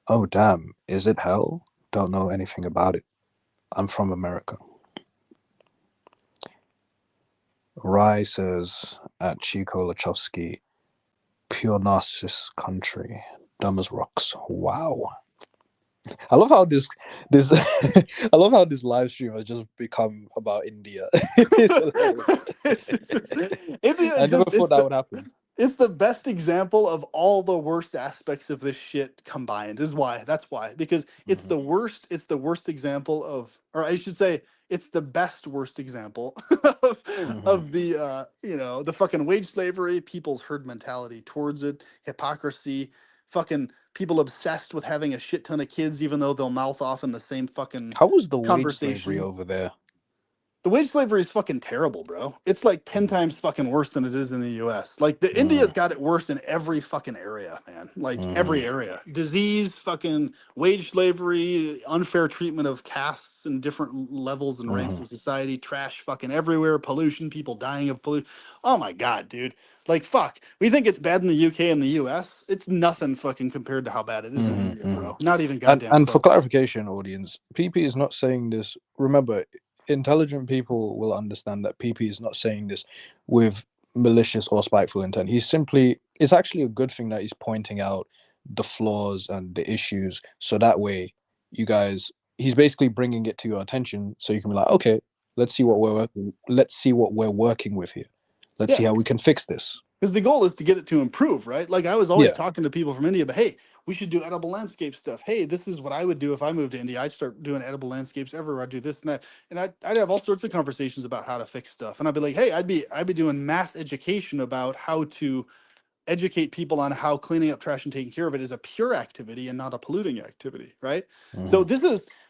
oh damn, is it hell? Don't know anything about it. I'm from America. Rai says at Chico Lachowski, pure narcissist country. Dumb as rocks. Wow. I love how this I love how this live stream has just become about India. It's hilarious. India I is never just thought that would happen. it's the best example of all the worst aspects of this shit combined. Is why That's why, because Hmm. it's the worst example of, or I should say, it's the best worst example of, Hmm. the fucking wage slavery, people's herd mentality towards it, hypocrisy, fucking people obsessed with having a shit ton of kids even though they'll mouth off in the same fucking How was the wage slavery conversation. over there? The wage slavery is fucking terrible, bro. It's like 10 Mm, times fucking worse than it is in the US. Like, the mm, India's got it worse in every fucking area, man. Like, mm, every area. Disease, fucking wage slavery, unfair treatment of castes and different levels and ranks mm. in society, trash fucking everywhere, pollution, people dying of pollution. Oh my god, dude. Like, fuck. We think it's bad in the UK and the US. It's nothing fucking compared to how bad it is in Hmm. India, Hmm. bro. Not even And goddamn and for close. clarification, audience, PP is not saying this. Remember, intelligent people will understand that PP is not saying this with malicious or spiteful intent. He's simply, it's actually a good thing that he's pointing out the flaws and the issues, so that way you guys, he's basically bringing it to your attention, so you can be like, okay, let's see what we're working with here. Let's Yeah. see how we can fix this. Because the goal is to get it to improve, right? Like I was always Yeah. talking to people from India, but hey, we should do edible landscape stuff. Hey, this is what I would do if I moved to India. I'd start doing edible landscapes everywhere. I'd do this and that, and I'd have all sorts of conversations about how to fix stuff. And I'd be like, hey, I'd be doing mass education about how to educate people on how cleaning up trash and taking care of it is a pure activity and not a polluting activity, right? So Hmm.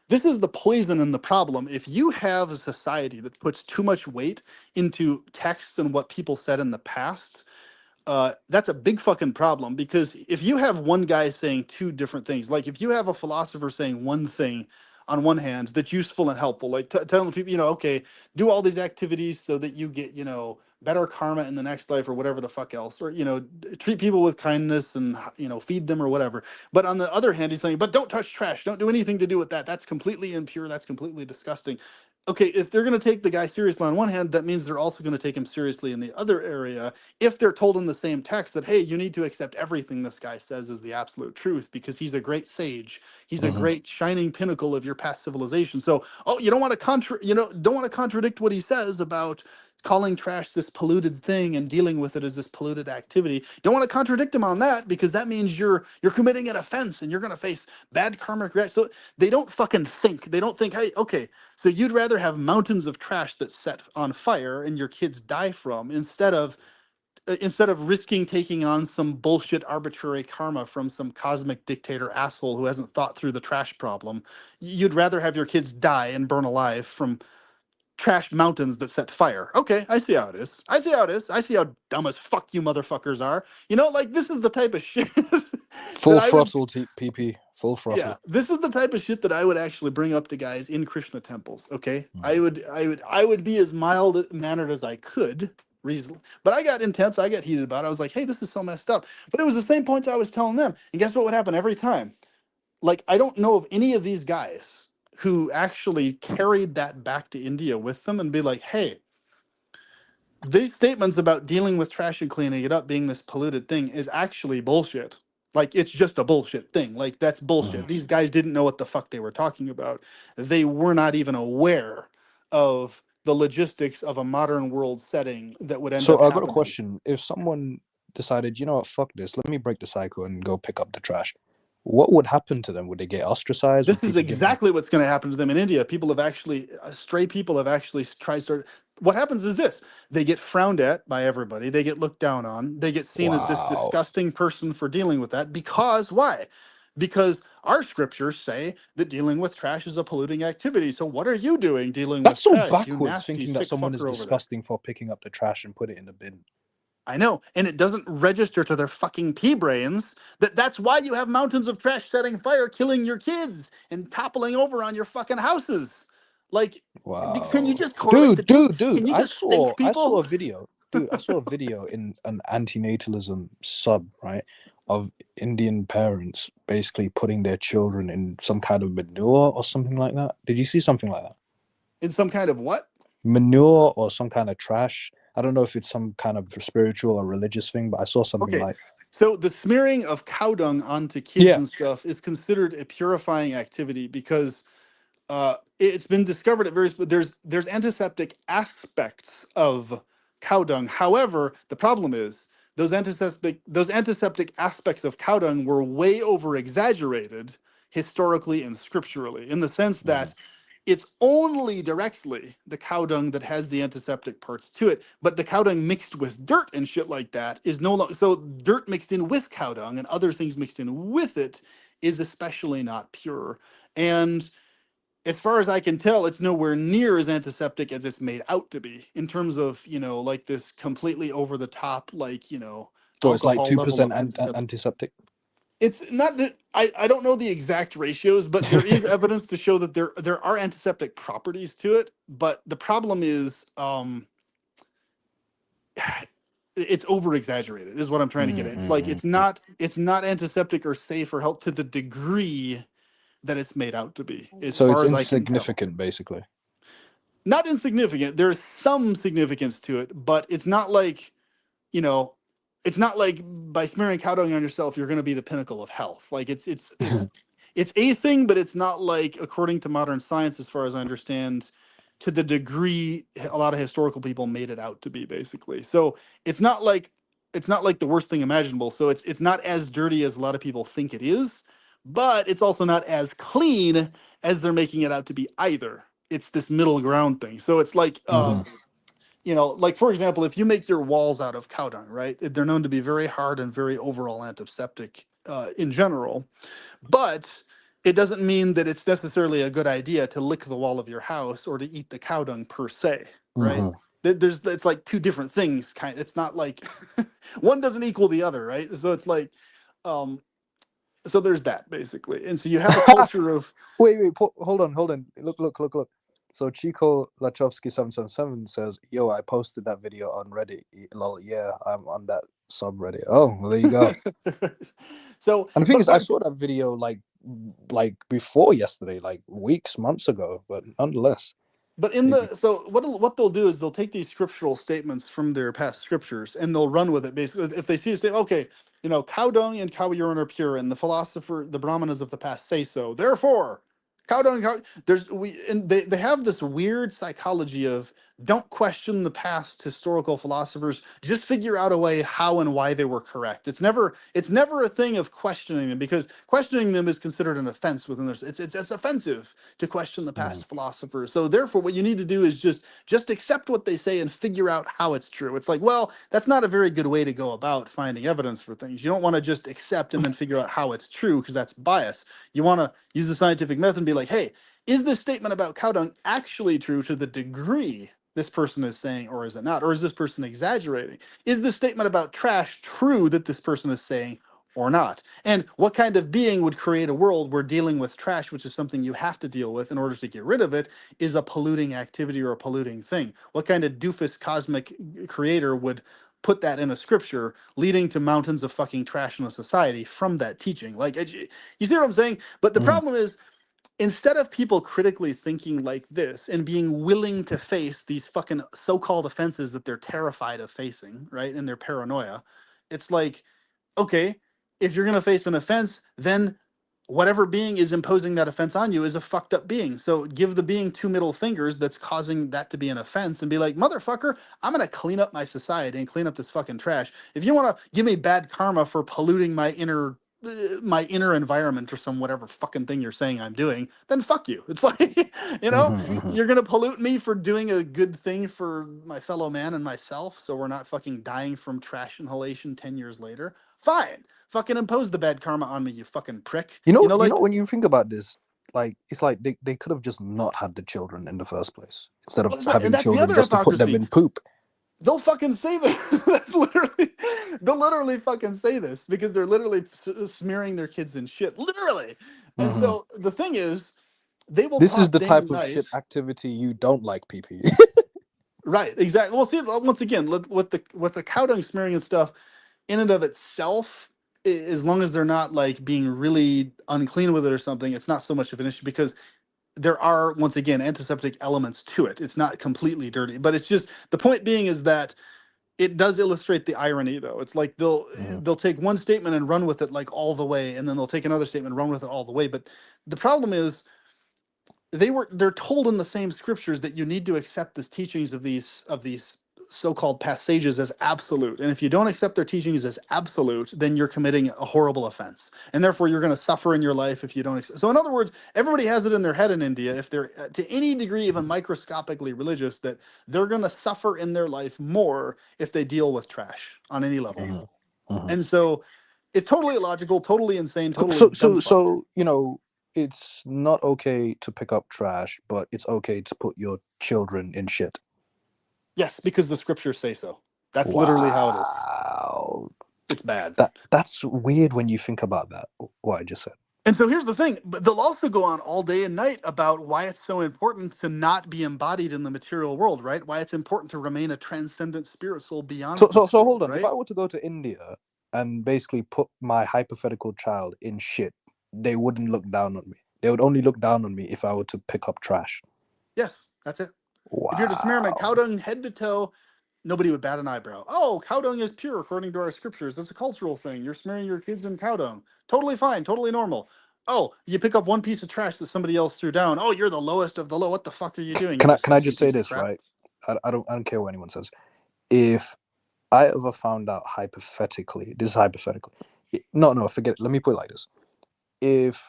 this is the poison and the problem. If you have a society that puts too much weight into texts and what people said in the past, that's a big fucking problem, because if you have one guy saying two different things, like if you have a philosopher saying one thing on one hand that's useful and helpful, like telling people, okay, do all these activities so that you get, better karma in the next life or whatever the fuck else, or, treat people with kindness and, feed them or whatever. But on the other hand, he's saying, but don't touch trash. Don't do anything to do with that. That's completely impure. That's completely disgusting. Okay, if they're going to take the guy seriously on one hand, that means they're also going to take him seriously in the other area, if they're told in the same text that, hey, you need to accept everything this guy says is the absolute truth because he's a great sage, he's a Hmm. great shining pinnacle of your past civilization. So, oh, you don't want to don't want to contradict what he says about calling trash this polluted thing and dealing with it as this polluted activity. You don't want to contradict him on that, because that means you're committing an offense and you're going to face bad karmic reaction. So they don't fucking think. They don't think, hey, okay, so you'd rather have mountains of trash that set on fire and your kids die from, instead of risking taking on some bullshit arbitrary karma from some cosmic dictator asshole who hasn't thought through the trash problem. You'd rather have your kids die and burn alive from trash mountains that set fire. Okay, I see how it is. I see how it is. I see how dumb as fuck you motherfuckers are. Like, this is the type of shit that Full I would, throttle, PP. Full yeah, throttle. this is the type of shit that I would actually bring up to guys in Krishna temples. Okay, I Mm. would, I would, I would be as mild mannered as I could, reasonably. But I got intense. I got heated about it. I was like, hey, this is so messed up. But it was the same points I was telling them. And guess what would happen every time? Like, I don't know of any of these guys who actually carried that back to India with them and be like, hey, these statements about dealing with trash and cleaning it up being this polluted thing is actually bullshit. Like, it's just a bullshit thing. Like, that's bullshit. Mhm. These guys didn't know what the fuck they were talking about. They were not even aware of the logistics of a modern world setting that would end So up I got a happening. question. If someone decided, you know what, fuck this, let me break the cycle and go pick up the trash, what would happen to them? Would they get ostracized? Would This is people give them? exactly what's going to happen to them in India. People have actually, stray people have actually tried to. What happens is this: they get frowned at by everybody. They get looked down on. They get seen as this Wow. disgusting person for dealing with that. Because why? Because our scriptures say that dealing with trash is a polluting activity. So what are you doing dealing with That's so trash? You backwards, nasty thinking that sick someone is fucker over there. disgusting for picking up the trash and put it in the bin. I know, and it doesn't register to their fucking pea brains that that's why you have mountains of trash setting fire, killing your kids, and toppling over on your fucking houses. Like, can you Wow. just correlate the Dude, two? dude, dude. Can you I just saw think, I saw people? a video. Dude, I saw a video in an antinatalism sub, right? Of Indian parents basically putting their children in some kind of manure or something like that. Did you see something like that? In some kind of what? Manure or some kind of trash. I don't know if it's some kind of spiritual or religious thing, but I saw something Okay, like, so the smearing of cow dung onto kids yeah. and stuff is considered a purifying activity because it's been discovered at various, but there's antiseptic aspects of cow dung. However, the problem is those antiseptic aspects of cow dung were way over exaggerated historically and scripturally, in the sense Mhm. that it's only directly the cow dung that has the antiseptic parts to it, but the cow dung mixed with dirt and shit like that is no longer, so dirt mixed in with cow dung and other things mixed in with it is especially not pure. And as far as I can tell, it's nowhere near as antiseptic as it's made out to be, in terms of, like this completely over the top, like, So it's like alcohol level 2% of antiseptic. antiseptic. It's not that I don't know the exact ratios, but there is evidence to show that there are antiseptic properties to it. But the problem is, it's over exaggerated, is what I'm trying to get Mm, at. It's mm, like mm. it's not antiseptic or safe or health to the degree that it's made out to be, as So it's far as I can tell. insignificant, basically. Not insignificant. There's some significance to it, but you know, it's not like by smearing cow dung on yourself, you're going to be the pinnacle of health. Like, it's a thing, but it's not, like, according to modern science, as far as I understand, to the degree a lot of historical people made it out to be, basically. So it's not like it's not like the worst thing imaginable. So it's not as dirty as a lot of people think it is, but it's also not as clean as they're making it out to be either. It's this middle ground thing. So it's like Hmm. like for example, if you make your walls out of cow dung, right? They're known to be very hard and very overall antiseptic in general. But it doesn't mean that it's necessarily a good idea to lick the wall of your house or to eat the cow dung per se, right? Hmm. There's it's like two different things. It's not like one doesn't equal the other, right? So it's like, um, so there's that basically, and so you have a culture of Wait, hold on. Look. So Chico Lachowski 777 says, "Yo, I posted that video on Reddit. Lol, yeah, I'm on that subreddit. Oh, well, there you go. so, And the thing is, I saw that video like before yesterday, like weeks, months ago. But nonetheless, but in maybe. the so what they'll do is they'll take these scriptural statements from their past scriptures and they'll run with it. Basically, if they see a statement, okay, cow dung and cow urine are pure, and the brahmanas of the past say so. Therefore, cow dung, there's we and they have this weird psychology of don't question the past historical philosophers, just figure out a way how and why they were correct. It's never a thing of questioning them, because questioning them is considered an offense within their it's offensive to question the Mm, past philosophers. So therefore, what you need to do is just accept what they say and figure out how it's true. It's like, well, that's not a very good way to go about finding evidence for things. You don't want to just accept and then figure out how it's true, because that's bias. You want to use the scientific method and be like, hey, is this statement about cow dung actually true to the degree this person is saying, or is it not? Or is this person exaggerating? Is this statement about trash true that this person is saying, or not? And what kind of being would create a world where dealing with trash, which is something you have to deal with in order to get rid of it, is a polluting activity or a polluting thing? What kind of doofus cosmic creator would put that in a scripture, leading to mountains of fucking trash in a society from that teaching? Like, you see what I'm saying? But the mm, problem is, instead of people critically thinking like this and being willing to face these fucking so-called offenses that they're terrified of facing, right, in their paranoia, it's like, okay, if you're going to face an offense, then whatever being is imposing that offense on you is a fucked up being. So give the being two middle fingers that's causing that to be an offense and be like, motherfucker, I'm going to clean up my society and clean up this fucking trash. If you want to give me bad karma for polluting my inner environment or some whatever fucking thing you're saying I'm doing, then fuck you. It's like, mm-hmm. you're gonna pollute me for doing a good thing for my fellow man and myself, so we're not fucking dying from trash inhalation 10 years later. Fine. Fucking impose the bad karma on me, you fucking prick. You know Like, when you think about this, like it's like they could have just not had the children in the first place instead of well, and having that's the children other just to put them hypocrisy. in poop. They'll fucking say this. That's literally, they'll literally fucking say this because they're literally smearing their kids in shit, literally. And Hmm. so the thing is, they will This is talk the day type and of night. shit activity you don't like, PP. Right, exactly. Well, see, once again, with the cow dung smearing and stuff, in and of itself, as long as they're not like being really unclean with it or something, it's not so much of an issue, because there are, once again, antiseptic elements to it. It's not completely dirty, but it's just, the point being is that it does illustrate the irony, though. It's like they'll Hmm. they'll take one statement and run with it like all the way, and then they'll take another statement and run with it all the way. But the problem is, they're told in the same scriptures that you need to accept the teachings of these so-called past sages as absolute, and if you don't accept their teachings as absolute, then you're committing a horrible offense, and therefore you're going to suffer in your life if you don't accept. So in other words, everybody has it in their head in India, if they're to any degree even microscopically religious, that they're going to suffer in their life more if they deal with trash on any level. Hmm. Hmm. And so it's totally illogical, totally insane, So, totally so, dumb so, fuck. so, you know, it's not okay to pick up trash, but it's okay to put your children in shit. Yes, because the scriptures say so. That's literally how it is. Wow, It's bad. that's weird when you think about that. What I just said. And so here's the thing, but they'll also go on all day and night about why it's so important to not be embodied in the material world, right? Why it's important to remain a transcendent spirit soul beyond So this hold world, on. If right? I were to go to India and basically put my hypothetical child in shit, they wouldn't look down on me. They would only look down on me if I were to pick up trash. Yes, that's it. If you're to smear him in cow Wow. dung head to toe, nobody would bat an eyebrow. Oh, cow dung is pure according to our scriptures. That's a cultural thing. You're smearing your kids in cow dung. Totally fine, totally normal. Oh, you pick up one piece of trash that somebody else threw down. Oh, you're the lowest of the low. What the fuck are you doing, you Can I disgusting just say piece of this crap? right? I don't care what anyone says. If I ever found out hypothetically, this is hypothetically. No, no, forget it. Let me put it like this. If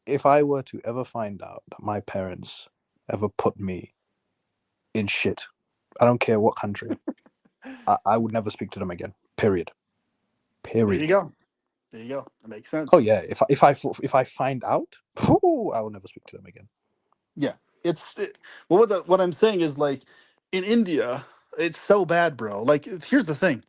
if I were to ever find out that my parents ever put me in shit, I don't care what country, I would never speak to them again. Period. There you Period. go. There you go. That makes Oh sense. yeah. If I find out, oh, I will never speak to them again. Yeah, well, what I'm saying is like in India, it's so bad, bro. Like, here's the thing: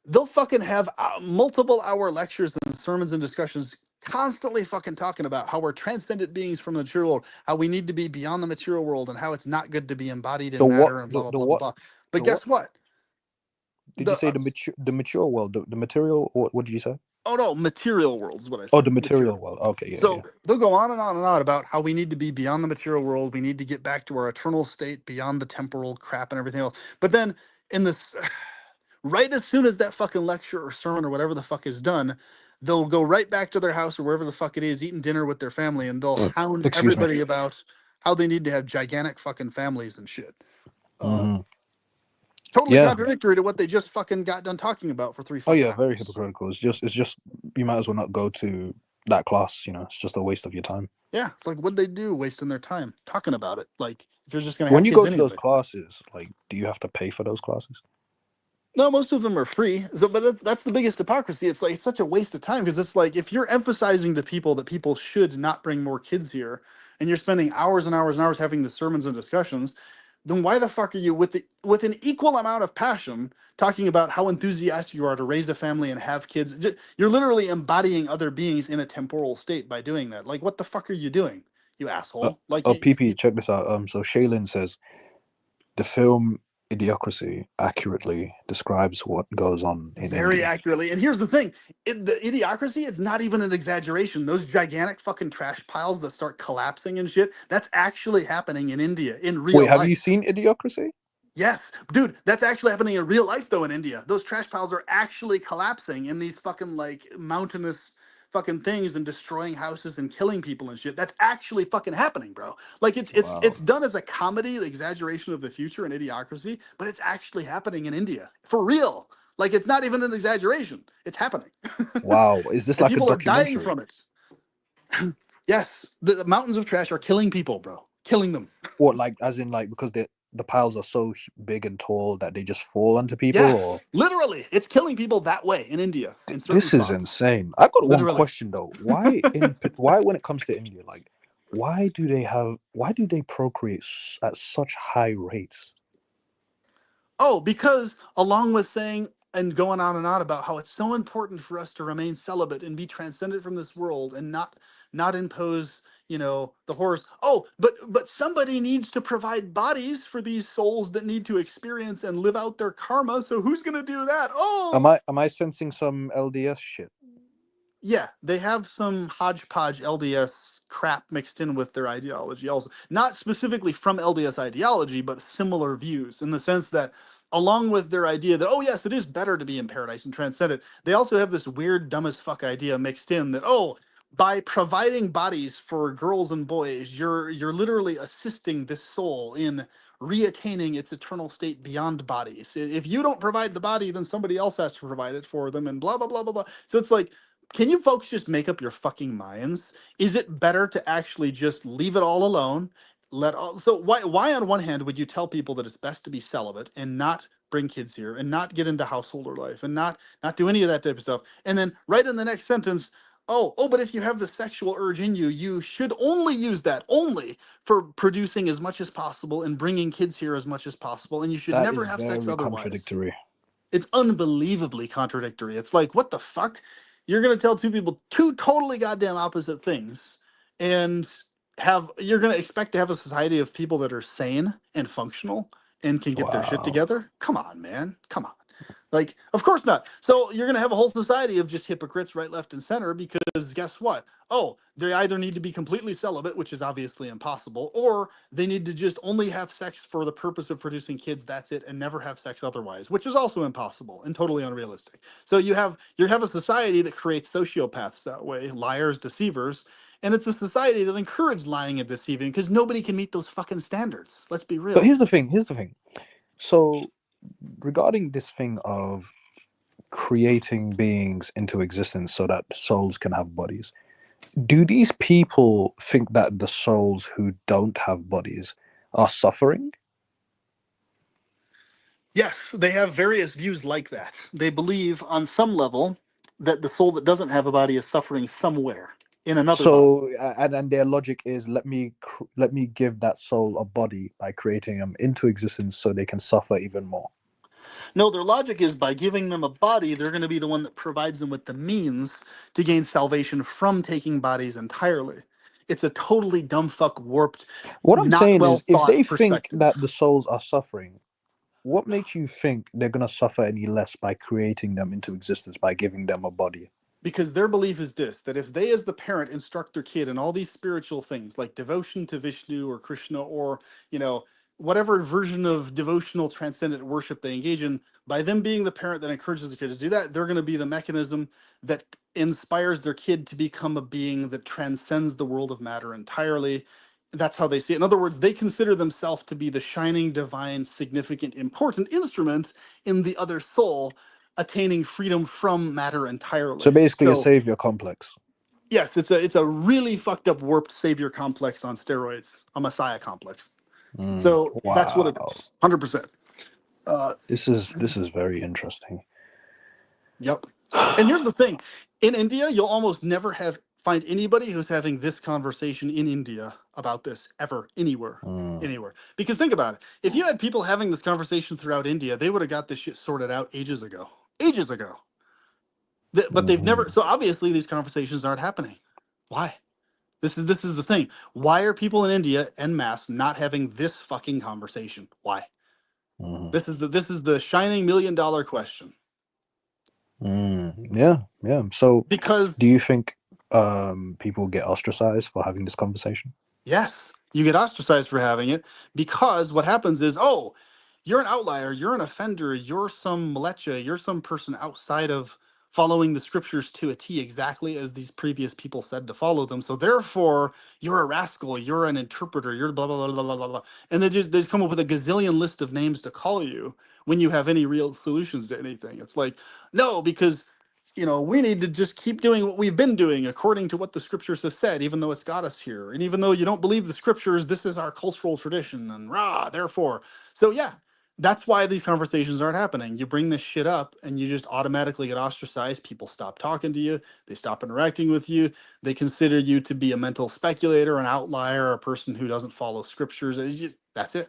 they'll fucking have multiple hour lectures and sermons and discussions, constantly fucking talking about how we're transcendent beings from the material world, how we need to be beyond the material world, and how it's not good to be embodied The in what? matter, and blah The blah the blah blah what? blah. But The what? guess what? Did you The say the mature world? The material? What did you say? Oh no, material world is what I Oh, said. the material Material. world. Okay, yeah, So yeah. they'll go on and on and on about how we need to be beyond the material world. We need to get back to our eternal state beyond the temporal crap and everything else. But then in this, right as soon as that fucking lecture or sermon or whatever the fuck is done, they'll go right back to their house or wherever the fuck it is, eating dinner with their family, and they'll hound Excuse me. everybody about how they need to have gigantic fucking families and shit. Uh, Hmm. Totally Yeah. contradictory to what they just fucking got done talking about for three Oh fucking yeah, very hours. hypocritical. It's just you might as well not go to that class. It's just a waste of your time. Yeah, it's like what'd they do wasting their time talking about it? Like if you're just gonna When have you kids go to those anyway. classes, like, do you have to pay for those classes? No, most of them are free. So, but that's the biggest hypocrisy. It's like it's such a waste of time because it's like if you're emphasizing to people that people should not bring more kids here, and you're spending hours and hours and hours having the sermons and discussions, then why the fuck are you with an equal amount of passion talking about how enthusiastic you are to raise a family and have kids? You're literally embodying other beings in a temporal state by doing that. Like, what the fuck are you doing, you Uh, asshole? Like, oh, PP, check this out. So Shaylin says the film Idiocracy accurately describes what goes on in very India. accurately. And here's the thing, the idiocracy, it's not even an exaggeration. Those gigantic fucking trash piles that start collapsing and shit, that's actually happening in India in Wait, real have you life. seen Idiocracy? Yes, dude, that's actually happening in real life though in India. Those trash piles are actually collapsing in these fucking like mountainous fucking things and destroying houses and killing people and shit. That's actually fucking happening, bro. Like it's Wow, done as a comedy, the exaggeration of the future and idiocracy, but it's actually happening in India. For real. Like it's not even an exaggeration. It's happening. wow. Is this And like a people are dying documentary? from it. Yes, the mountains of trash are killing people, bro. Killing them. Or like, as in, like, because the piles are so big and tall that they just fall onto people, or Yes, literally. It's killing people that way in India in certain this is spots. insane. I got one Literally. question though. Why when it comes to India, like, why do they procreate at such high rates? Oh, because along with saying and going on and on about how it's so important for us to remain celibate and be transcendent from this world and not impose, the horrors. Oh, but somebody needs to provide bodies for these souls that need to experience and live out their karma. So who's gonna do that? Am Oh, I sensing some LDS shit? yeah, they have some hodgepodge LDS crap mixed in with their ideology also. Not specifically from LDS ideology, but similar views in the sense that along with their idea that, oh yes, it is better to be in paradise and transcend it, they also have this weird dumb as fuck idea mixed in that, oh, by providing bodies for girls and boys, you're literally assisting this soul in reattaining its eternal state beyond bodies. If you don't provide the body, then somebody else has to provide it for them, and blah blah blah blah blah. So it's like, can you folks just make up your fucking minds? Is it better to actually just leave it all alone? So why on one hand would you tell people that it's best to be celibate and not bring kids here and not get into householder life and not do any of that type of stuff? And then right in the next sentence, oh, but if you have the sexual urge in you, you should only use that only for producing as much as possible and bringing kids here as much as possible, and you should That never is have sex very otherwise. contradictory. It's unbelievably contradictory. It's like, what the fuck? You're gonna tell two people two totally goddamn opposite things, and you're gonna expect to have a society of people that are sane and functional and can get their shit Wow. together? Come on, man. Come on. Like, of course not. So you're gonna have a whole society of just hypocrites right, left, and center because guess what? Oh, they either need to be completely celibate, which is obviously impossible, or they need to just only have sex for the purpose of producing kids, that's it, and never have sex otherwise, which is also impossible and totally unrealistic. So you have a society that creates sociopaths that way, liars, deceivers, and it's a society that encourages lying and deceiving because nobody can meet those fucking standards. Let's be But real. here's the thing. So regarding this thing of creating beings into existence so that souls can have bodies, do these people think that the souls who don't have bodies are suffering? Yes, they have various views like that. They believe on some level that the soul that doesn't have a body is suffering somewhere in another body. So, and their logic is, let me give that soul a body by creating them into existence so they can suffer even more. No, their logic is by giving them a body, they're going to be the one that provides them with the means to gain salvation from taking bodies entirely. It's a totally dumb fuck warped, What I'm not saying well is, if thought they think that perspective. the souls are suffering, what makes you think they're gonna suffer any less by creating them into existence by giving them a body? Because their belief is this, that if they as the parent instruct their kid in all these spiritual things like devotion to Vishnu or Krishna, or you know whatever version of devotional transcendent worship they engage in, by them being the parent that encourages the kid to do that, they're going to be the mechanism that inspires their kid to become a being that transcends the world of matter entirely. That's how they see it. In other words, they consider themselves to be the shining divine significant important instrument in the other soul attaining freedom from matter So entirely. basically, a So savior complex. yes, it's a really fucked up warped savior complex on steroids, a messiah complex. So that's what it Wow, is, 100%. Uh, this is very interesting. yep. And here's the thing: in India, you'll almost never have find anybody who's having this conversation in India about this ever anywhere. Mm, Anywhere. Because think about it. If you had people having this conversation throughout India, they would have got this shit sorted out ages ago. Ages ago. But they've never, mhm, so obviously these conversations aren't happening. Why? This is the thing. Why are people in India en masse not having this fucking conversation? Why? mhm, This is the shining $1 million question. yeah, yeah. So, Because do you think people get ostracized for having this conversation? yes, you get ostracized for having it, because what happens is, oh, you're an outlier, you're an offender, you're some mlecha, you're some person outside of following the scriptures to a T exactly as these previous people said to follow them. So therefore, you're a rascal, you're an interpreter, you're blah blah blah blah blah blah. Blah. And they come up with a gazillion list of names to call you when you have any real solutions to anything. It's like, no, because we need to just keep doing what we've been doing according to what the scriptures have said, even though it's got us here. And even though you don't believe the scriptures, this is our cultural tradition and rah, therefore. So, yeah, that's why these conversations aren't happening. You bring this shit up and you just automatically get ostracized. People stop talking to you, they stop interacting with you. They consider you to be a mental speculator, an outlier, a person who doesn't follow scriptures. That's it.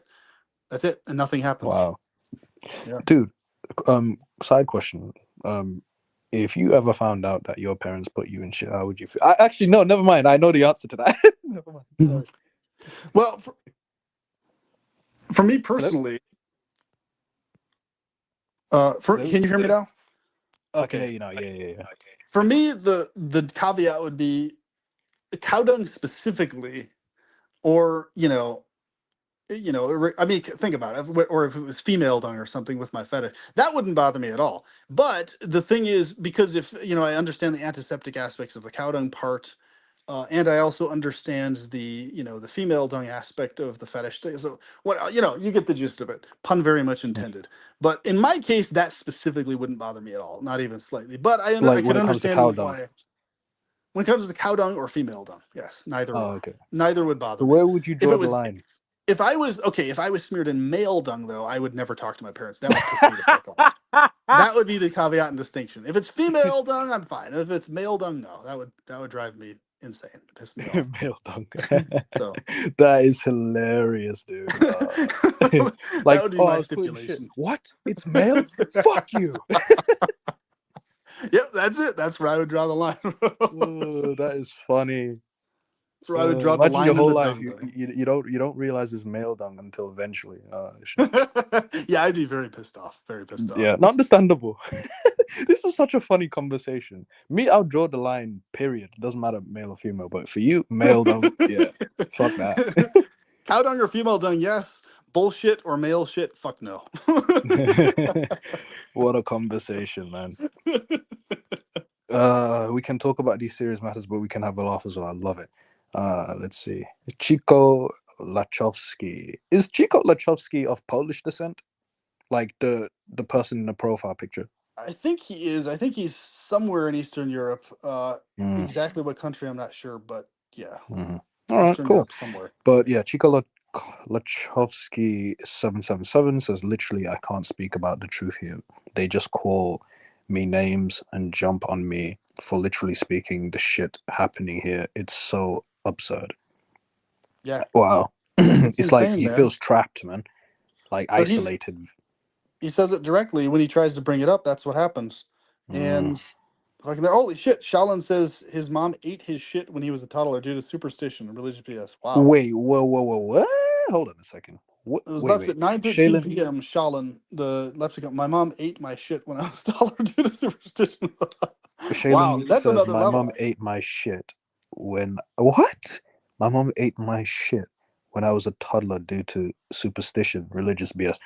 That's it. And nothing happens. Wow, Yeah. dude. Side question. Um, if you ever found out that your parents put you in shit, how would you feel? Actually, no, never mind. I know the answer to that. Never mind. Sorry. Well, for me Hello. personally, Hello. can you hear me now? I can hear Okay. you now. Yeah, yeah, yeah. For me, the caveat would be cow dung specifically, or I mean, think about it, or if it was female dung or something with my fetish, that wouldn't bother me at all. But the thing is, because if I understand the antiseptic aspects of the cow dung part, and I also understand the female dung aspect of the fetish thing. So what you get the gist of it. Pun very much intended. But in my case, that specifically wouldn't bother me at all, not even slightly. But I Like can when it comes to cow understand dung. why when it comes to cow dung or female dung. Yes, neither Oh, or. okay. Neither would So bother me. where would you If draw it the was line? if I was smeared in male dung though, I would never talk to my parents. That would piss me the fuck off. That would be the caveat and distinction. If it's female dung, I'm fine. If it's male dung, no. That would drive me insane, piss me off. Male dung. So That is hilarious, dude. that Like, would be oh, I my was putting shit. stipulation. What? It's male? Fuck you. Yep, that's it. That's where I would draw the line. Oh, that is funny. That's where I would draw the Imagine your line in whole the life dung you, though. you you don't realize it's male dung until eventually. Oh shit. Yeah, I'd be very pissed off. Very pissed off. Yeah, not understandable. This is such a funny conversation. Me, I'll draw the line. Period. Doesn't matter male or female. But for you, male dung. Yeah, fuck that. Cow dung or female dung, yes. Bullshit or male shit, fuck no. What a conversation, man. We can talk about these serious matters, but we can have a laugh as well. I love it. Let's see. Chico Lachowski. Is Chico Lachowski of Polish descent? Like the person in the profile picture. I think he is. I think he's somewhere in Eastern Europe. Mm, Exactly what country, I'm not sure, but yeah, mhm. All right, Eastern cool. Europe somewhere. But yeah, Chico Lachovsky 777 says literally, I can't speak about the truth here. They just call me names and jump on me for literally speaking the shit happening here. It's so absurd. Yeah, Wow. it's It's like insane, he man. feels trapped, man. Like So isolated. he says it directly when he tries to bring it up. That's what happens. Mm. And fucking holy shit, Shaolin says his mom ate his shit when he was a toddler due to superstition and religious BS. Wow. Wait, whoa. What? Hold on a second. What? It was left Wait. at 9:13 Shaylin, p.m. Shaolin, the left account. My mom ate my shit when I was a toddler due to superstition. Wow, Shaylin that's says another my mom level. ate my shit when what? My mom ate my shit when I was a toddler due to superstition, religious BS.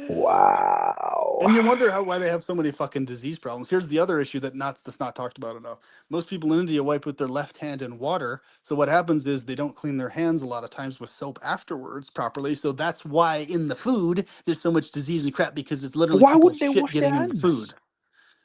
Wow. And you wonder how why they have so many fucking disease problems. Here's the other issue that's not talked about enough. Most people in India wipe with their left hand in water. So what happens is they don't clean their hands a lot of times with soap afterwards properly. So that's why in the food there's so much disease and crap because it's literally Why people's wouldn't they shit wash their getting in the hands? food.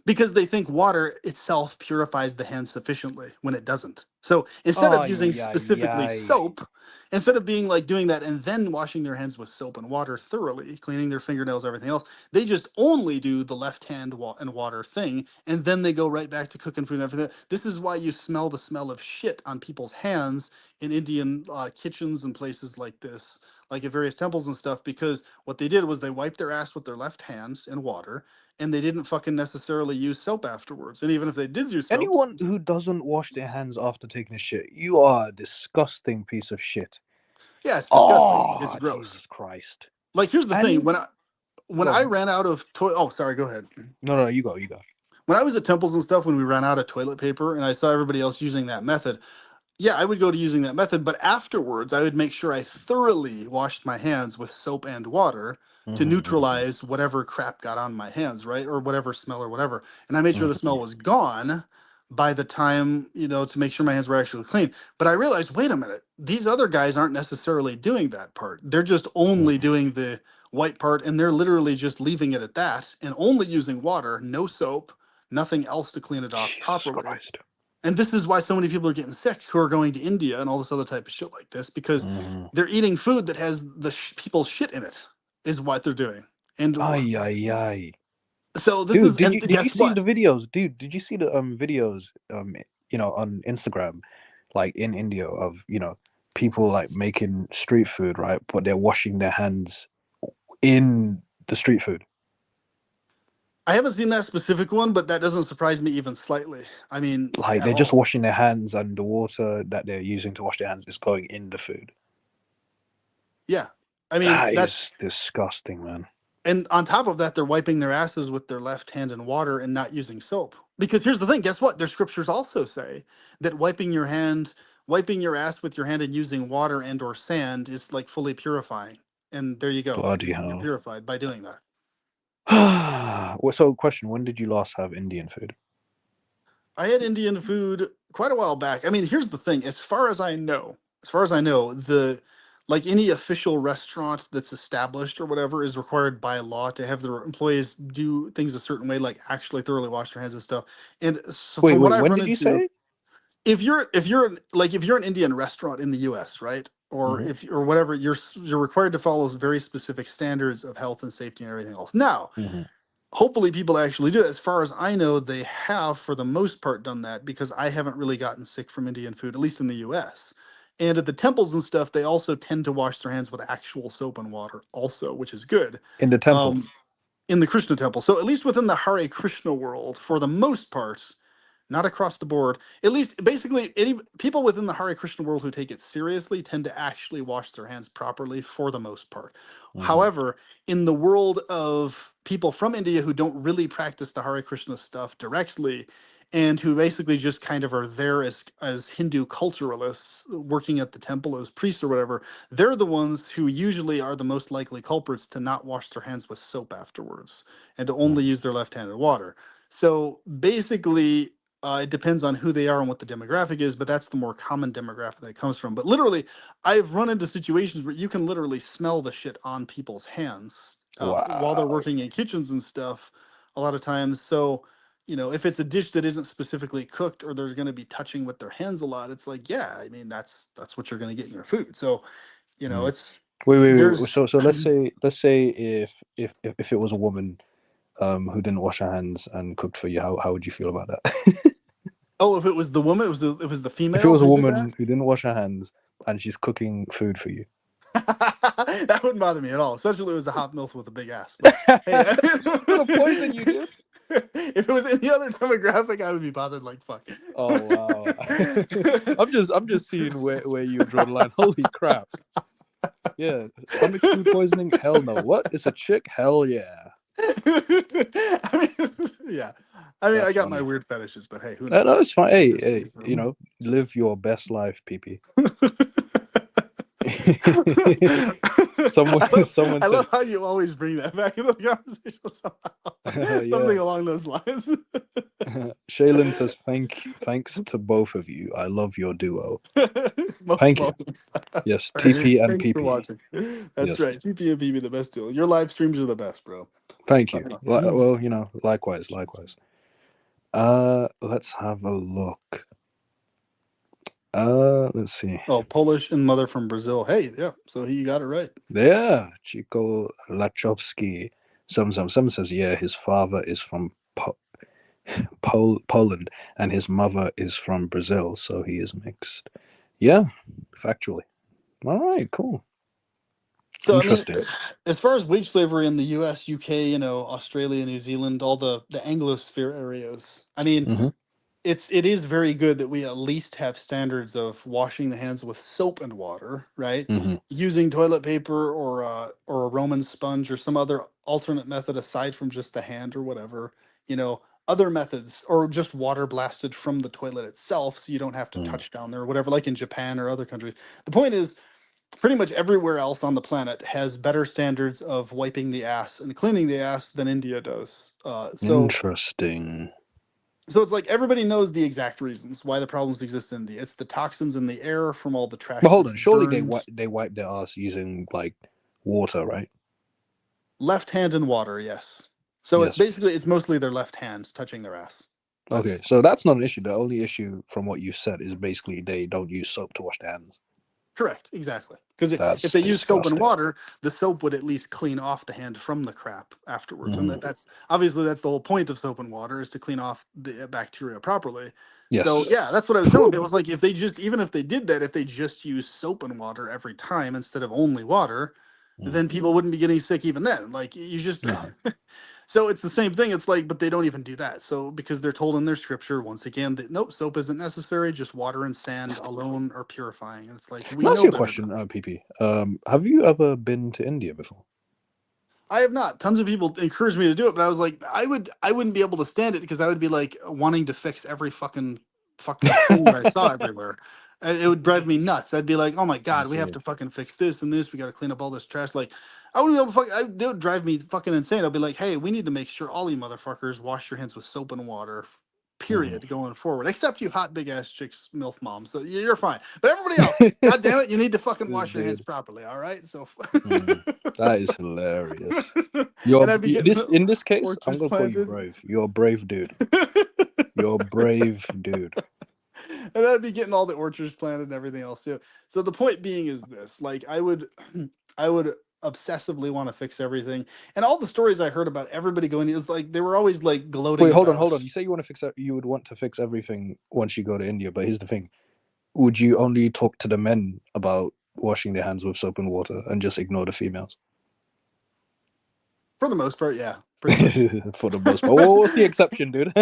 Because they think water itself purifies the hands sufficiently when it doesn't. So instead of using Ay, ay, specifically ay. soap, instead of being like doing that and then washing their hands with soap and water thoroughly, cleaning their fingernails, everything else, they just only do the left hand and water thing, and then they go right back to cooking food and everything. This is why you smell the smell of shit on people's hands in Indian kitchens and places like this, like at various temples and stuff, because what they did was they wiped their ass with their left hands in water and they didn't fucking necessarily use soap afterwards. And even if they did use soaps, Anyone who doesn't wash their hands after taking a shit, you are a disgusting piece of shit. yeah, it's disgusting. It's Oh, gross. Jesus Christ. Like here's the thing: And when go I on. ran out of toilet, oh sorry, go ahead. No, you go, you go. When I was at temples and stuff, when we ran out of toilet paper, and I saw everybody else using that method, yeah, I would go to using that method, but afterwards, I would make sure I thoroughly washed my hands with soap and water to Mm-hmm, neutralize whatever crap got on my hands, right? Or whatever smell or whatever. And I made sure the mm-hmm, smell was gone by the time, to make sure my hands were actually clean. But I realized, wait a minute, these other guys aren't necessarily doing that part. They're just only mm-hmm. doing the white part, and they're literally just leaving it at that and only using water, no soap, nothing else to clean it off Jesus properly. Christ. And this is why so many people are getting sick who are going to India and all this other type of shit like this because Mm-hmm. they're eating food that has the people's shit in it is what they're doing. And Ay, ay, ay. so this Dude, is, did and you guess see the what? videos? Dude, did you see the videos on Instagram, like in India of, people like making street food, right? But they're washing their hands in the street food. I haven't seen that specific one, but that doesn't surprise me even slightly. I mean, Like at they're just all. washing their hands and the water that they're using to wash their hands is going in the food. Yeah. I mean, That that's, is disgusting, man. and on top of that, they're wiping their asses with their left hand in water and not using soap. Because here's the thing, guess what? Their scriptures also say that wiping your ass with your hand and using water and or sand is like fully purifying. And there you go. Bloody You're hell. purified by doing that. Well, so question, when did you last have Indian food? I had Indian food quite a while back. I mean, here's the thing, as far as I know, the like any official restaurant that's established or whatever is required by law to have their employees do things a certain way, like actually thoroughly wash their hands and stuff. And so Wait, from what wait, I've when run did you into, say? if you're an Indian restaurant in the US, right? Or Hmm. if or whatever, you're required to follow very specific standards of health and safety and everything else. Now, Hmm. hopefully people actually do it. As far as I know, they have for the most part done that because I haven't really gotten sick from Indian food, at least in the US. And at the temples and stuff, they also tend to wash their hands with actual soap and water, also, which is good. In the Um, temples. in the Krishna temple. So at least within the Hare Krishna world, for the most part, not across the board. At least, basically, any people within the Hare Krishna world who take it seriously tend to actually wash their hands properly for the most part. Hmm. However, in the world of people from India who don't really practice the Hare Krishna stuff directly, and who basically just kind of are there as Hindu culturalists working at the temple as priests or whatever, they're the ones who usually are the most likely culprits to not wash their hands with soap afterwards and to only use their left-handed water. So basically, It depends on who they are and what the demographic is, but that's the more common demographic that it comes from. But literally, I've run into situations where you can literally smell the shit on people's hands while they're Wow. working in kitchens and stuff. A lot of times, so if it's a dish that isn't specifically cooked or they're going to be touching with their hands a lot, it's like, yeah, I mean that's what you're going to get in your food. So Mm. it's Wait. there's So let's say if it was a woman who didn't wash her hands and cooked for you, how would you feel about that? oh, if it was the woman, it was the If it female was a who did that. woman who didn't wash her hands and she's cooking food for you. That wouldn't bother me at all, especially if it was a hot milf with a big ass. But hey, She's gonna poison you, dude. if it was any other demographic, I would be bothered like fuck. Oh wow. I'm just seeing where you draw the line. Holy crap. Yeah. Stomach food poisoning? Hell no. What? It's a chick? Hell yeah. I mean, yeah. I mean, I That's got my funny. weird fetishes, but hey, who No, knows? it's fine. It's Hey, just me. hey, So. live your best life, PP. someone I love, someone I said love how you always bring that back into the conversation somehow. yeah. Something along those lines. Shaylin says thanks to both of you. I love your duo. Most Thank you. welcome. Yes, TP and Thanks for PP. watching. That's Yes. right. GP and PB the best deal. Your live streams are the best, bro. Thank you. Uh, Well, likewise, likewise. Let's have a look. Let's see. oh, Polish and mother from Brazil. Hey, yeah. So he got it right. Yeah, Chico Lachowski. Some says yeah, his father is from Poland and his mother is from Brazil, so he is mixed. Yeah, factually. All right, cool. So I mean, Interesting. as far as wage slavery in the U.S., UK, Australia, New Zealand, all the Anglosphere areas. I mean, Mm-hmm. it is very good that we at least have standards of washing the hands with soap and water, right? Mm-hmm. Using toilet paper or a Roman sponge or some other alternate method aside from just the hand or whatever, other methods or just water blasted from the toilet itself so you don't have to Mm. touch down there or whatever, like in Japan or other countries. The point is, pretty much everywhere else on the planet has better standards of wiping the ass and cleaning the ass than India does. Interesting. So it's like everybody knows the exact reasons why the problems exist in India. It's the toxins in the air from all the But trash hold that's on, surely burned. they wipe their ass using like water, right? Left hand in water, yes. So Yes. it's mostly their left hand touching their ass. Okay, That's so that's not an issue. The only issue from what you said is basically they don't use soap to wash their hands. correct, exactly. Because if That's they use soap and disgusting. water, the soap would at least clean off the hand from the crap afterwards, and Hmm. that's obviously that's the whole point of soap and water is to clean off the bacteria properly. So Yes. yeah, that's what I was telling people. It was like if they just even if they did that, if they just use soap and water every time instead of only water, Mm. then people wouldn't be getting sick even then. Like you just No. so it's the same thing. It's like, but they don't even do that. So because they're told in their scripture once again that nope, soap isn't necessary. Just water and sand alone are purifying. And it's like Can we I ask know you a better than question, that. PP? Have you ever been to India before? I have not. Tons of people encouraged me to do it, but I was like, I wouldn't be able to stand it because I would be like wanting to fix every fucking thing that I saw everywhere. It would drive me nuts. I'd be like, oh my I god, we have see. to fucking fix this and this. We got to clean up all this trash. Like, I wouldn't be able to they would drive me fucking insane. I'd be like, hey, we need to make sure all you motherfuckers wash your hands with soap and water. Hmm. Period. Going forward, except you hot big ass chicks, milf moms. So you're fine. But everybody else, god damn it, you need to fucking This wash your hands dude. properly. All right. So. Mm. That is hilarious. And I'd be getting This in this case, I'm orchards gonna call you planted. brave. You're a brave dude. You're a brave dude. And I'd be getting all the orchards planted and everything else too. So the point being is this: like I would, I would obsessively want to fix everything. And all the stories I heard about everybody going is like they were always like gloating Wait, hold on, about. hold on. You say you want to fix that? You would want to fix everything once you go to India, but here's the thing: would you only talk to the men about washing their hands with soap and water and just ignore the females? For the most part, yeah, pretty much. For the most part. What's the exception, dude?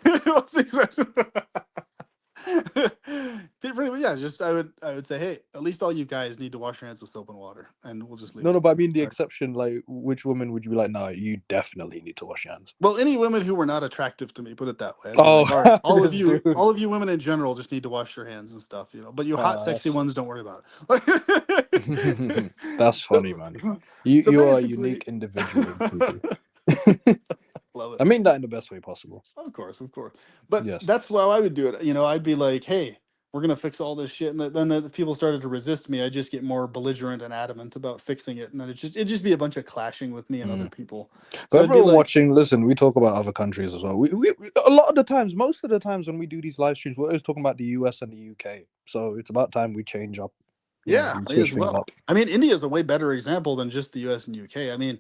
What's the exception? Yeah, just I would say, hey, at least all you guys need to wash your hands with soap and water, and we'll just leave No, it no, at but I that. mean the All right. exception. Like, which woman would you be like? No, you definitely need to wash your hands. Well, any women who were not attractive to me, put it that way, I'd be Oh, like, all right, this dude. all of you women in general, just need to wash your hands and stuff. But you hot, sexy That's ones, don't worry about it. that's so, funny, man. You so you are a basically, unique individual, PP. Love I it. mean that in the best way possible. Of course, of course. But Yes. that's how I would do it. I'd be like, "Hey, we're gonna fix all this shit," and then if people started to resist me, I just get more belligerent and adamant about fixing it, and then it'd just be a bunch of clashing with me and other Mm. people. For So it'd be everyone like, watching, listen, we talk about other countries as well. A lot of the times, most of the times when we do these live streams, we're always talking about the US and the UK. So it's about time we change up, yeah, we may switch as things well. up. I mean, India is a way better example than just the U.S. and U.K. I mean,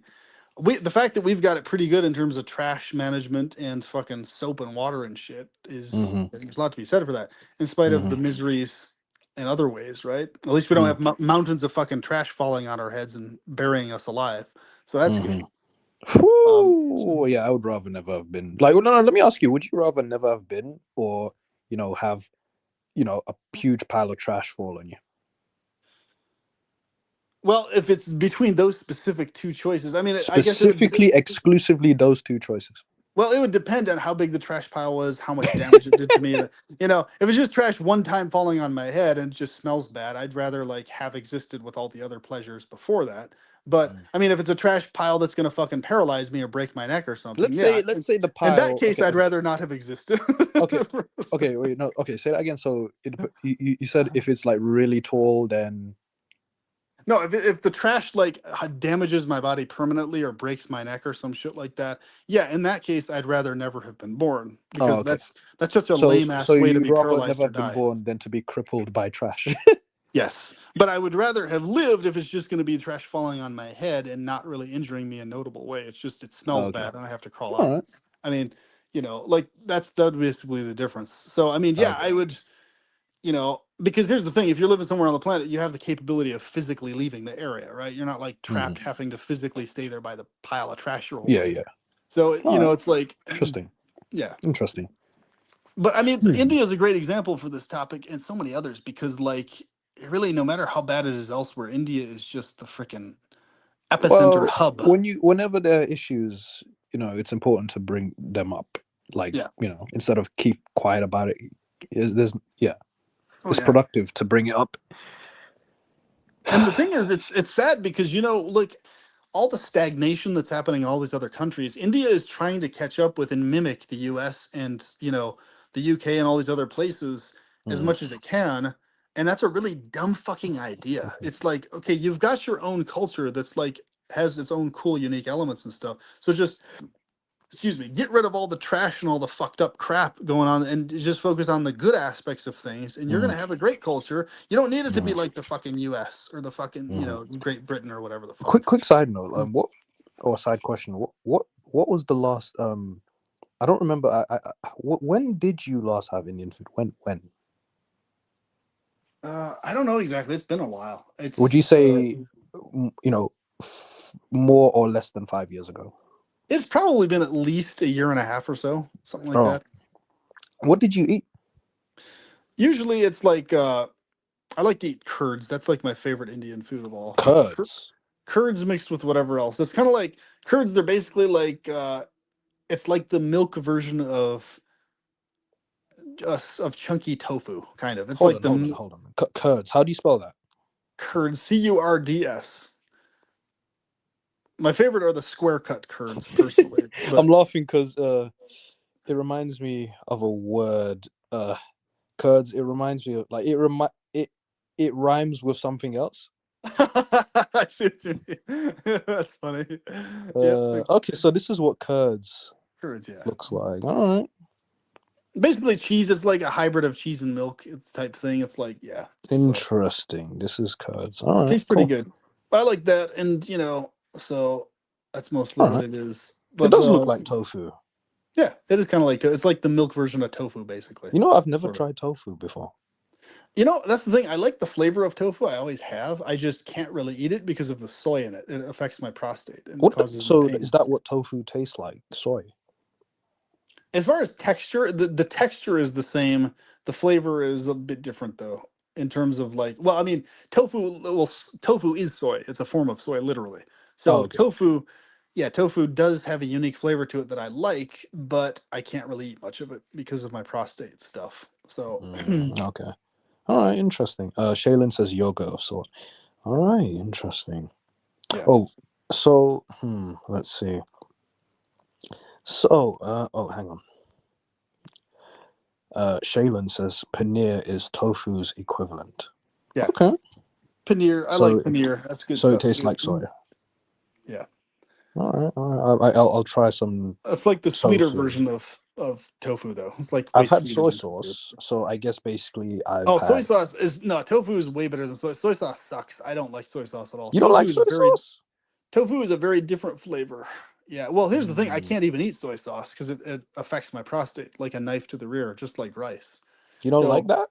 the fact that we've got it pretty good in terms of trash management and fucking soap and water and shit is Hmm. there's a lot to be said for that. In spite of Hmm. the miseries in other ways, right? At least we don't Mm. have mountains of fucking trash falling on our heads and burying us alive. So that's Hmm. good. Whew, yeah, I would rather never have been. Like, no, no. Let me ask you: would you rather never have been, or have a huge pile of trash fall on you? Well, if it's between those specific two choices, I mean, I guess it would. Specifically, exclusively those two choices. Well, it would depend on how big the trash pile was, how much damage it did to me. If it's just trash one time falling on my head and it just smells bad, I'd rather like have existed with all the other pleasures before that. But Mm. I mean, if it's a trash pile that's gonna fucking paralyze me or break my neck or something, Let's yeah. say, let's say the In that pile. case, Okay, I'd okay, rather not have existed. okay, okay. Wait, no. Okay, say that again. So you said if it's like really tall, then No, if the trash like damages my body permanently or breaks my neck or some shit like that, yeah, in that case, I'd rather never have been born oh, because okay. that's just a So lame so ass way to you'd be rather never paralyzed or have been die. born than to be crippled by trash. Yes, but I would rather have lived if it's just going to be trash falling on my head and not really injuring me in a notable way. It's just it smells Okay. bad and I have to crawl All out of right. it. I mean, like that's basically the difference. So I mean, yeah, Okay. I would, because here's the thing: if you're living somewhere on the planet, you have the capability of physically leaving the area, right? You're not like Hmm. trapped having to physically stay there by the pile of trash your whole Yeah. life. Yeah. So All right. it's like, Interesting. yeah. Interesting. But I mean, Hmm. India is a great example for this topic and so many others because, like, really, no matter how bad it is elsewhere, India is just the freaking epicenter Well, hub. whenever there are issues, it's important to bring them up. Like, Yeah. instead of keep quiet about it. There's yeah, Oh it's yeah. productive to bring it up. And the thing is, it's sad because like all the stagnation that's happening in all these other countries, India is trying to catch up with and mimic the U.S. and the U.K. and all these other places as Mm. much as it can. And that's a really dumb fucking idea. It's like, okay, you've got your own culture that's like has its own cool, unique elements and stuff. So just excuse me, get rid of all the trash and all the fucked up crap going on and just focus on the good aspects of things and you're going Mm. to have a great culture. You don't need it to be Mm. like the fucking US or the fucking, Mm. Great Britain or whatever the Quick fuck. quick side note. What or side question? What was the last? I don't remember. When did you last have Indian food? When? I don't know exactly. It's been a while. Would you It's say, more or less than 5 years ago? it's probably been at least a year and a half or so, something like Oh, that. what did you eat? Usually it's like I like to eat curds. That's like my favorite Indian food of all. Curds. Curds mixed with whatever else. It's kind of like curds. They're basically like it's like the milk version of chunky tofu, kind of. It's Hold like on, hold on, hold on. Curds. How do you spell that? curds, curds. My favorite are the square cut curds, personally. I'm But laughing because it reminds me of a word. Curds. It reminds me of like it rhymes with something else. I see what you mean. That's funny. Yep. So Okay, so this is what curds curds, yeah. looks like. All right, Basically, cheese is like a hybrid of cheese and milk. It's type thing. It's like, yeah. So interesting. This is curds. All right, tastes pretty cool. good. But I like that, and so that's mostly All what right. it is. It But does look like tofu. yeah, it is kind of like it's like the milk version of tofu, basically. I've never Sort of. tried tofu before. That's the thing. I like the flavor of tofu. I always have. I just can't really eat it because of the soy in it. It affects my prostate and causes me So is pain. that what tofu tastes like? Soy. As far as texture, the texture is the same. The flavor is a bit different though, in terms of like, well, I mean, tofu is soy. It's a form of soy, literally. Oh, So okay. tofu does have a unique flavor to it that I like, but I can't really eat much of it because of my prostate stuff. So Okay. All right. Interesting. Shaylin says yogurt of sort. All right. Interesting. yeah. Oh, so let's see. So, oh, hang on. Shaylin says paneer is tofu's equivalent. Yeah, Okay. paneer. I So like it paneer. That's good so it stuff tastes too. like soy. Yeah, All right, all right. I'll try some it's like the sweeter tofu. version of tofu, though. It's like way I've had sweeter soy than tofu. sauce, so I guess basically I've Oh, soy had. sauce is no tofu is way better than soy. Soy sauce sucks. I don't like soy sauce at all. You don't like soy sauce? Tofu is a very different flavor. Yeah. Well, here's the thing. I Mm. can't even eat soy sauce because it affects my prostate like a knife to the rear, just like rice. You don't like So that?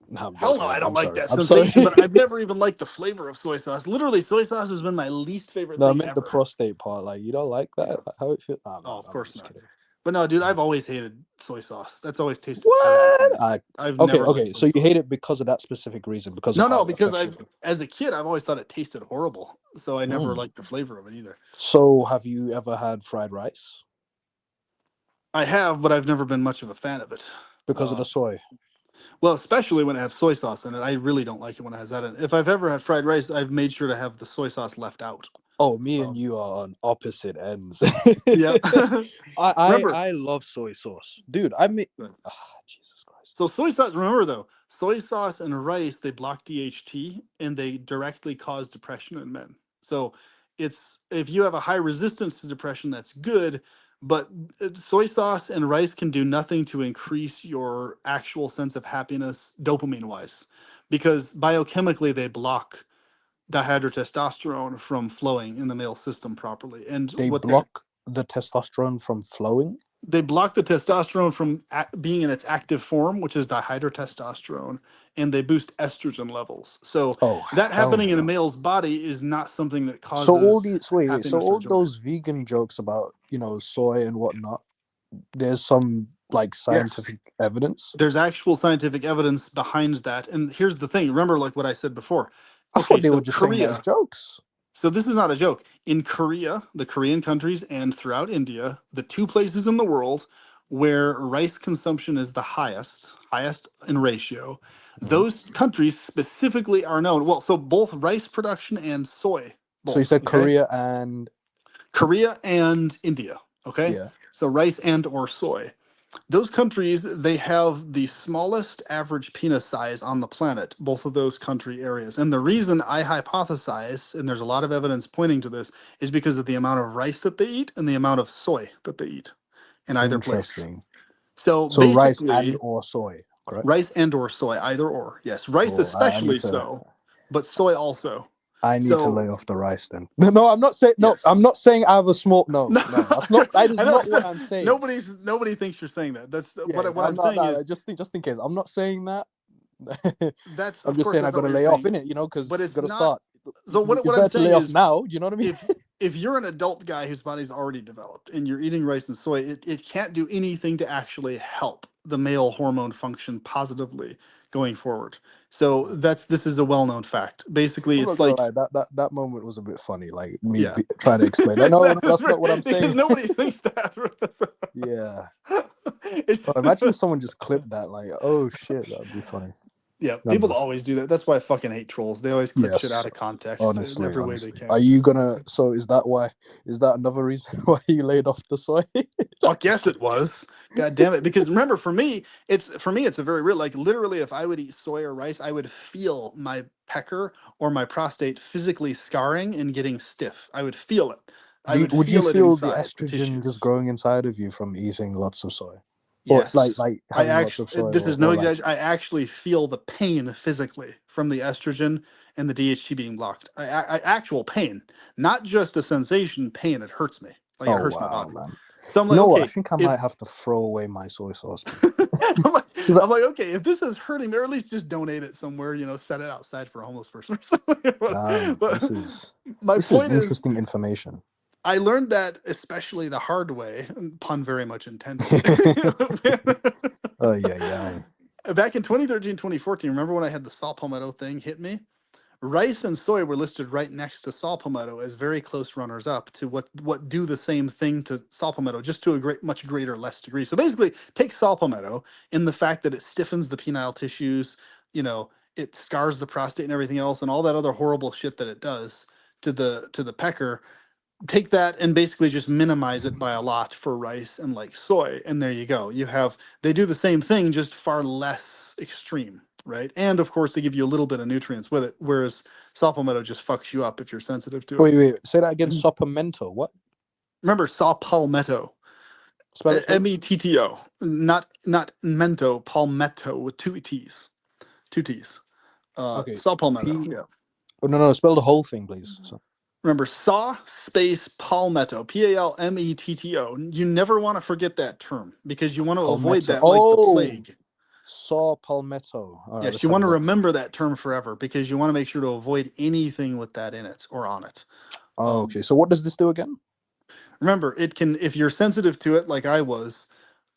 No, I'm hell no, joking. I don't I'm like sorry. that I'm sorry. sensation. But I've never even liked the flavor of soy sauce. Literally, soy sauce has been my least favorite No, I thing meant the ever. prostate part. Like you don't like that? Yeah. Like, how it feel? No, Oh, no, of I'm course just not. kidding. But no, dude, I've always hated soy sauce. That's always tasted terrible to What? me. I've Okay, never liked okay. soy So you sauce. hate it because of that specific reason, because of No, how no, it because affects you. I've as a kid I've always thought it tasted horrible, so I never Mm. liked the flavor of it either. So have you ever had fried rice I have, but I've never been much of a fan of it. because of Uh, the soy? well, especially when it has soy sauce in it. I really don't like it when it has that in it. If I've ever had fried rice, I've made sure to have the soy sauce left out. Oh, me and Um, you are on opposite ends. yeah. Remember, I love soy sauce, dude. I mean, ah, Jesus Christ. so soy sauce, remember though, soy sauce and rice, they block DHT and they directly cause depression in men. So it's if you have a high resistance to depression, that's good, but soy sauce and rice can do nothing to increase your actual sense of happiness dopamine wise because biochemically they block dihydrotestosterone from flowing in the male system properly. And They what that block the testosterone from flowing. they block the testosterone from being in its active form, which is dihydrotestosterone, and they boost estrogen levels. So Oh that hell happening in a no! male's body is not something that So all causes these wait, wait. So happiness or all joy. those vegan jokes about soy and whatnot. There's some like Yes, scientific evidence. there's actual scientific evidence behind that. And here's the thing: remember, like what I said before. I Okay, thought they were so just saying that as Korea. jokes. So this is not a joke. In Korea, the Korean countries, and throughout India, the two places in the world where rice consumption is the highest in ratio, Mhm. those countries specifically are known. Well, so both rice production and soy, So you both, said okay? Korea and Korea and India, okay? yeah. So rice and or soy. Those countries, they have the smallest average penis size on the planet, both of those country areas. And the reason I hypothesize, and there's a lot of evidence pointing to this, is because of the amount of rice that they eat and the amount of soy that they eat in either place. Interesting. So So rice and basically, or soy, correct? rice and or soy, either or. Yes, rice Cool. I need especially to so, but soy also. lay So off the rice then. No, I'm not saying no. yes. I'm not saying I have a small. No, No, no. That's not. That is I know not what I'm saying. nobody thinks you're saying that. That's Yeah, what I'm I'm not. saying No, is no, just in case. I'm not saying that. that's I'm of just course saying I that's not got to what you're lay off saying, in it, but because you it's got to not. start. So what It's I'm better to lay saying off is now. You know what I mean? if you're an adult guy whose body's already developed and you're eating rice and soy, it can't do anything to actually help the male hormone function positively going forward. So this is a well-known fact. Basically, I'm it's not gonna like lie. That moment was a bit funny. Like me yeah, trying to explain that. No, no, that was that's not what I'm because saying. nobody thinks that. Yeah. It's, Oh, imagine if someone just clipped that. Like, oh shit, that'd be funny. yeah, people Nonetheless. always do that. That's why I fucking hate trolls. They always clip shit out Yes. of context in Honestly, every way they honestly. Are can. you gonna? So is that why? Is that another reason why you laid off the soy? I'm I just guess kidding. it was. God damn it! Because remember, for me, it's a very real. Like literally, if I would eat soy or rice, I would feel my pecker or my prostate physically scarring and getting stiff. I would feel it. I would Would you feel it feel the inside the estrogen just tissues. growing inside of you from eating lots of soy, or Yes, like I having lots of actually. soy This is no or rice? exaggeration. I actually feel the pain physically from the estrogen and the DHT being blocked. Actual pain, not just a sensation. Pain. It hurts me. Like it Oh hurts my wow, body. man. So I'm You like, know what? I okay, think I might if have to throw away my soy sauce, man. I'm like, 'Cause I'm like, okay, if this is hurting me, or at least just donate it somewhere, set it outside for a homeless person or something. damn, But my this is point is, interesting information. I learned that especially the hard way, pun very much intended. Oh yeah, yeah. Back in 2013, 2014, remember when I had the saw palmetto thing hit me? Rice and soy were listed right next to saw palmetto as very close runners up to what do the same thing to saw palmetto, just to a much greater less degree. So basically, take saw palmetto in the fact that it stiffens the penile tissues, it scars the prostate and everything else, and all that other horrible shit that it does to the pecker. take that and basically just minimize it by a lot for rice and like soy, and there you go. You have they do the same thing, just far less extreme, right? And of course, they give you a little bit of nutrients with it, whereas saw palmetto just fucks you up if you're sensitive to it. Wait. Say that again. Mhm. Sopamento. What? Remember, saw palmetto, Spell it. Spell it. METTO, not mento, palmetto with two T's, two T's. Okay. Saw palmetto. P. Yeah. Oh, no. Spell the whole thing, please. So, Remember, saw space palmetto, Palmetto. You never want to forget that term because you want to avoid palmetto. that like the Oh, plague. saw palmetto. All right. Yes, Let's you have want a to look. remember that term forever because you want to make sure to avoid anything with that in it or on it. Oh, Um, okay. So what does this do again? Remember, it can, if you're sensitive to it like I was,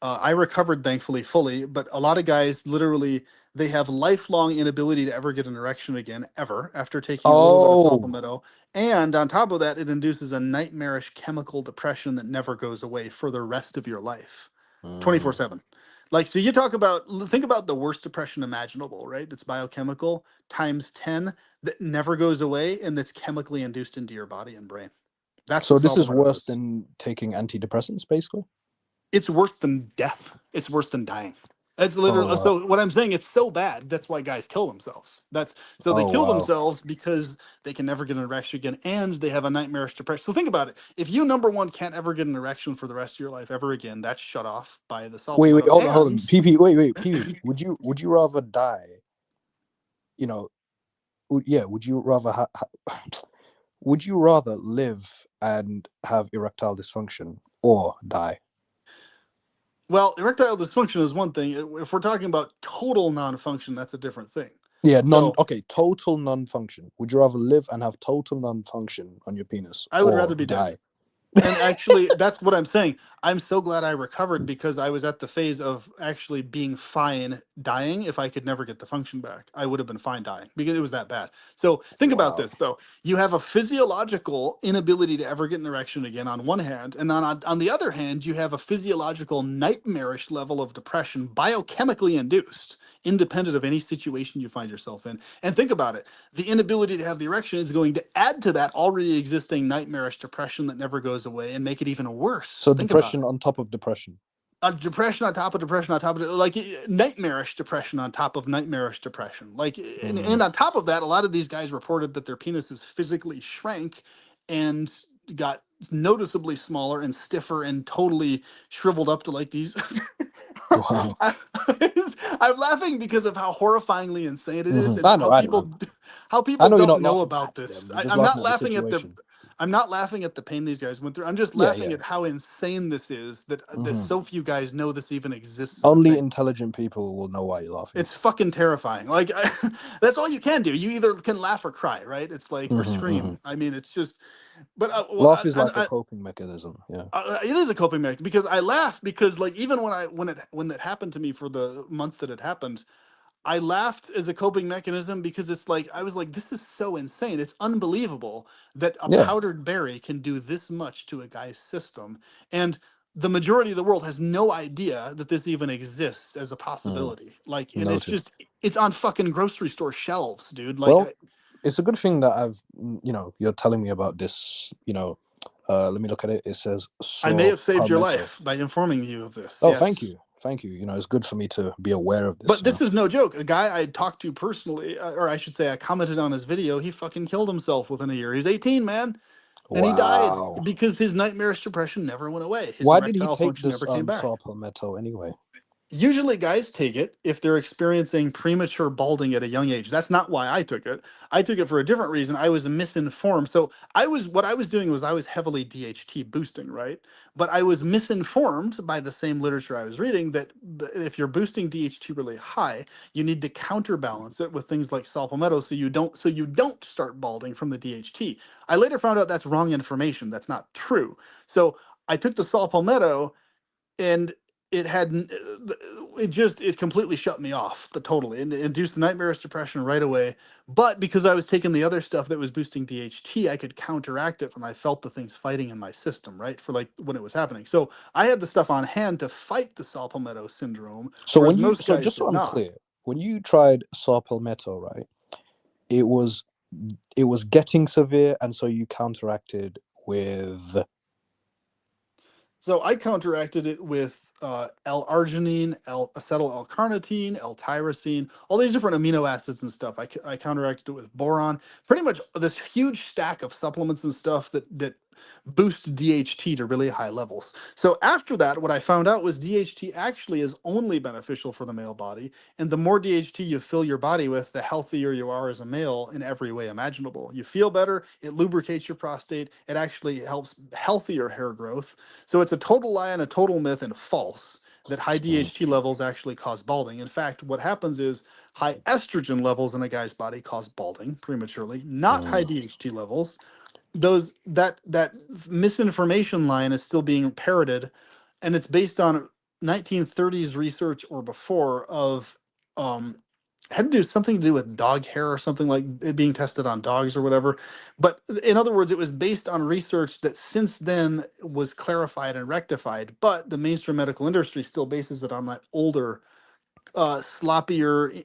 I recovered thankfully fully, but a lot of guys literally they have lifelong inability to ever get an erection again, ever, after taking a little bit of saw Oh. palmetto. And on top of that, it induces a nightmarish chemical depression that never goes away for the rest of your life, Mm. 24/7. Like, so you talk about, think about the worst depression imaginable, right? That's biochemical times 10 that never goes away and that's chemically induced into your body and brain. That's So what this saw is palmetto worse is. than taking antidepressants, basically. It's worse than death. It's worse than dying. It's Oh literally wow. so. What I'm saying, it's so bad. That's why guys kill themselves. That's so they Oh kill wow. themselves because they can never get an erection again, and they have a nightmarish depression. So think about it. If you number one can't ever get an erection for the rest of your life ever again, that's shut off by the saw Wait. palmetto. Hold on. Hold And on. PP. Wait. PP. Would you rather die? You know. Yeah. Would you rather would you rather live and have erectile dysfunction or die? well, erectile dysfunction is one thing. If we're talking about total non-function, that's a different thing. Yeah. Non. So Okay. Total non-function. Would you rather live and have total non-function on your penis I would rather or be dead. die? And actually, that's what I'm saying. I'm so glad I recovered because I was at the phase of actually being fine dying. If I could never get the function back, I would have been fine dying because it was that bad. So think about Wow. this though. You have a physiological inability to ever get an erection again on one hand, and on the other hand, you have a physiological nightmarish level of depression biochemically induced, independent of any situation you find yourself in. And think about it, the inability to have the erection is going to add to that already existing nightmarish depression that never goes away and make it even worse. So Think about depression it. on top of depression. Depression on top of depression on top of like nightmarish depression on top of nightmarish depression. Like, Mm. and on top of that, a lot of these guys reported that their penises physically shrank and got noticeably smaller and stiffer and totally shriveled up to like these. Wow. I, I'm laughing because of how horrifyingly insane it is and I know. I know. how I people know you're don't not know laughing about at this. them. You're just I'm laughing not at the laughing at the situation. I'm not laughing at the pain these guys went through. I'm just Yeah. laughing Yeah. at how insane this is that Hmm. so few guys know this even exists as a Only thing. intelligent people will know why you're laughing. It's fucking terrifying. Like that's all you can do. You either can laugh or cry, right? It's like or Hmm. scream. I mean, it's just. But Laugh is like a coping mechanism. Yeah. it is a coping mechanism because I laugh because like even when it happened to me for the months that it happened, I laughed as a coping mechanism because it's like I was like, this is so insane. It's unbelievable that a Yeah. powdered berry can do this much to a guy's system. And the majority of the world has no idea that this even exists as a Mm. possibility. Like, and it's Noted. just it's on fucking grocery store shelves, dude. Like Well, it's a good thing that you're telling me about this. Let me look at it. It says I may saw have saved your palmetto. life by informing you of this. Oh, thank Yes. you. Thank you. It's good for me to be aware of this. But this is no joke. A guy I talked to personally, or I should say, I commented on his video. He fucking killed himself within a year. He's 18, man. And he died Wow. because his nightmarish depression never went away. His Why did he erectile take function this never came back. saw palmetto anyway? Usually, guys take it if they're experiencing premature balding at a young age. That's not why I took it. I took it for a different reason. I was misinformed. So what I was doing was I was heavily DHT boosting, right? But I was misinformed by the same literature I was reading that if you're boosting DHT really high, you need to counterbalance it with things like saw palmetto so you don't start balding from the DHT. I later found out that's wrong information. That's not true. So I took the saw palmetto and it had it completely shut me off the totally and it induced the nightmarish depression right away. But because I was taking the other stuff that was boosting DHT, I could counteract it when I felt the things fighting in my system, right? For like when it was happening. So I had the stuff on hand to fight the saw palmetto syndrome, So whereas most so guys just so did I'm not. clear, when you tried saw palmetto, right? It was it was getting severe, and so you counteracted with. So I counteracted it with L-arginine, L-acetyl-L-carnitine, L-tyrosine, all these different amino acids and stuff. I counteracted it with boron. Pretty much this huge stack of supplements and stuff that boost DHT to really high levels. So after that, what I found out was DHT actually is only beneficial for the male body, and the more DHT you fill your body with, the healthier you are as a male in every way imaginable. You feel better, it lubricates your prostate, it actually helps healthier hair growth. So it's a total lie and a total myth and false that high Mhm. DHT levels actually cause balding. In fact, what happens is high estrogen levels in a guy's body cause balding prematurely, not high Mm. DHT levels. Those that misinformation line is still being parroted, and it's based on 1930s research or before of um had to do something to do with dog hair or something, like it being tested on dogs or whatever. But in other words, it was based on research that since then was clarified and rectified, but the mainstream medical industry still bases it on that older sloppier,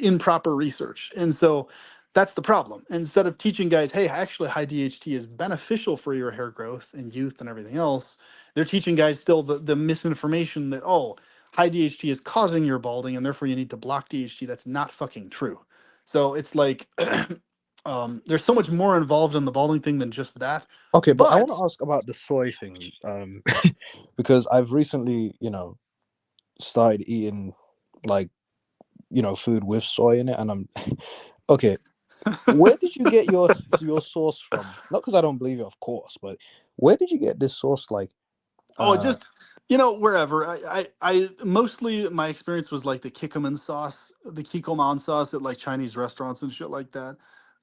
improper research. And so that's the problem. Instead of teaching guys, hey, actually, high DHT is beneficial for your hair growth and youth and everything else, they're teaching guys still the misinformation that, oh, high DHT is causing your balding and therefore you need to block DHT. That's not fucking true. So it's like, there's so much more involved in the balding thing than just that. Okay, but I want But to ask about the soy thing, because I've recently, started eating like food with soy in it, and I'm okay. Where did you get your sauce from? Not because I don't believe it, of course, but where did you get this sauce? Like, oh, uh, just wherever. I mostly my experience was like the Kikkoman sauce, the Kikkoman sauce at like Chinese restaurants and shit like that.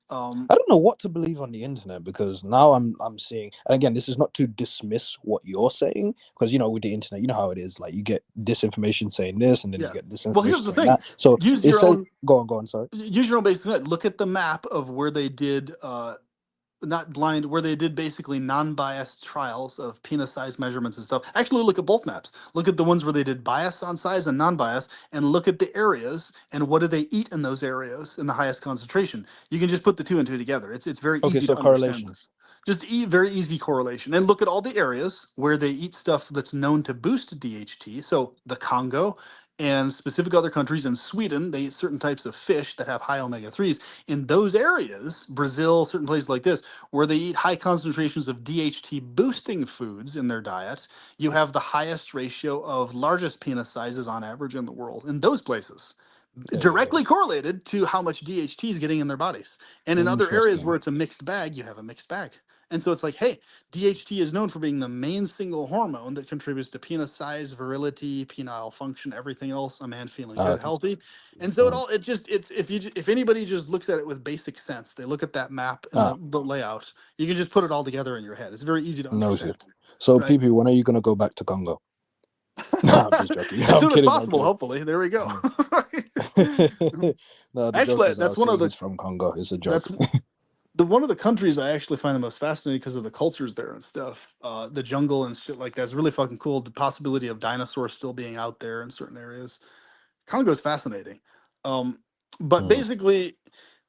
Um, I don't know what to believe on the internet because now I'm seeing, and again, this is not to dismiss what you're saying because with the internet, you know how it is. Like you get disinformation saying this, and then you yeah. get Well, disinformation here's the saying thing. that. So Use it your says, own go on, sorry. use your own basic net. Look at the map of where they did not blind, where they did basically non-biased trials of penis size measurements and stuff. Actually, look at both maps. Look at the ones where they did bias on size and non-bias, and look at the areas and what do they eat in those areas in the highest concentration. You can just put the two and two together. It's very Okay, easy so to understand correlation. this. Just very easy correlation. And look at all the areas where they eat stuff that's known to boost DHT. So the Congo and specific other countries, in Sweden, they eat certain types of fish that have high omega 3s. In those areas, Brazil, certain places like this, where they eat high concentrations of DHT boosting foods in their diet, you have the highest ratio of largest penis sizes on average in the world in those places, Okay, directly correlated to how much DHT is getting in their bodies. And in other areas where interesting. it's a mixed bag, you have a mixed bag. And so it's like, hey, DHT is known for being the main single hormone that contributes to penis size, virility, penile function, everything else, a man feeling Uh, good, healthy. And so mhm. it's if anybody just looks at it with basic sense, they look at that map and Ah, the layout, you can just put it all together in your head. It's very easy to noted. understand, So, right? PP, when are you gonna go back to Congo? No, I'm just joking. As I'm soon as kidding. I'm possible, kidding. hopefully. There we go. Mhm. No, the joke Actually, is I that's was one of saying the he's from Congo. It's a that's joke. one of the countries I actually find the most fascinating because of the cultures there and stuff. The jungle and shit like that's really fucking cool. The possibility of dinosaurs still being out there in certain areas. Congo is fascinating. Um, but Mm, basically,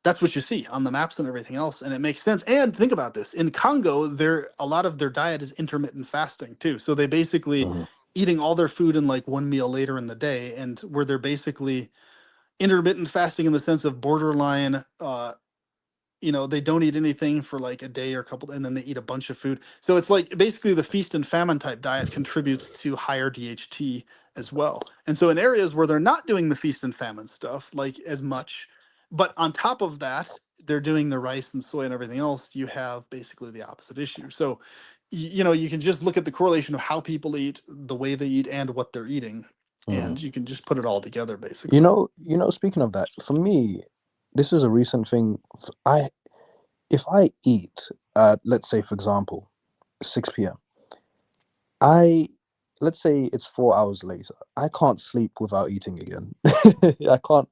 that's what you see on the maps and everything else, and it makes sense. And think about this: in Congo, there a lot of their diet is intermittent fasting too. So they basically mhm. eating all their food in like one meal later in the day, and where they're basically intermittent fasting in the sense of borderline they don't eat anything for like a day or a couple, and then they eat a bunch of food. So it's like basically the feast and famine type diet contributes to higher DHT as well. And so in areas where they're not doing the feast and famine stuff like as much, but on top of that, they're doing the rice and soy and everything else, you have basically the opposite issue. So you can just look at the correlation of how people eat, the way they eat, and what they're eating, Mhm. and you can just put it all together basically. Speaking of that, for me, this is a recent thing. I If I eat at, let's say, for example, 6 p.m., I let's say it's 4 hours later. I can't sleep without eating again. I can't.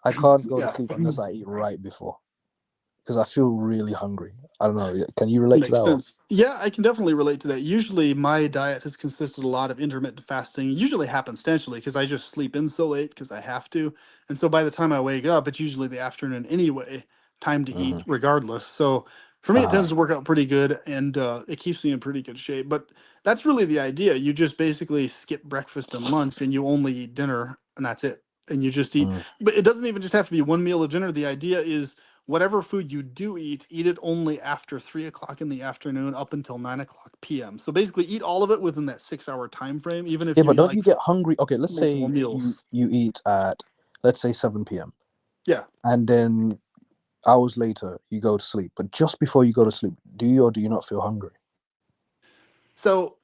I can't go to Yeah. sleep unless I eat right before because I feel really hungry. I don't know. Can you relate to Makes that? Or? sense. Yeah, I can definitely relate to that. Usually, my diet has consisted a lot of intermittent fasting. It usually happenstantially because I just sleep in so late because I have to. And so by the time I wake up, it's usually the afternoon anyway, time to eat Mhm. regardless. So For me, it Uh-huh. tends to work out pretty good, and it keeps me in pretty good shape. But that's really the idea. You just basically skip breakfast and lunch, and you only eat dinner, and that's it. And you just eat. Mm. But it doesn't even just have to be one meal of dinner. The idea is whatever food you do eat, eat it only after 3 o'clock in the afternoon up until 9 o'clock p.m. So basically, eat all of it within that 6 hour time frame, even if Yeah, you but eat don't like you get hungry? Okay, let's multiple say you meals. you eat at, let's say, 7 p.m. Yeah. and then hours later you go to sleep. But just before you go to sleep, do you or do you not feel hungry? So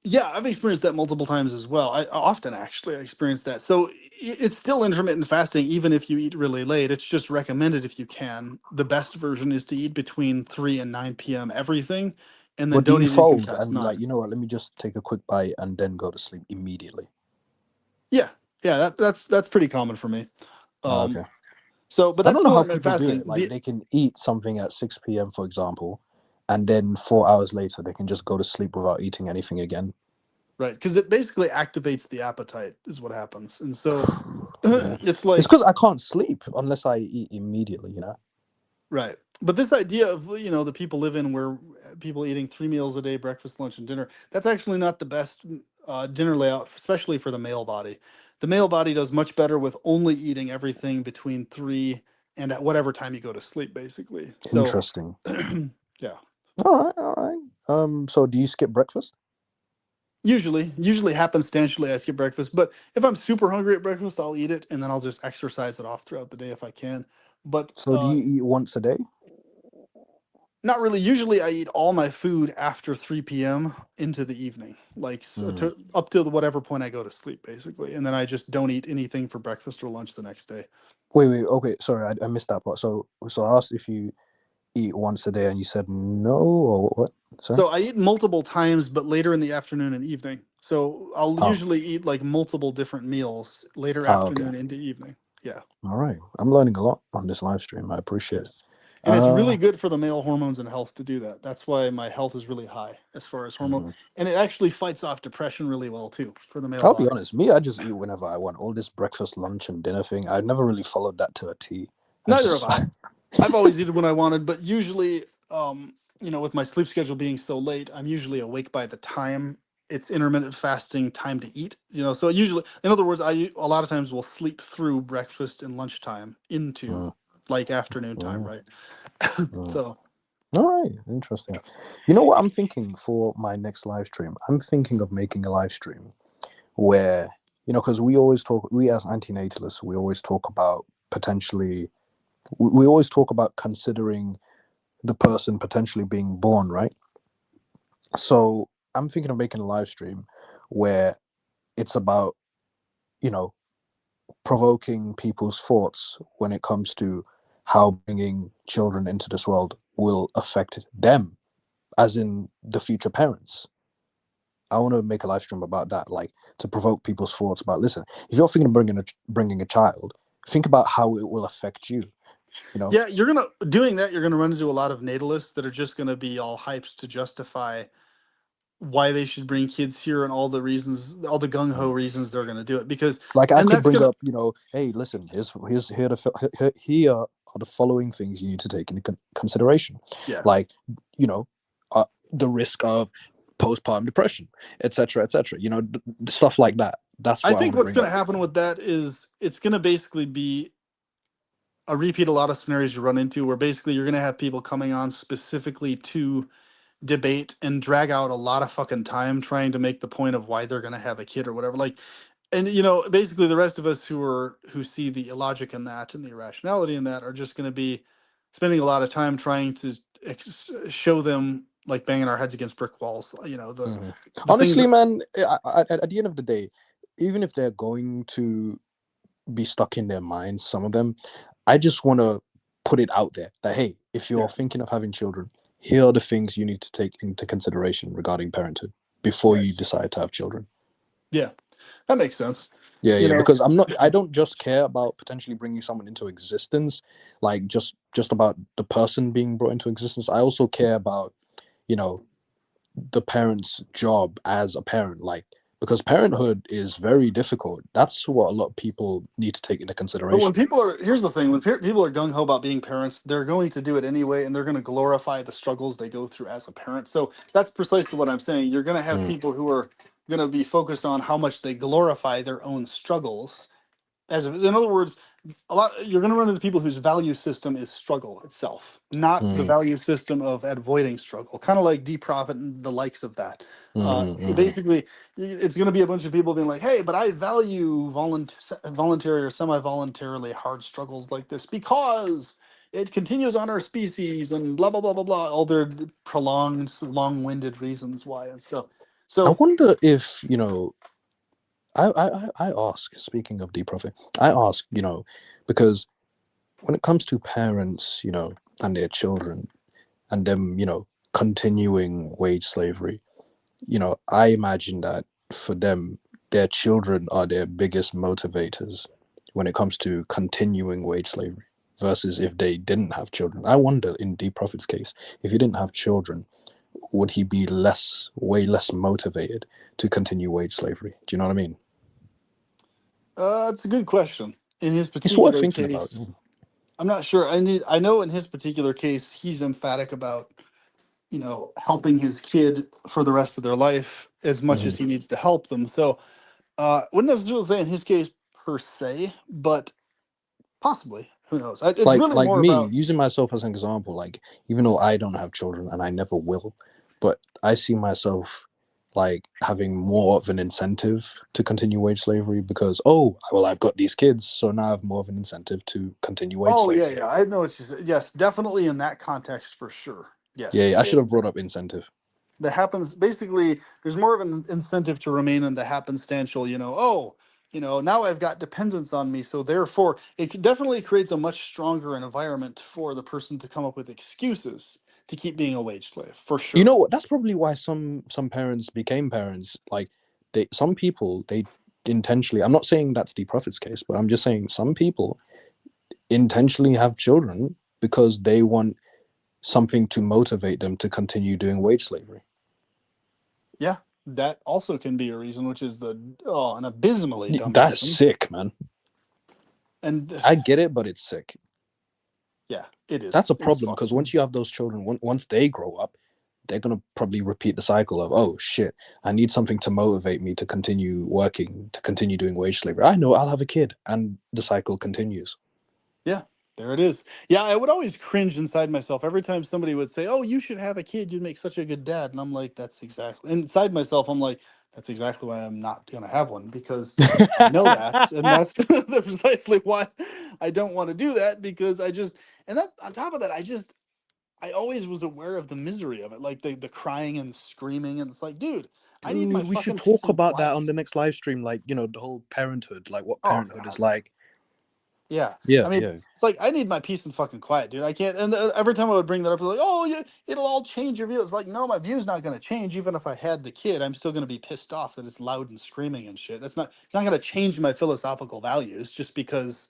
yeah, I've experienced that multiple times as well. I often actually I experience that. So it's still intermittent fasting, even if you eat really late. It's just recommended if you can. The best version is to eat between 3 and 9 p.m. everything, and then But do don't you eat anything fold past and be like, nine. you know what, let me just take a quick bite and then go to sleep immediately? Yeah, yeah, that's pretty common for me. Oh, Um, okay. but I that's don't know still how intermittent people do fasting. it. Like they can eat something at 6 p.m., for example, and then 4 hours later they can just go to sleep without eating anything again. Right, because it basically activates the appetite is what happens, and so Yeah. it's It's like because I can't sleep unless I eat immediately, you know? right. But this idea of, the people live in where people eating 3 meals a day, breakfast, lunch, and dinner, that's actually not the best dinner layout, especially for the male body. The male body does much better with only eating everything between three and at whatever time you go to sleep, basically. So, Interesting. yeah. All right, all right. So do you skip breakfast? Usually happenstantially, I skip breakfast. But if I'm super hungry at breakfast, I'll eat it and then I'll just exercise it off throughout the day if I can. But So do you eat once a day? not really. Usually, I eat all my food after 3 p.m. into the evening, like Mm. up to whatever point I go to sleep, basically. And then I just don't eat anything for breakfast or lunch the next day. Wait, wait. Okay, sorry, I missed that part. So I asked if you eat once a day, and you said no, or what? Sorry. So I eat multiple times, but later in the afternoon and evening. So I'll Oh, usually eat like multiple different meals later oh, okay. afternoon into evening. Yeah. All right. I'm learning a lot on this live stream. I appreciate it. Yes. And it's Uh, really good for the male hormones and health to do that. That's why my health is really high as far as hormone. mhm. And it actually fights off depression really well too for the male I'll be body. honest. Me, I just eat whenever I want. All this breakfast, lunch, and dinner thing. I've never really followed that to a T. I Neither have just, I. I've always eaten when I wanted, but usually, with my sleep schedule being so late, I'm usually awake by the time it's intermittent fasting time to eat. So usually, in other words, a lot of times will sleep through breakfast and lunchtime into mm, like afternoon time, mm, right? mm. So All right, interesting. yeah, You know what I'm thinking for my next live stream? I'm thinking of making a live stream where, because we as antinatalists, we always talk about potentially, we always talk about considering the person potentially being born, right? So I'm thinking of making a live stream where it's about, you know, provoking people's thoughts when it comes to how bringing children into this world will affect them, as in the future parents. I want to make a live stream about that, like to provoke people's thoughts about. Listen, if you're thinking of bringing a child, think about how it will affect you. You know, yeah, you're gonna run into a lot of natalists that are just gonna be all hyped to justify why they should bring kids here and all the reasons, all the gung ho Mm. reasons they're gonna do it because, Like I and could that's bring gonna, up, hey, listen, here are the following things you need to take into consideration, yeah. like, you know, the risk of postpartum depression, etc., etc. Stuff like that. That's I what I think want to what's bring going to up. happen with that is it's going to basically be a lot of scenarios you run into where basically you're going to have people coming on specifically to debate and drag out a lot of fucking time trying to make the point of why they're going to have a kid or whatever. Like, and basically the rest of us who see the illogic in that and the irrationality in that are just going to be spending a lot of time trying to show them like banging our heads against brick walls. Mhm. The things Honestly, that man, at the end of the day, even if they're going to be stuck in their minds, some of them, I just want to put it out there that, hey, if you're yeah, thinking of having children, here are the things you need to take into consideration regarding parenthood before you right, decide to have children. yeah, that makes sense. Yeah, You yeah, know, because I don't just care about potentially bringing someone into existence, like just about the person being brought into existence. I also care about, you know, the parent's job as a parent, like because parenthood is very difficult. That's what a lot of people need to take into But when consideration. people are, here's the thing: when people are gung ho about being parents, they're going to do it anyway, and they're going to glorify the struggles they go through as a parent. So that's precisely what I'm saying. You're going to have Mm, people who are going to be focused on how much they glorify their own struggles. In other words, a lot you're going to run into people whose value system is struggle itself, not the mm, value system of avoiding struggle. Kind of like D Profit and the likes of that. mm, mm. Basically, it's going to be a bunch of people being like, "Hey, but I value voluntary or semi-voluntarily hard struggles like this because it continues on our species and blah blah blah blah blah." All their prolonged, long-winded reasons why and stuff. I So, wonder if I ask. Speaking of deep profit, I ask because when it comes to parents, and their children, and them, continuing wage slavery, I imagine that for them, their children are their biggest motivators when it comes to continuing wage slavery versus if they didn't have children. I wonder in Deep Profit's case, if he didn't have children, would he be way less motivated to continue wage slavery? Do you know what I mean? it's a good question. In his It's worth particular thinking about. case, I'm not sure. I know in his particular case, he's emphatic about, helping his kid for the rest of their life as much Mhm. as he needs to help them. So, wouldn't necessarily say in his case per se, but possibly. Who knows? It's really Like more me, about. using myself as an example, like even though I don't have children and I never will, but I see myself like having more of an incentive to continue wage slavery because, oh well, I've got these kids, so now I have more of an incentive to continue wage Oh yeah, slavery. yeah. I know what you said. Yes, definitely in that context for sure. Yeah, Yes. yeah, I should have brought up incentive. That happens basically there's more of an incentive to remain in the happenstantial, oh, now I've got dependence on me, so therefore definitely creates a much stronger environment for the person to come up with excuses to keep being a wage slave for You know sure. what? That's probably why some parents became parents. Like some people they intentionally. I'm not saying that's the prophet's case, but I'm just saying some people intentionally have children because they want something to motivate them to continue doing wage slavery. Yeah, that also can be a reason, which is an abysmally dumb That's reason. sick, man. And I get it, but it's sick. yeah, it That's a is. It's problem because fucked. once you have those children, once they grow up, they're gonna probably repeat the cycle of, oh shit, I need something to motivate me to continue working, to continue doing wage slavery. I know I'll have a kid, and the cycle continues. Yeah, there it is. Yeah, I would always cringe inside myself every time somebody would say, "Oh, you should have a kid. You'd make such a good dad." And I'm like, "That's exactly." Inside myself, I'm like, "That's exactly why I'm not gonna have one because I know that, and that's that's precisely why I don't want to do that because I just and that on top of that, I always was aware of the misery of it, like the crying and screaming, and it's like, dude, I need my Dude, we should fucking peace talk and about that quiet. on the next live stream. Like, the whole parenthood, like what Oh parenthood is God. like. Yeah, Yeah, I mean, yeah. it's like I need my peace and fucking quiet, dude. I can't. And every time I would bring that up, it's like, oh, yeah, it'll all change your view. It's like, no, my view's not going to change. Even if I had the kid, I'm still going to be pissed off that it's loud and screaming and shit. That's not. It's not going to change my philosophical values just because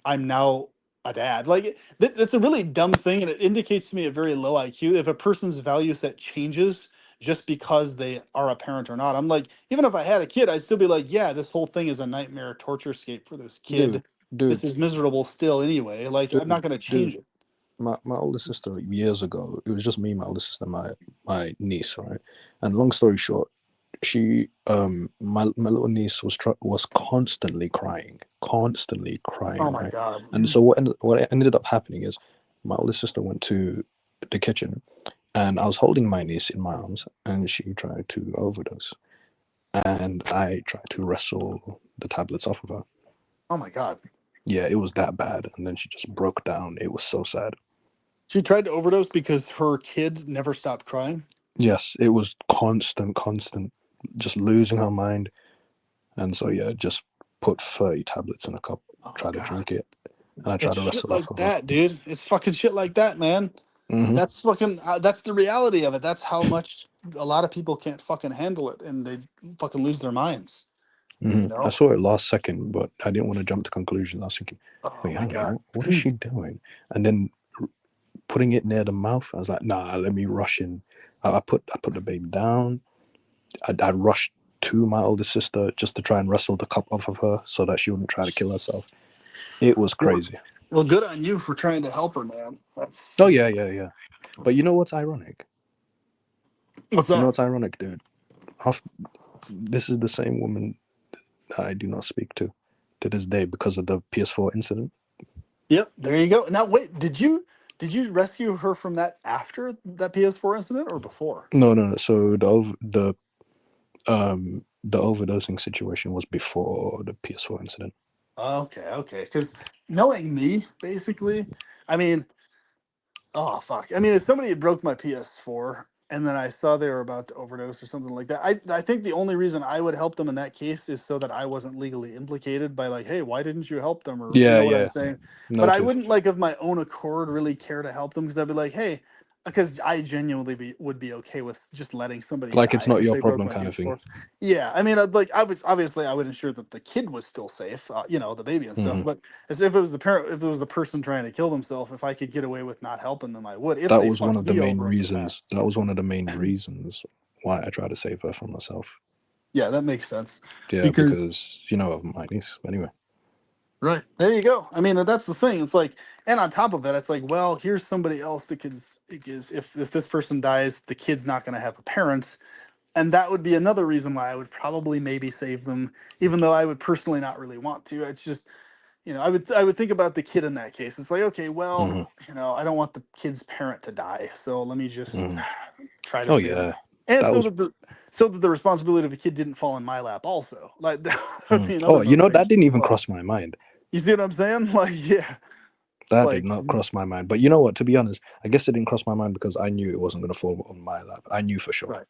I'm now a dad. Like that's a really dumb thing, and it indicates to me a very low IQ. If a person's value set changes just because they are a parent or not, I'm like, even if I had a kid, I'd still be like, yeah, this whole thing is a nightmare torture scape for this Dude, kid. dude, This is miserable still anyway. Like I'm dude, not gonna change dude. it. My older sister years ago, it was just me, my older sister, my niece, right? And long story short, she my little niece was constantly Oh crying, my right? god. And so what ended up happening is my older sister went to the kitchen and I was holding my niece in my arms and she tried to overdose and I tried to wrestle the tablets off of her. Oh my god. Yeah, it was that bad and then she just broke down. It was so sad. She tried to overdose because her kid never stopped crying. Yes, it was constant, just losing her mind. And so yeah, just put 30 tablets in a cup, Oh try to god. drink it, and I try It's to shit wrestle off like of her. that, dude. It's fucking shit like that, man. Hmm. That's fucking. That's the reality of it. That's how much a lot of people can't fucking handle it, and they fucking lose their minds. Hmm. You I know? saw it last second, but I didn't want to jump to conclusions. I was thinking, Oh wait, my hang on, god. what is she doing? And then putting it near the mouth, I was like, nah, let me rush in. I put the baby down. I rushed. to my older sister just to try and wrestle the cup off of her so that she wouldn't try to kill herself. It was Well, crazy. well, good on you for trying to help her, man. Oh That's yeah, yeah, yeah. But you know what's ironic? what's You know that? what's ironic, dude? This is the same woman that I do not speak to this day because of the PS4 incident. Yep, there you go. Now, wait, did you rescue her from that after that PS4 incident or before? No, no, no. So the overdosing situation was before the PS4 incident. Okay, okay. Because knowing me, basically, I mean, oh fuck. I mean, if somebody had broke my PS4 and then I saw they were about to overdose or something like that, I think the only reason I would help them in that case is so that I wasn't legally implicated by like, hey, why didn't you help them? Or you Yeah, know what I'm yeah. saying? But I Noted. wouldn't like of my own accord really care to help them because I'd be like, hey, because I genuinely would be okay with just letting somebody Like it's die not if your they broke problem my kind of thing. PS4. Yeah, I mean, I'd like I was obviously I would ensure that the kid was still safe, you know, the baby and stuff. Hmm. But as if it was the parent, if it was the person trying to kill themselves, if I could get away with not helping them, I would. If That they was one fucked of the me main over in the reasons. past. That was one of the main reasons why I tried to save her from myself. Yeah, that makes sense. Yeah, Because because you know of my niece. Anyway. right there you go. I mean, that's the thing. It's like, and on top of that, it's like, well, here's somebody else that could. Is if this person dies, the kid's not going to have a parent, and that would be another reason why I would probably maybe save them, even though I would personally not really want to. It's just I would think about the kid in that case. It's like, okay, well, Hmm. I don't want the kid's parent to die, so let me just Hmm. try to Oh save them, yeah, and that was. so that the responsibility of the kid didn't fall in my lap. Also, like that would Mm. be another Oh, you know that motivation didn't as even well. cross my mind. You see what I'm saying? Like, yeah, it's That did like not cross my mind. But you know what? To be honest, I guess it didn't cross my mind because I knew it wasn't going to fall on my lap. I knew for sure right.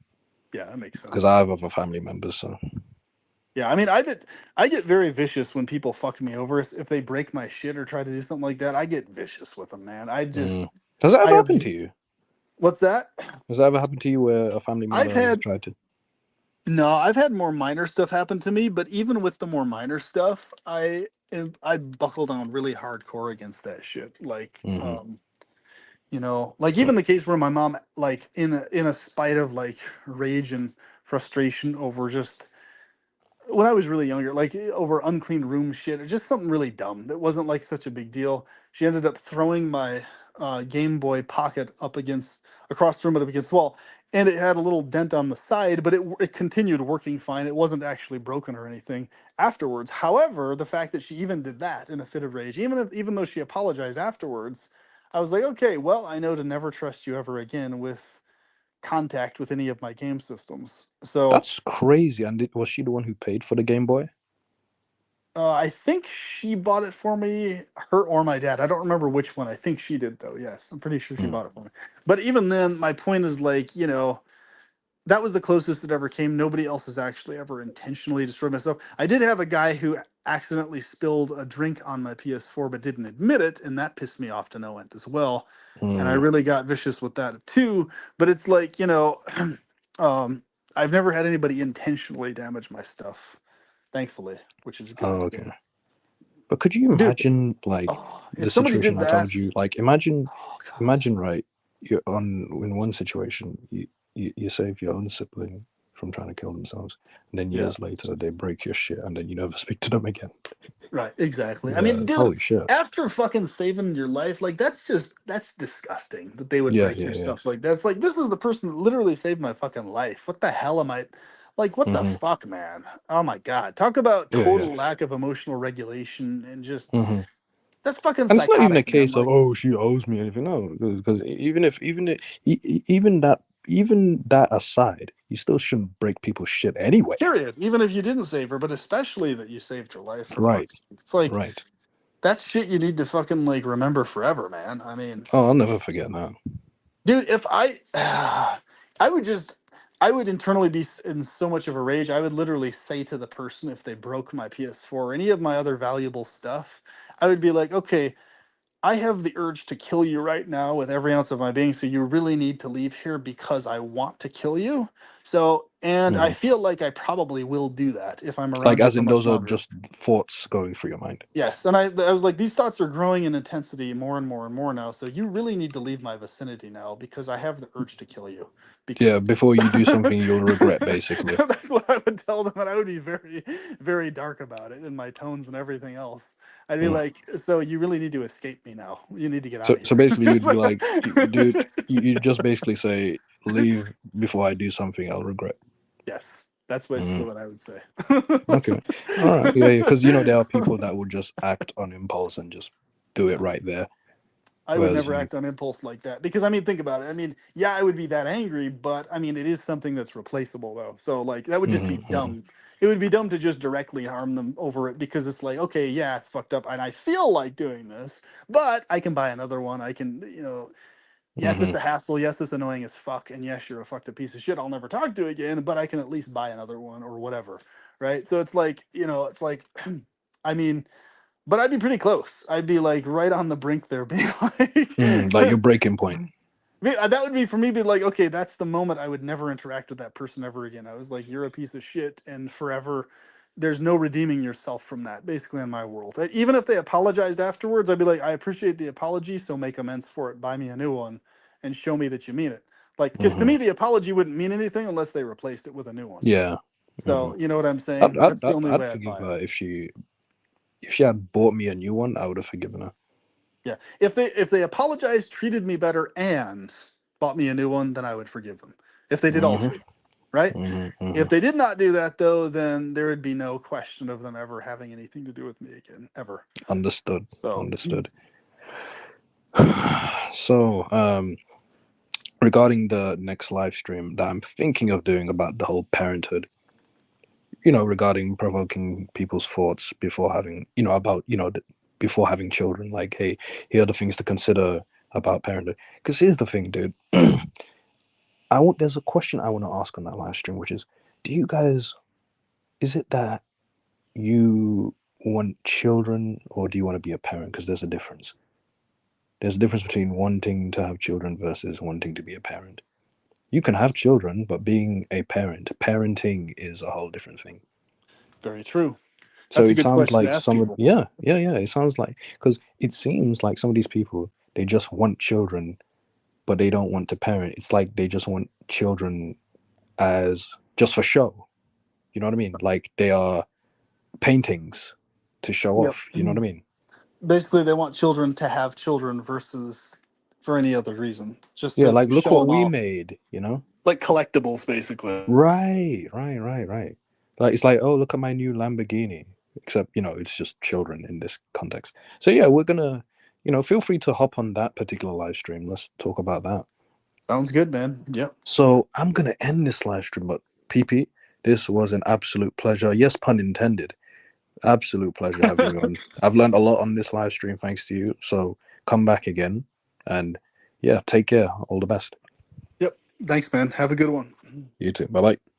Yeah, that makes because sense. I have other family members. So. Yeah, I mean, I get very vicious when people fuck me over if they break my shit or try to do something like that. I get vicious with them, man. Mm. Has that I ever have happened to you? what's that? Has that ever happened to you where a family I've member has had tried to? No, I've had more minor stuff happen to me, but even with the more minor stuff, I buckle down really hardcore against that shit. Like, Hmm. like even the case where my mom, like in a spite of like rage and frustration over just when I was really younger, like over unclean room shit or just something really dumb that wasn't like such a big deal. She ended up throwing my Game Boy Pocket up against across the room up against the wall, and it had a little dent on the side, but it continued working fine. It wasn't actually broken or anything afterwards. However, the fact that she even did that in a fit of rage, even though she apologized afterwards, I was like, okay, well, I know to never trust you ever again with contact with any of my game systems. So That's crazy. And was she the one who paid for the Game Boy? I think she bought it for me, her or my dad. I don't remember which one. I think she did though. Yes, I'm pretty sure she Mm. bought it for me. But even then, my point is like, that was the closest it ever came. Nobody else has actually ever intentionally destroyed my stuff. I did have a guy who accidentally spilled a drink on my PS4 but didn't admit it, and that pissed me off to no end as well. And I Mm. really got vicious with that too. But it's like, um, I've never had anybody intentionally damage my stuff, thankfully, which is Oh, good. okay. But could you Dude, imagine like oh, if the somebody situation did I that, told you? Like imagine, oh god. imagine right, you're on in one situation you save your own sibling from trying to kill themselves, and then Yeah, years later they break your shit, and then you never speak to them again. right, exactly. I Yeah. mean, dude, Holy shit. after fucking saving your life, like that's disgusting that they would Yeah. break Yeah. your Yeah. stuff like that. It's like this is the person that literally saved my fucking life. What the hell am I like what the Hmm. fuck, man? Oh my god. Talk about Yeah. Yeah. total lack of emotional regulation and just Hmm. that's fucking And it's not even a psychotic, man. case of Like oh she owes me anything. No, because even that aside, you still shouldn't break people's shit anyway. period. Even if you didn't save her, but especially that you saved her life for Right. fuck's sake. It's like Right. that's shit you need to fucking like remember forever, man. I mean, Oh, I'll never forget that. dude, if I would just, I would internally be in so much of a rage. I would literally say to the person if they broke my PS4 or any of my other valuable stuff, I would be like, okay, I have the urge to kill you right now with every ounce of my being, so you really need to leave here because I want to kill you. So, and I Mhm. feel like I probably will do that if I'm Like, around you as for in, much those are longer. just thoughts going through your mind. Yes, and I was like, these thoughts are growing in intensity more and more and more now. So you really need to leave my vicinity now because I have the urge to kill you. Yeah, Because before that's you do something you'll regret, basically. that's what I would tell them, and I would be very, very dark about it in my tones and everything else. I'd be Mm. like, so you really need to escape me now. You need to get out So, of so here. basically, you'd be like, dude, you just basically say, leave before I do something I'll regret. Yes, that's basically Mm. what I would say. Okay, all right, yeah, yeah. Because there are people that would just act on impulse and just do it Yeah. right there, I would whereas never you, act on impulse like that because I mean, think about it. I mean, yeah, I would be that angry, but I mean, it is something that's replaceable though. So like, that would just be hmm hmm dumb. It would be dumb to just directly harm them over it because it's like, okay, yeah, it's fucked up, and I feel like doing this, but I can buy another one. I can, yes, it's hmm a hassle. Yes, it's annoying as fuck, and yes, you're a fucked up piece of shit. I'll never talk to you again, but I can at least buy another one or whatever, right? So it's like, it's like, I mean. But I'd be pretty close. I'd be like right on the brink there, being like like, your breaking point. that would be for me. Be like, okay, that's the moment I would never interact with that person ever again. I was like, you're a piece of shit, and forever. There's no redeeming yourself from that, basically, in my world. Even if they apologized afterwards, I'd be like, I appreciate the apology, so make amends for it. Buy me a new one, and show me that you mean it. Like, because to Hmm me, the apology wouldn't mean anything unless they replaced it with a new one. Yeah. hmm So, you know what I'm I'd, saying? I'd, That's the I'd, only I'd way I'd forgive buy it. her if she had bought me a new one. I would have forgiven her. Yeah. If they apologized, treated me better, and bought me a new one, then I would forgive them. If they did all hmm three, right? hmm If they did not do that though, then there would be no question of them ever having anything to do with me again, ever. Understood. So Understood. So, regarding the next live stream that I'm thinking of doing about the whole parenthood, regarding provoking people's thoughts before having, about, before having children, like, hey, here are the things to consider about parenthood. Because here's the thing, dude. There's a question I want to ask on that live stream, which is, do you guys, is it that you want children or do you want to be a parent? Because there's a difference. There's a difference between wanting to have children versus wanting to be a parent. You can have yes, children, but being a parent, parenting is a whole different thing. very true. So That's a it good sounds question to like ask some of, people. yeah, yeah, yeah. It sounds like, because it seems like some of these people, they just want children, but they don't want to parent. It's like they just want children as just for show. You know what I mean? Like they are paintings to show Yep. off. You know what I mean? Basically, they want children to have children versus for any other reason, just Yeah, to like look show what them we off, made. like collectibles, basically. Right, right, right, right. Like it's like, oh, look at my new Lamborghini. Except, it's just children in this context. So yeah, we're gonna, feel free to hop on that particular live stream. Let's talk about that. Sounds good, man. Yep. So I'm gonna end this live stream, but PP, this was an absolute pleasure. Yes, pun intended. Absolute pleasure having you on. I've learned a lot on this live stream thanks to you. So come back again, and yeah, take care. All the best. Yep. Thanks, man. Have a good one. You too. Bye bye.